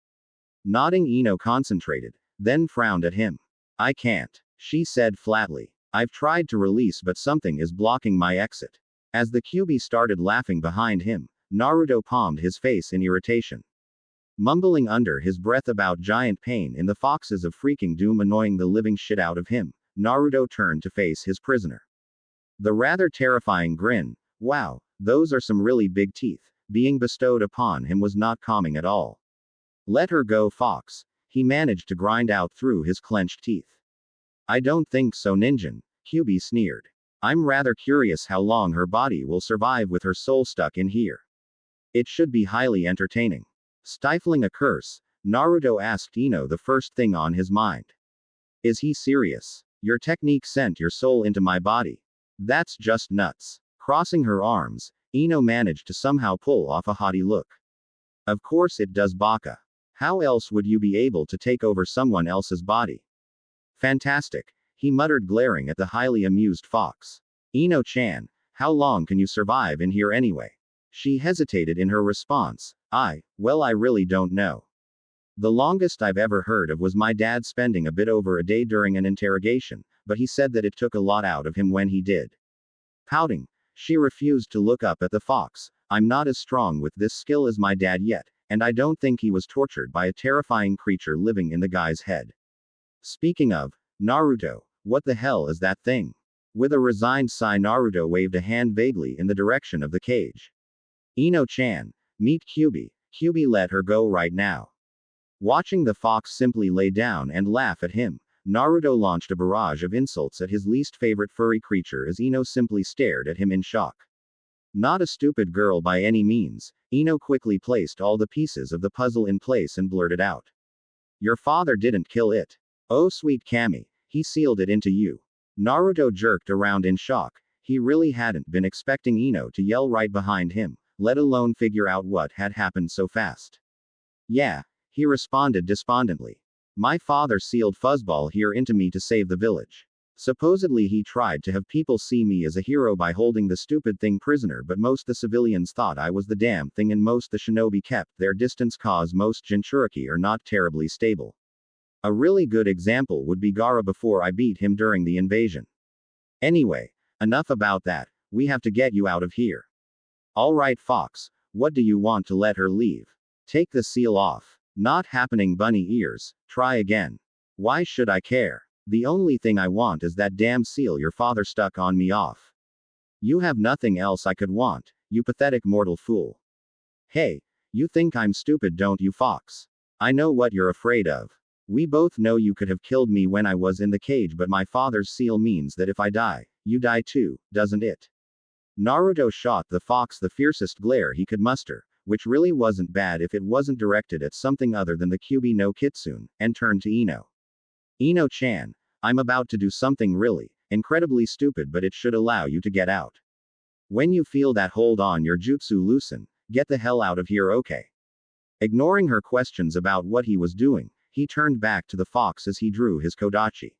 [SPEAKER 1] Nodding, Ino concentrated, then frowned at him. I can't, she said flatly. I've tried to release, but something is blocking my exit. As the Kyuubi started laughing behind him, Naruto palmed his face in irritation. Mumbling under his breath about giant pain in the foxes of freaking doom annoying the living shit out of him, Naruto turned to face his prisoner. The rather terrifying grin, wow, those are some really big teeth, being bestowed upon him was not calming at all. Let her go, fox, he managed to grind out through his clenched teeth. I don't think so, Ninjin, Kyuubi sneered. I'm rather curious how long her body will survive with her soul stuck in here. It should be highly entertaining. Stifling a curse, Naruto asked Ino the first thing on his mind. Is he serious? Your technique sent your soul into my body. That's just nuts. Crossing her arms, Ino managed to somehow pull off a haughty look. Of course it does, Baka. How else would you be able to take over someone else's body? Fantastic, he muttered, glaring at the highly amused fox. Ino-chan, how long can you survive in here anyway? She hesitated in her response. Well, I really don't know. The longest I've ever heard of was my dad spending a bit over a day during an interrogation, but he said that it took a lot out of him when he did. Pouting, she refused to look up at the fox. I'm not as strong with this skill as my dad yet, and I don't think he was tortured by a terrifying creature living in the guy's head. Speaking of, Naruto, what the hell is that thing? With a resigned sigh, Naruto waved a hand vaguely in the direction of the cage. Ino-chan, meet Kyuubi. Kyuubi, let her go right now. Watching the fox simply lay down and laugh at him, Naruto launched a barrage of insults at his least favorite furry creature as Ino simply stared at him in shock. Not a stupid girl by any means, Ino quickly placed all the pieces of the puzzle in place and blurted out. Your father didn't kill it. Oh sweet Kami, he sealed it into you. Naruto jerked around in shock. He really hadn't been expecting Ino to yell right behind him, let alone figure out what had happened so fast. Yeah, he responded despondently. My father sealed Fuzzball here into me to save the village. Supposedly he tried to have people see me as a hero by holding the stupid thing prisoner, but most the civilians thought I was the damn thing and most the shinobi kept their distance cause most Jinchuriki are not terribly stable. A really good example would be Gaara before I beat him during the invasion. Anyway, enough about that, we have to get you out of here. Alright Fox, what do you want to let her leave? Take the seal off. Not happening bunny ears, try again. Why should I care? The only thing I want is that damn seal your father stuck on me off. You have nothing else I could want, you pathetic mortal fool. Hey, you think I'm stupid don't you Fox? I know what you're afraid of. We both know you could have killed me when I was in the cage, but my father's seal means that if I die, you die too, doesn't it? Naruto shot the fox the fiercest glare he could muster, which really wasn't bad if it wasn't directed at something other than the Kyuubi no Kitsune, and turned to Ino. Ino-chan, I'm about to do something really, incredibly stupid, but it should allow you to get out. When you feel that hold on your jutsu loosen, get the hell out of here, okay? Ignoring her questions about what he was doing, he turned back to the fox as he drew his kodachi.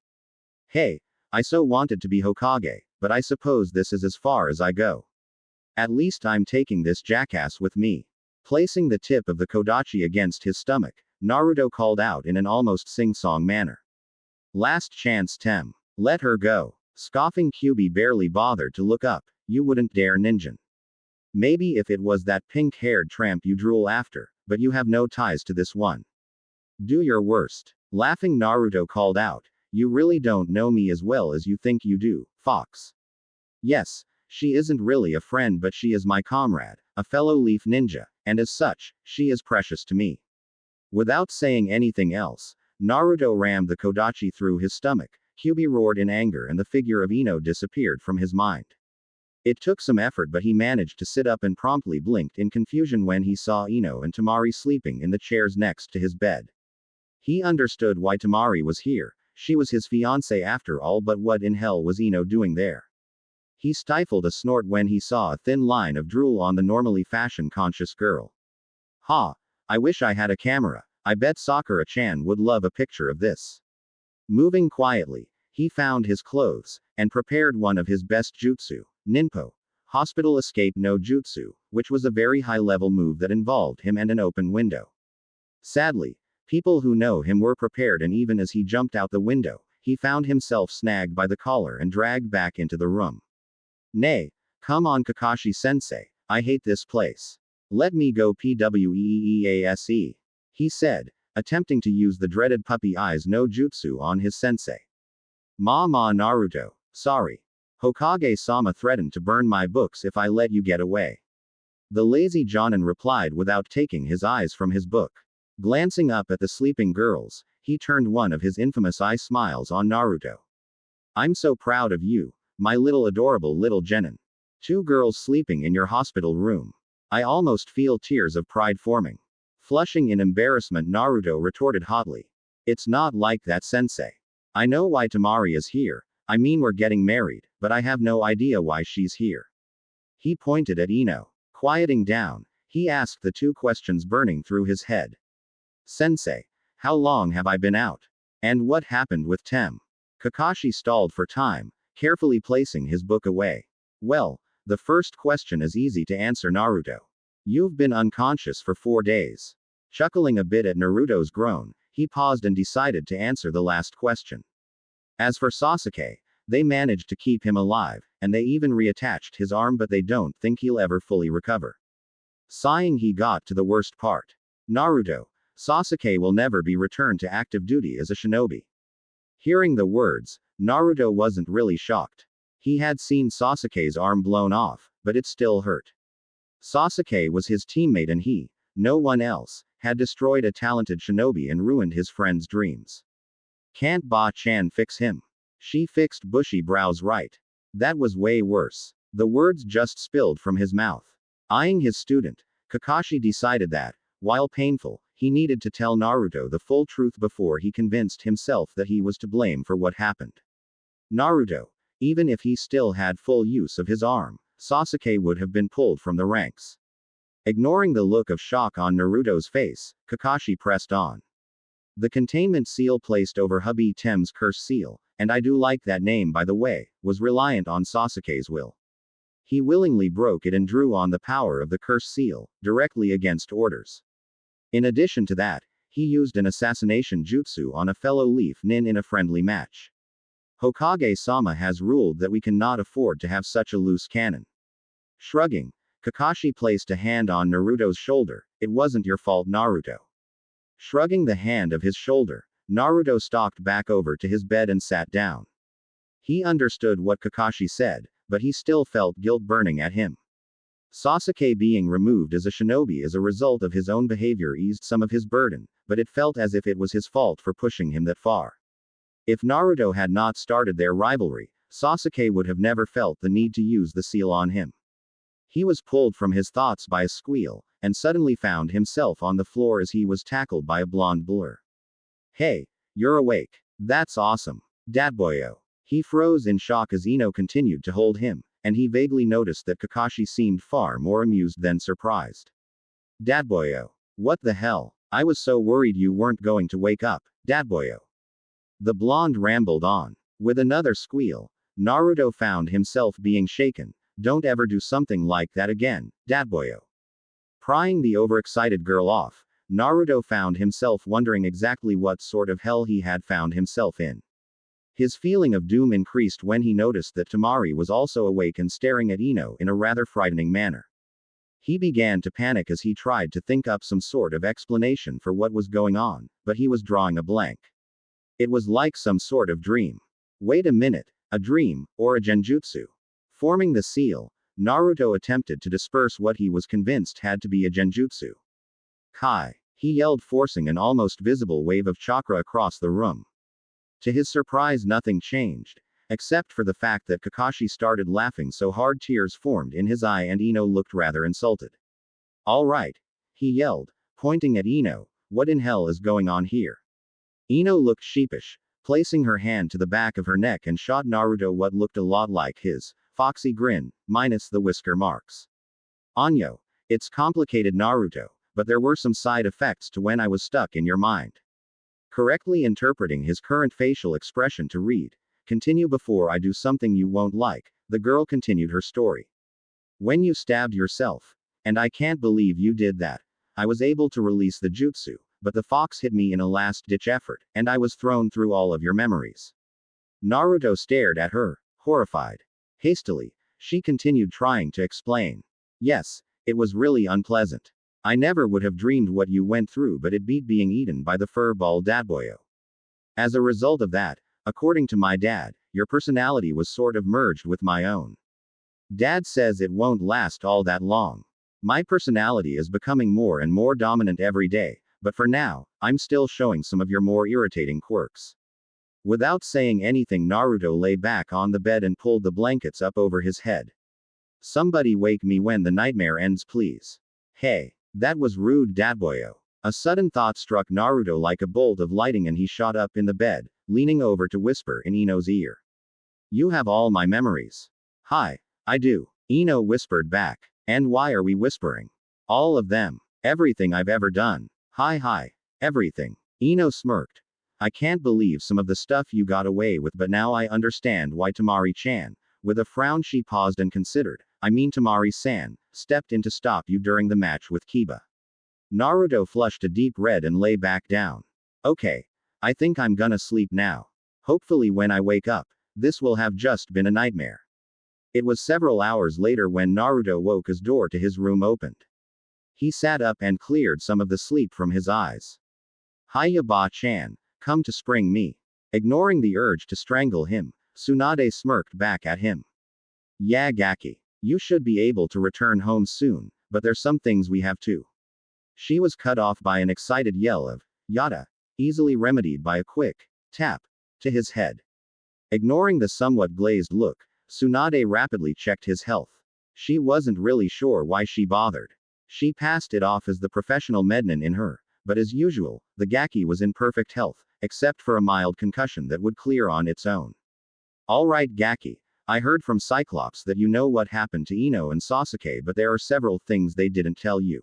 [SPEAKER 1] Hey, I so wanted to be Hokage, but I suppose this is as far as I go. At least I'm taking this jackass with me. Placing the tip of the kodachi against his stomach, Naruto called out in an almost sing-song manner. Last chance Tem. Let her go. Scoffing Kyuubi barely bothered to look up, you wouldn't dare ninjin. Maybe if it was that pink-haired tramp you drool after, but you have no ties to this one. Do your worst. Laughing Naruto called out, you really don't know me as well as you think you do, Fox. Yes, she isn't really a friend but she is my comrade, a fellow leaf ninja, and as such, she is precious to me. Without saying anything else, Naruto rammed the kodachi through his stomach, Kyuubi roared in anger and the figure of Ino disappeared from his mind. It took some effort but he managed to sit up and promptly blinked in confusion when he saw Ino and Temari sleeping in the chairs next to his bed. He understood why Temari was here, she was his fiancée after all, but what in hell was Ino doing there? He stifled a snort when he saw a thin line of drool on the normally fashion-conscious girl. Ha! I wish I had a camera, I bet Sakura-chan would love a picture of this. Moving quietly, he found his clothes, and prepared one of his best jutsu, Ninpo, Hospital Escape no Jutsu, which was a very high-level move that involved him and an open window. Sadly, people who know him were prepared, and even as he jumped out the window, he found himself snagged by the collar and dragged back into the room. Nay, come on Kakashi-sensei, I hate this place. Let me go pweeease, he said, attempting to use the dreaded puppy eyes no jutsu on his sensei. Ma Naruto, sorry. Hokage-sama threatened to burn my books if I let you get away. The lazy Jonin replied without taking his eyes from his book. Glancing up at the sleeping girls, he turned one of his infamous eye smiles on Naruto. I'm so proud of you, my little adorable little genin. 2 girls sleeping in your hospital room. I almost feel tears of pride forming. Flushing in embarrassment, Naruto retorted hotly. It's not like that, sensei. I know why Temari is here, I mean we're getting married, but I have no idea why she's here. He pointed at Ino. Quieting down, he asked the 2 questions burning through his head. Sensei, how long have I been out? And what happened with Tem? Kakashi stalled for time, carefully placing his book away. Well, the first question is easy to answer, Naruto. You've been unconscious for 4 days. Chuckling a bit at Naruto's groan, he paused and decided to answer the last question. As for Sasuke, they managed to keep him alive, and they even reattached his arm, but they don't think he'll ever fully recover. Sighing, he got to the worst part. Naruto, Sasuke will never be returned to active duty as a shinobi. Hearing the words, Naruto wasn't really shocked. He had seen Sasuke's arm blown off, but it still hurt. Sasuke was his teammate and he, no one else, had destroyed a talented shinobi and ruined his friend's dreams. Can't Ba-chan fix him? She fixed bushy brows, right? That was way worse. The words just spilled from his mouth. Eyeing his student, Kakashi decided that, while painful, he needed to tell Naruto the full truth before he convinced himself that he was to blame for what happened. Naruto, even if he still had full use of his arm, Sasuke would have been pulled from the ranks. Ignoring the look of shock on Naruto's face, Kakashi pressed on. The containment seal placed over hubby Tem's curse seal, and I do like that name by the way, was reliant on Sasuke's will. He willingly broke it and drew on the power of the curse seal, directly against orders. In addition to that, he used an assassination jutsu on a fellow Leaf Nin in a friendly match. Hokage-sama has ruled that we cannot afford to have such a loose cannon. Shrugging, Kakashi placed a hand on Naruto's shoulder. It wasn't your fault, Naruto. Shrugging the hand of his shoulder, Naruto stalked back over to his bed and sat down. He understood what Kakashi said, but he still felt guilt burning at him. Sasuke being removed as a shinobi as a result of his own behavior eased some of his burden, but it felt as if it was his fault for pushing him that far. If Naruto had not started their rivalry, Sasuke would have never felt the need to use the seal on him. He was pulled from his thoughts by a squeal, and suddenly found himself on the floor as he was tackled by a blonde blur. Hey, you're awake. That's awesome. Datboyo. He froze in shock as Ino continued to hold him, and he vaguely noticed that Kakashi seemed far more amused than surprised. Datboyo. What the hell? I was so worried you weren't going to wake up, Datboyo. The blonde rambled on. With another squeal, Naruto found himself being shaken. Don't ever do something like that again, Datboyo. Prying the overexcited girl off, Naruto found himself wondering exactly what sort of hell he had found himself in. His feeling of doom increased when he noticed that Temari was also awake and staring at Ino in a rather frightening manner. He began to panic as he tried to think up some sort of explanation for what was going on, but he was drawing a blank. It was like some sort of dream. Wait a minute, a dream, or a genjutsu? Forming the seal, Naruto attempted to disperse what he was convinced had to be a genjutsu. Kai! He yelled, forcing an almost visible wave of chakra across the room. To his surprise, nothing changed, except for the fact that Kakashi started laughing so hard tears formed in his eye and Ino looked rather insulted. All right, he yelled, pointing at Ino, what in hell is going on here? Ino looked sheepish, placing her hand to the back of her neck and shot Naruto what looked a lot like his foxy grin, minus the whisker marks. Anyo, it's complicated, Naruto, but there were some side effects to when I was stuck in your mind. Correctly interpreting his current facial expression to read, continue before I do something you won't like, the girl continued her story. When you stabbed yourself, and I can't believe you did that, I was able to release the jutsu, but the fox hit me in a last-ditch effort, and I was thrown through all of your memories. Naruto stared at her, horrified. Hastily, she continued trying to explain. Yes, it was really unpleasant. I never would have dreamed what you went through, but it beat being eaten by the furball Datboyo. As a result of that, according to my dad, your personality was sort of merged with my own. Dad says it won't last all that long. My personality is becoming more and more dominant every day, but for now, I'm still showing some of your more irritating quirks. Without saying anything, Naruto lay back on the bed and pulled the blankets up over his head. Somebody wake me when the nightmare ends, please. Hey. That was rude, Datboyo. A sudden thought struck Naruto like a bolt of lightning and he shot up in the bed, leaning over to whisper in Ino's ear. You have all my memories. Hi, I do. Ino whispered back. And why are we whispering? All of them. Everything I've ever done. Hi, everything. Ino smirked. I can't believe some of the stuff you got away with, but now I understand why Temari-chan. With a frown she paused and considered. I mean Temari-san, stepped in to stop you during the match with Kiba. Naruto flushed a deep red and lay back down. Okay. I think I'm gonna sleep now. Hopefully when I wake up, this will have just been a nightmare. It was several hours later when Naruto woke as door to his room opened. He sat up and cleared some of the sleep from his eyes. Hiya Ba-chan, come to spring me. Ignoring the urge to strangle him, Tsunade smirked back at him. Yeah, Gaki. You should be able to return home soon, but there's some things we have to. She was cut off by an excited yell of, Yada, easily remedied by a quick tap to his head. Ignoring the somewhat glazed look, Tsunade rapidly checked his health. She wasn't really sure why she bothered. She passed it off as the professional mednin in her, but as usual, the Gaki was in perfect health, except for a mild concussion that would clear on its own. Alright Gaki, I heard from Cyclops that you know what happened to Ino and Sasuke, but there are several things they didn't tell you.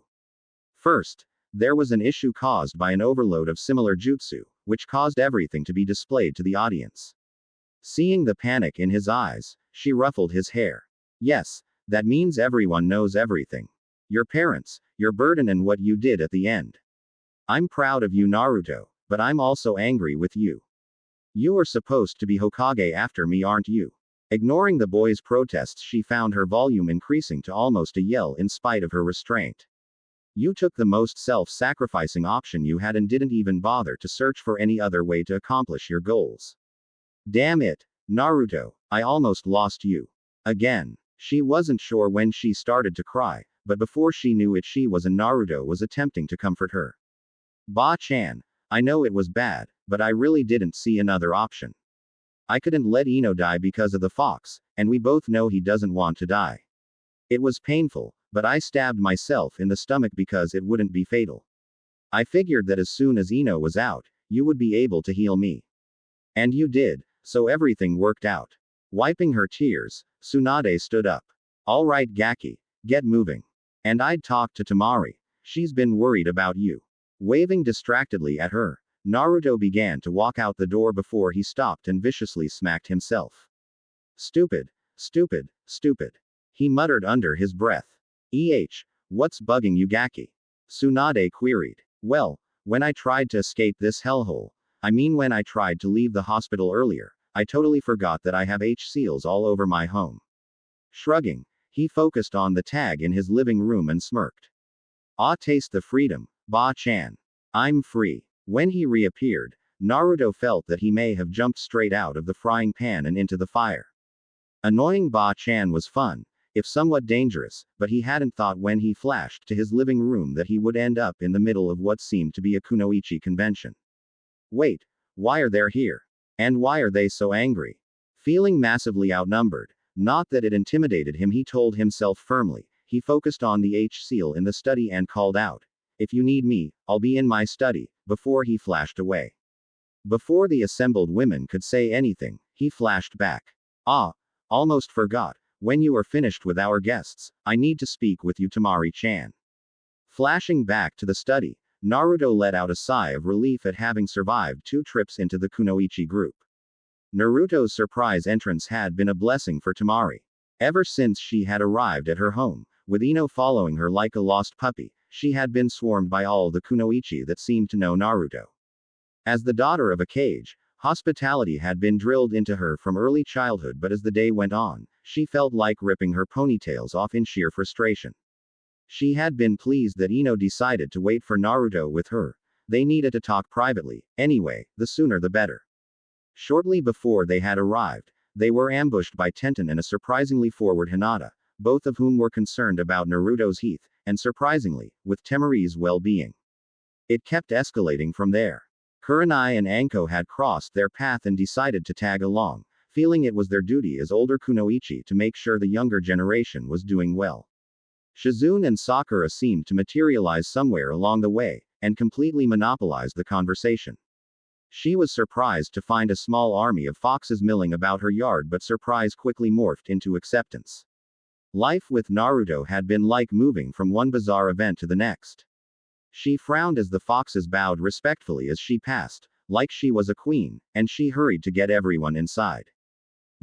[SPEAKER 1] First, there was an issue caused by an overload of similar jutsu, which caused everything to be displayed to the audience. Seeing the panic in his eyes, she ruffled his hair. Yes, that means everyone knows everything. Your parents, your burden, and what you did at the end. I'm proud of you, Naruto, but I'm also angry with you. You are supposed to be Hokage after me, aren't you? Ignoring the boy's protests, she found her volume increasing to almost a yell in spite of her restraint. You took the most self-sacrificing option you had and didn't even bother to search for any other way to accomplish your goals. Damn it, Naruto, I almost lost you. Again. She wasn't sure when she started to cry, but before she knew it, she was and Naruto was attempting to comfort her. Ba-chan, I know it was bad, but I really didn't see another option. I couldn't let Ino die because of the fox, and we both know he doesn't want to die. It was painful, but I stabbed myself in the stomach because it wouldn't be fatal. I figured that as soon as Ino was out, you would be able to heal me. And you did, so everything worked out. Wiping her tears, Tsunade stood up. All right, Gaki, get moving. And I'd talk to Temari. She's been worried about you. Waving distractedly at her, Naruto began to walk out the door before he stopped and viciously smacked himself. Stupid, stupid, stupid. He muttered under his breath. What's bugging you, Gaki? Tsunade queried. Well, when I tried to escape this hellhole, when I tried to leave the hospital earlier, I totally forgot that I have H-seals all over my home. Shrugging, he focused on the tag in his living room and smirked. Ah, taste the freedom, Ba-chan. I'm free. When he reappeared, Naruto felt that he may have jumped straight out of the frying pan and into the fire. Annoying Ba-chan was fun, if somewhat dangerous, but he hadn't thought when he flashed to his living room that he would end up in the middle of what seemed to be a kunoichi convention. Wait, why are they here? And why are they so angry? Feeling massively outnumbered, not that it intimidated him, he told himself firmly, he focused on the H-seal in the study and called out, if you need me, I'll be in my study, before he flashed away. Before the assembled women could say anything, he flashed back. Ah, almost forgot, when you are finished with our guests, I need to speak with you, Temari-chan. Flashing back to the study, Naruto let out a sigh of relief at having survived 2 trips into the kunoichi group. Naruto's surprise entrance had been a blessing for Temari. Ever since she had arrived at her home, with Ino following her like a lost puppy, she had been swarmed by all the kunoichi that seemed to know Naruto. As the daughter of a Hokage, hospitality had been drilled into her from early childhood, but as the day went on, she felt like ripping her ponytails off in sheer frustration. She had been pleased that Ino decided to wait for Naruto with her. They needed to talk privately, anyway, the sooner the better. Shortly before they had arrived, they were ambushed by Tenten and a surprisingly forward Hinata, both of whom were concerned about Naruto's health, and surprisingly, with Temari's well-being. It kept escalating from there. Kurenai and Anko had crossed their path and decided to tag along, feeling it was their duty as older kunoichi to make sure the younger generation was doing well. Shizune and Sakura seemed to materialize somewhere along the way, and completely monopolized the conversation. She was surprised to find a small army of foxes milling about her yard, but surprise quickly morphed into acceptance. Life with Naruto had been like moving from one bizarre event to the next. She frowned as the foxes bowed respectfully as she passed, like she was a queen, and she hurried to get everyone inside.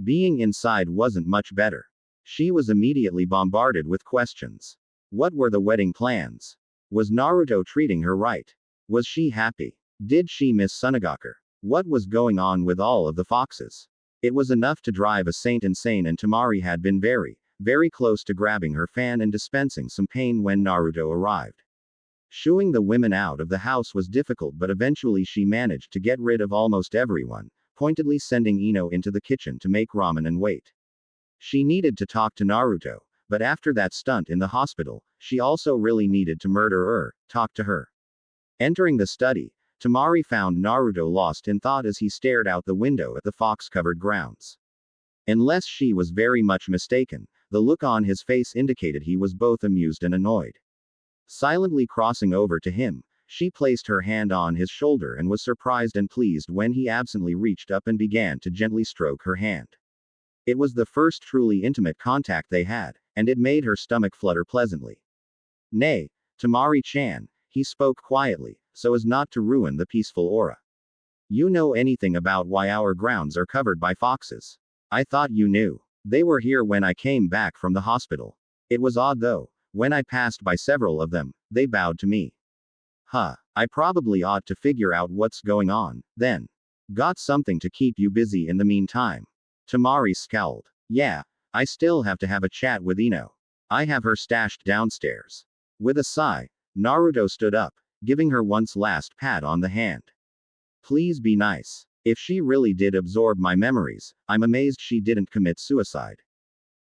[SPEAKER 1] Being inside wasn't much better. She was immediately bombarded with questions. What were the wedding plans? Was Naruto treating her right? Was she happy? Did she miss Sunagaku? What was going on with all of the foxes? It was enough to drive a saint insane, and Temari had been very, very close to grabbing her fan and dispensing some pain when Naruto arrived. Shooing the women out of the house was difficult, but eventually she managed to get rid of almost everyone, pointedly sending Ino into the kitchen to make ramen and wait. She needed to talk to Naruto, but after that stunt in the hospital, she also really needed to talk to her. Entering the study, Temari found Naruto lost in thought as he stared out the window at the fox-covered grounds. Unless she was very much mistaken, the look on his face indicated he was both amused and annoyed. Silently crossing over to him, she placed her hand on his shoulder and was surprised and pleased when he absently reached up and began to gently stroke her hand. It was the first truly intimate contact they had, and it made her stomach flutter pleasantly. Nay, Temari-chan, he spoke quietly, so as not to ruin the peaceful aura. You know anything about why our grounds are covered by foxes? I thought you knew. They were here when I came back from the hospital. It was odd though. When I passed by several of them, they bowed to me. Huh. I probably ought to figure out what's going on, then. Got something to keep you busy in the meantime. Temari scowled. Yeah. I still have to have a chat with Ino. I have her stashed downstairs. With a sigh, Naruto stood up, giving her one last pat on the hand. Please be nice. If she really did absorb my memories, I'm amazed she didn't commit suicide.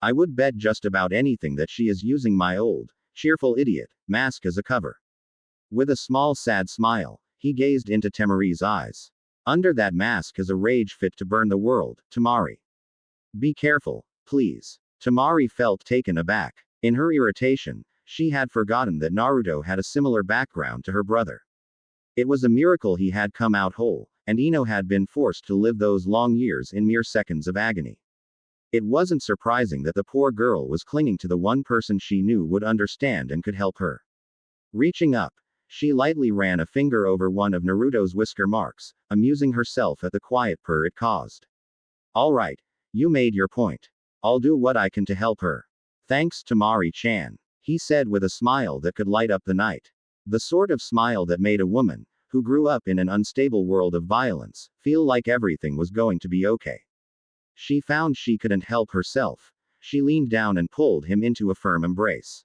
[SPEAKER 1] I would bet just about anything that she is using my old, cheerful idiot mask as a cover. With a small sad smile, he gazed into Temari's eyes. Under that mask is a rage fit to burn the world, Temari. Be careful, please. Temari felt taken aback. In her irritation, she had forgotten that Naruto had a similar background to her brother. It was a miracle he had come out whole, and Ino had been forced to live those long years in mere seconds of agony. It wasn't surprising that the poor girl was clinging to the one person she knew would understand and could help her. Reaching up, she lightly ran a finger over one of Naruto's whisker marks, amusing herself at the quiet purr it caused. All right, you made your point. I'll do what I can to help her. Thanks, Temari-chan, he said with a smile that could light up the night. The sort of smile that made a woman, who grew up in an unstable world of violence, feel like everything was going to be okay. She found she couldn't help herself. She leaned down and pulled him into a firm embrace.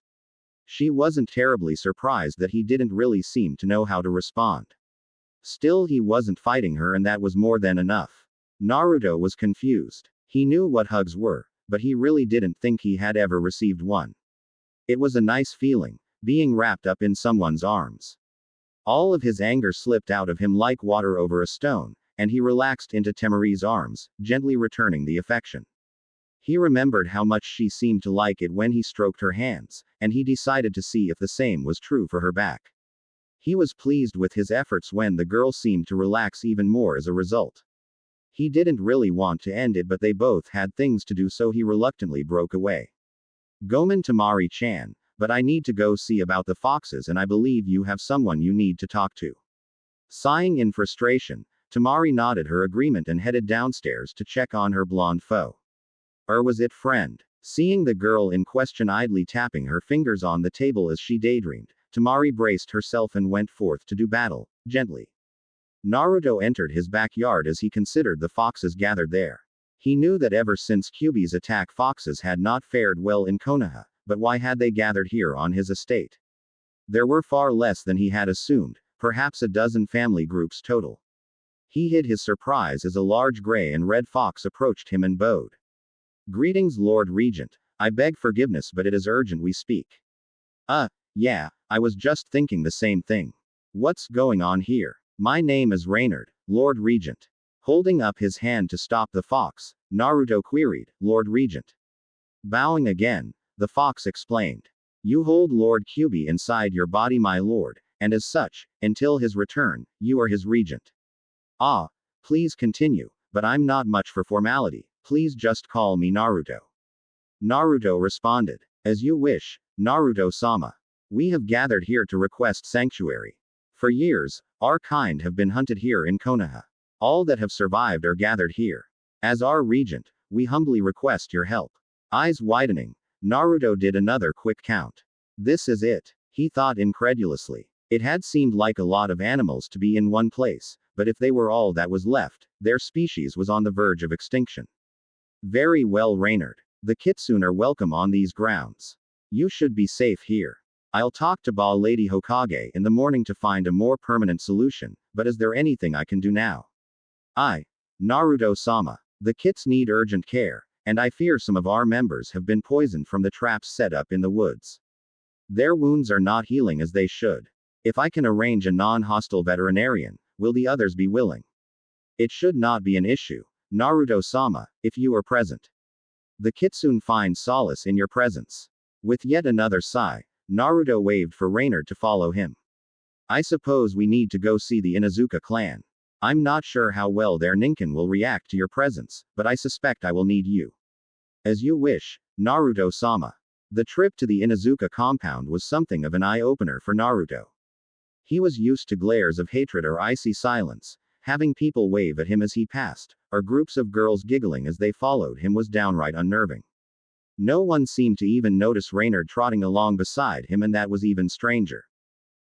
[SPEAKER 1] She wasn't terribly surprised that he didn't really seem to know how to respond. Still, he wasn't fighting her, and that was more than enough. Naruto was confused. He knew what hugs were, but he really didn't think he had ever received one. It was a nice feeling, being wrapped up in someone's arms. All of his anger slipped out of him like water over a stone, and he relaxed into Temari's arms, gently returning the affection. He remembered how much she seemed to like it when he stroked her hands, and he decided to see if the same was true for her back. He was pleased with his efforts when the girl seemed to relax even more as a result. He didn't really want to end it, but they both had things to do, so he reluctantly broke away. Gomen, Temari-chan, but I need to go see about the foxes, and I believe you have someone you need to talk to. Sighing in frustration, Temari nodded her agreement and headed downstairs to check on her blonde foe. Or was it friend? Seeing the girl in question idly tapping her fingers on the table as she daydreamed, Temari braced herself and went forth to do battle, gently. Naruto entered his backyard as he considered the foxes gathered there. He knew that ever since Kyuubi's attack, foxes had not fared well in Konoha, but why had they gathered here on his estate? There were far less than he had assumed, perhaps a dozen family groups total. He hid his surprise as a large gray and red fox approached him and bowed. Greetings, Lord Regent. I beg forgiveness, but it is urgent we speak. Yeah, I was just thinking the same thing. What's going on here? My name is Reynard, Lord Regent. Holding up his hand to stop the fox, Naruto queried, Lord Regent. Bowing again, the fox explained. You hold Lord Kyuubi inside your body, my lord, and as such, until his return, you are his regent. Ah, please continue, but I'm not much for formality, please just call me Naruto. Naruto responded. As you wish, Naruto-sama. We have gathered here to request sanctuary. For years, our kind have been hunted here in Konoha. All that have survived are gathered here. As our regent, we humbly request your help. Eyes widening, Naruto did another quick count. This is it, he thought incredulously. It had seemed like a lot of animals to be in one place, but if they were all that was left, their species was on the verge of extinction. Very well, Reynard. The Kitsune are welcome on these grounds. You should be safe here. I'll talk to Ba Lady Hokage in the morning to find a more permanent solution, but is there anything I can do now? Naruto-sama. The kits need urgent care, and I fear some of our members have been poisoned from the traps set up in the woods. Their wounds are not healing as they should. If I can arrange a non-hostile veterinarian, will the others be willing? It should not be an issue, Naruto-sama, if you are present. The Kitsune find solace in your presence. With yet another sigh, Naruto waved for Reynard to follow him. I suppose we need to go see the Inuzuka clan. I'm not sure how well their ninkin will react to your presence, but I suspect I will need you. As you wish, Naruto-sama. The trip to the Inuzuka compound was something of an eye-opener for Naruto. He was used to glares of hatred or icy silence, Having people wave at him as he passed, or groups of girls giggling as they followed him was downright unnerving. No one seemed to even notice Reynard trotting along beside him, and that was even stranger.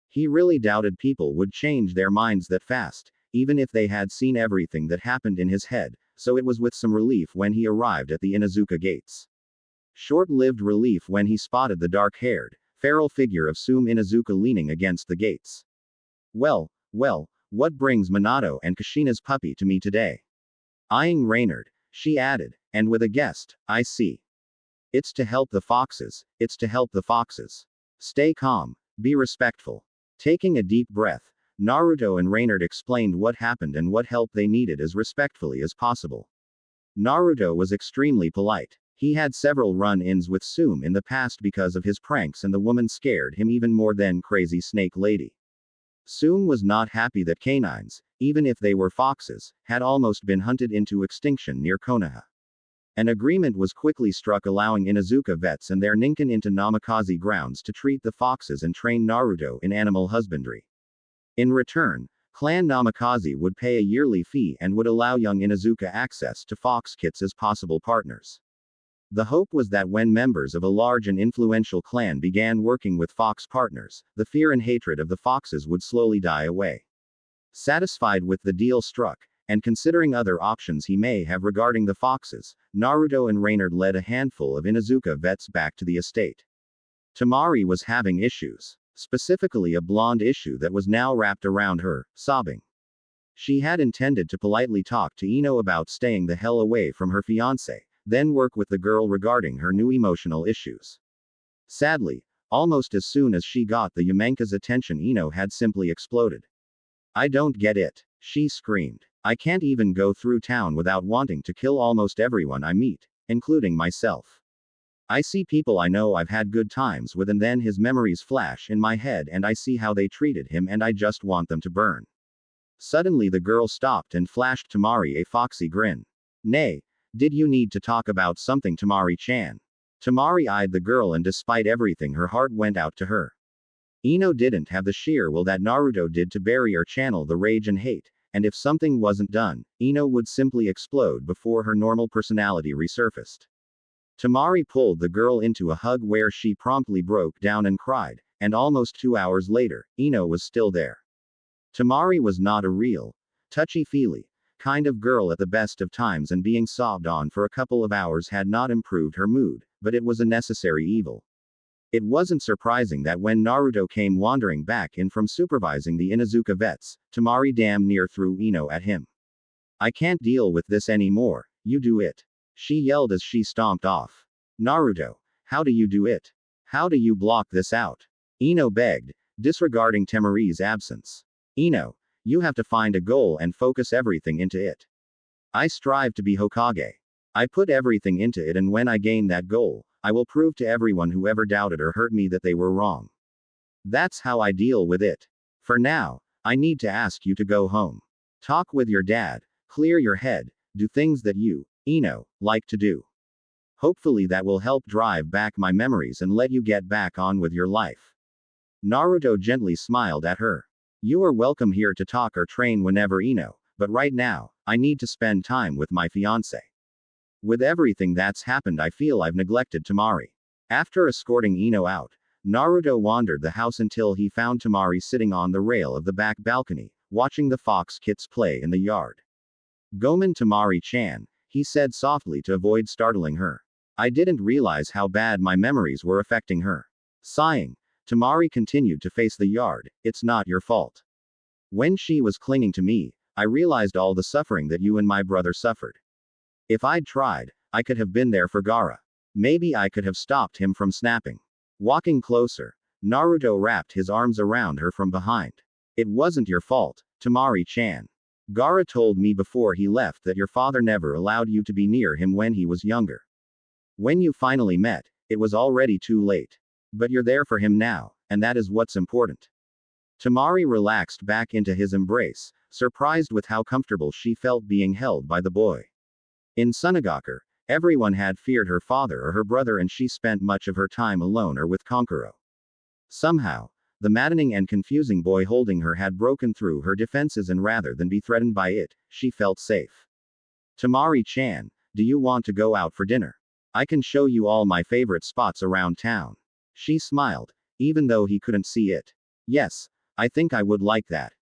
[SPEAKER 1] He really doubted people would change their minds that fast, even if they had seen everything that happened in his head, so it was with some relief when he arrived at the Inuzuka gates. Short-lived relief when he spotted the dark-haired, feral figure of Sume Inuzuka leaning against the gates. Well, what brings Minato and Kushina's puppy to me today? Eyeing Reynard, she added, and with a guest, I see. It's to help the foxes, it's to help the foxes. Stay calm, be respectful. Taking a deep breath, Naruto and Reynard explained what happened and what help they needed as respectfully as possible. Naruto was extremely polite. He had several run-ins with Sume in the past because of his pranks, and the woman scared him even more than Crazy Snake Lady. Sume was not happy that canines, even if they were foxes, had almost been hunted into extinction near Konoha. An agreement was quickly struck allowing Inuzuka vets and their ninkin into Namikaze grounds to treat the foxes and train Naruto in animal husbandry. In return, Clan Namikaze would pay a yearly fee and would allow young Inuzuka access to fox kits as possible partners. The hope was that when members of a large and influential clan began working with fox partners, the fear and hatred of the foxes would slowly die away. Satisfied with the deal struck, and considering other options he may have regarding the foxes, Naruto and Reynard led a handful of Inuzuka vets back to the estate. Temari was having issues. Specifically a blonde issue that was now wrapped around her, sobbing. She had intended to politely talk to Ino about staying the hell away from her fiancé, then work with the girl regarding her new emotional issues. Sadly, almost as soon as she got the Yamenka's attention, Ino had simply exploded. I don't get it, she screamed. I can't even go through town without wanting to kill almost everyone I meet, including myself. I see people I know I've had good times with, and then his memories flash in my head and I see how they treated him and I just want them to burn. Suddenly the girl stopped and flashed Temari a foxy grin. Nay, did you need to talk about something, Temari-chan? Temari eyed the girl, and despite everything her heart went out to her. Ino didn't have the sheer will that Naruto did to bury or channel the rage and hate, and if something wasn't done, Ino would simply explode before her normal personality resurfaced. Temari pulled the girl into a hug where she promptly broke down and cried, and almost 2 hours later, Ino was still there. Temari was not a real, touchy-feely kind of girl at the best of times, and being sobbed on for a couple of hours had not improved her mood, but it was a necessary evil. It wasn't surprising that when Naruto came wandering back in from supervising the Inuzuka vets, Temari damn near threw Ino at him. I can't deal with this anymore, you do it. She yelled as she stomped off. Naruto, how do you do it? How do you block this out? Ino begged, disregarding Temari's absence. Ino, you have to find a goal and focus everything into it. I strive to be Hokage. I put everything into it, and when I gain that goal, I will prove to everyone who ever doubted or hurt me that they were wrong. That's how I deal with it. For now, I need to ask you to go home. Talk with your dad, clear your head, do things that you, Ino, like to do. Hopefully that will help drive back my memories and let you get back on with your life. Naruto gently smiled at her. You are welcome here to talk or train whenever, Ino, but right now, I need to spend time with my fiancé. With everything that's happened, I feel I've neglected Temari. After escorting Ino out, Naruto wandered the house until he found Temari sitting on the rail of the back balcony, watching the fox kits play in the yard. Gomen Temari-chan, he said softly to avoid startling her. I didn't realize how bad my memories were affecting her. Sighing, Temari continued to face the yard. It's not your fault. When she was clinging to me, I realized all the suffering that you and my brother suffered. If I'd tried, I could have been there for Gaara. Maybe I could have stopped him from snapping. Walking closer, Naruto wrapped his arms around her from behind. It wasn't your fault, Temari-chan. Gaara told me before he left that your father never allowed you to be near him when he was younger. When you finally met, it was already too late. But you're there for him now, and that is what's important. Temari relaxed back into his embrace, surprised with how comfortable she felt being held by the boy. In Sunagaku, everyone had feared her father or her brother, and she spent much of her time alone or with Konkuro. Somehow, The maddening and confusing boy holding her had broken through her defenses, and rather than be threatened by it, she felt safe. Temari-chan, do you want to go out for dinner? I can show you all my favorite spots around town. She smiled, even though he couldn't see it. Yes, I think I would like that.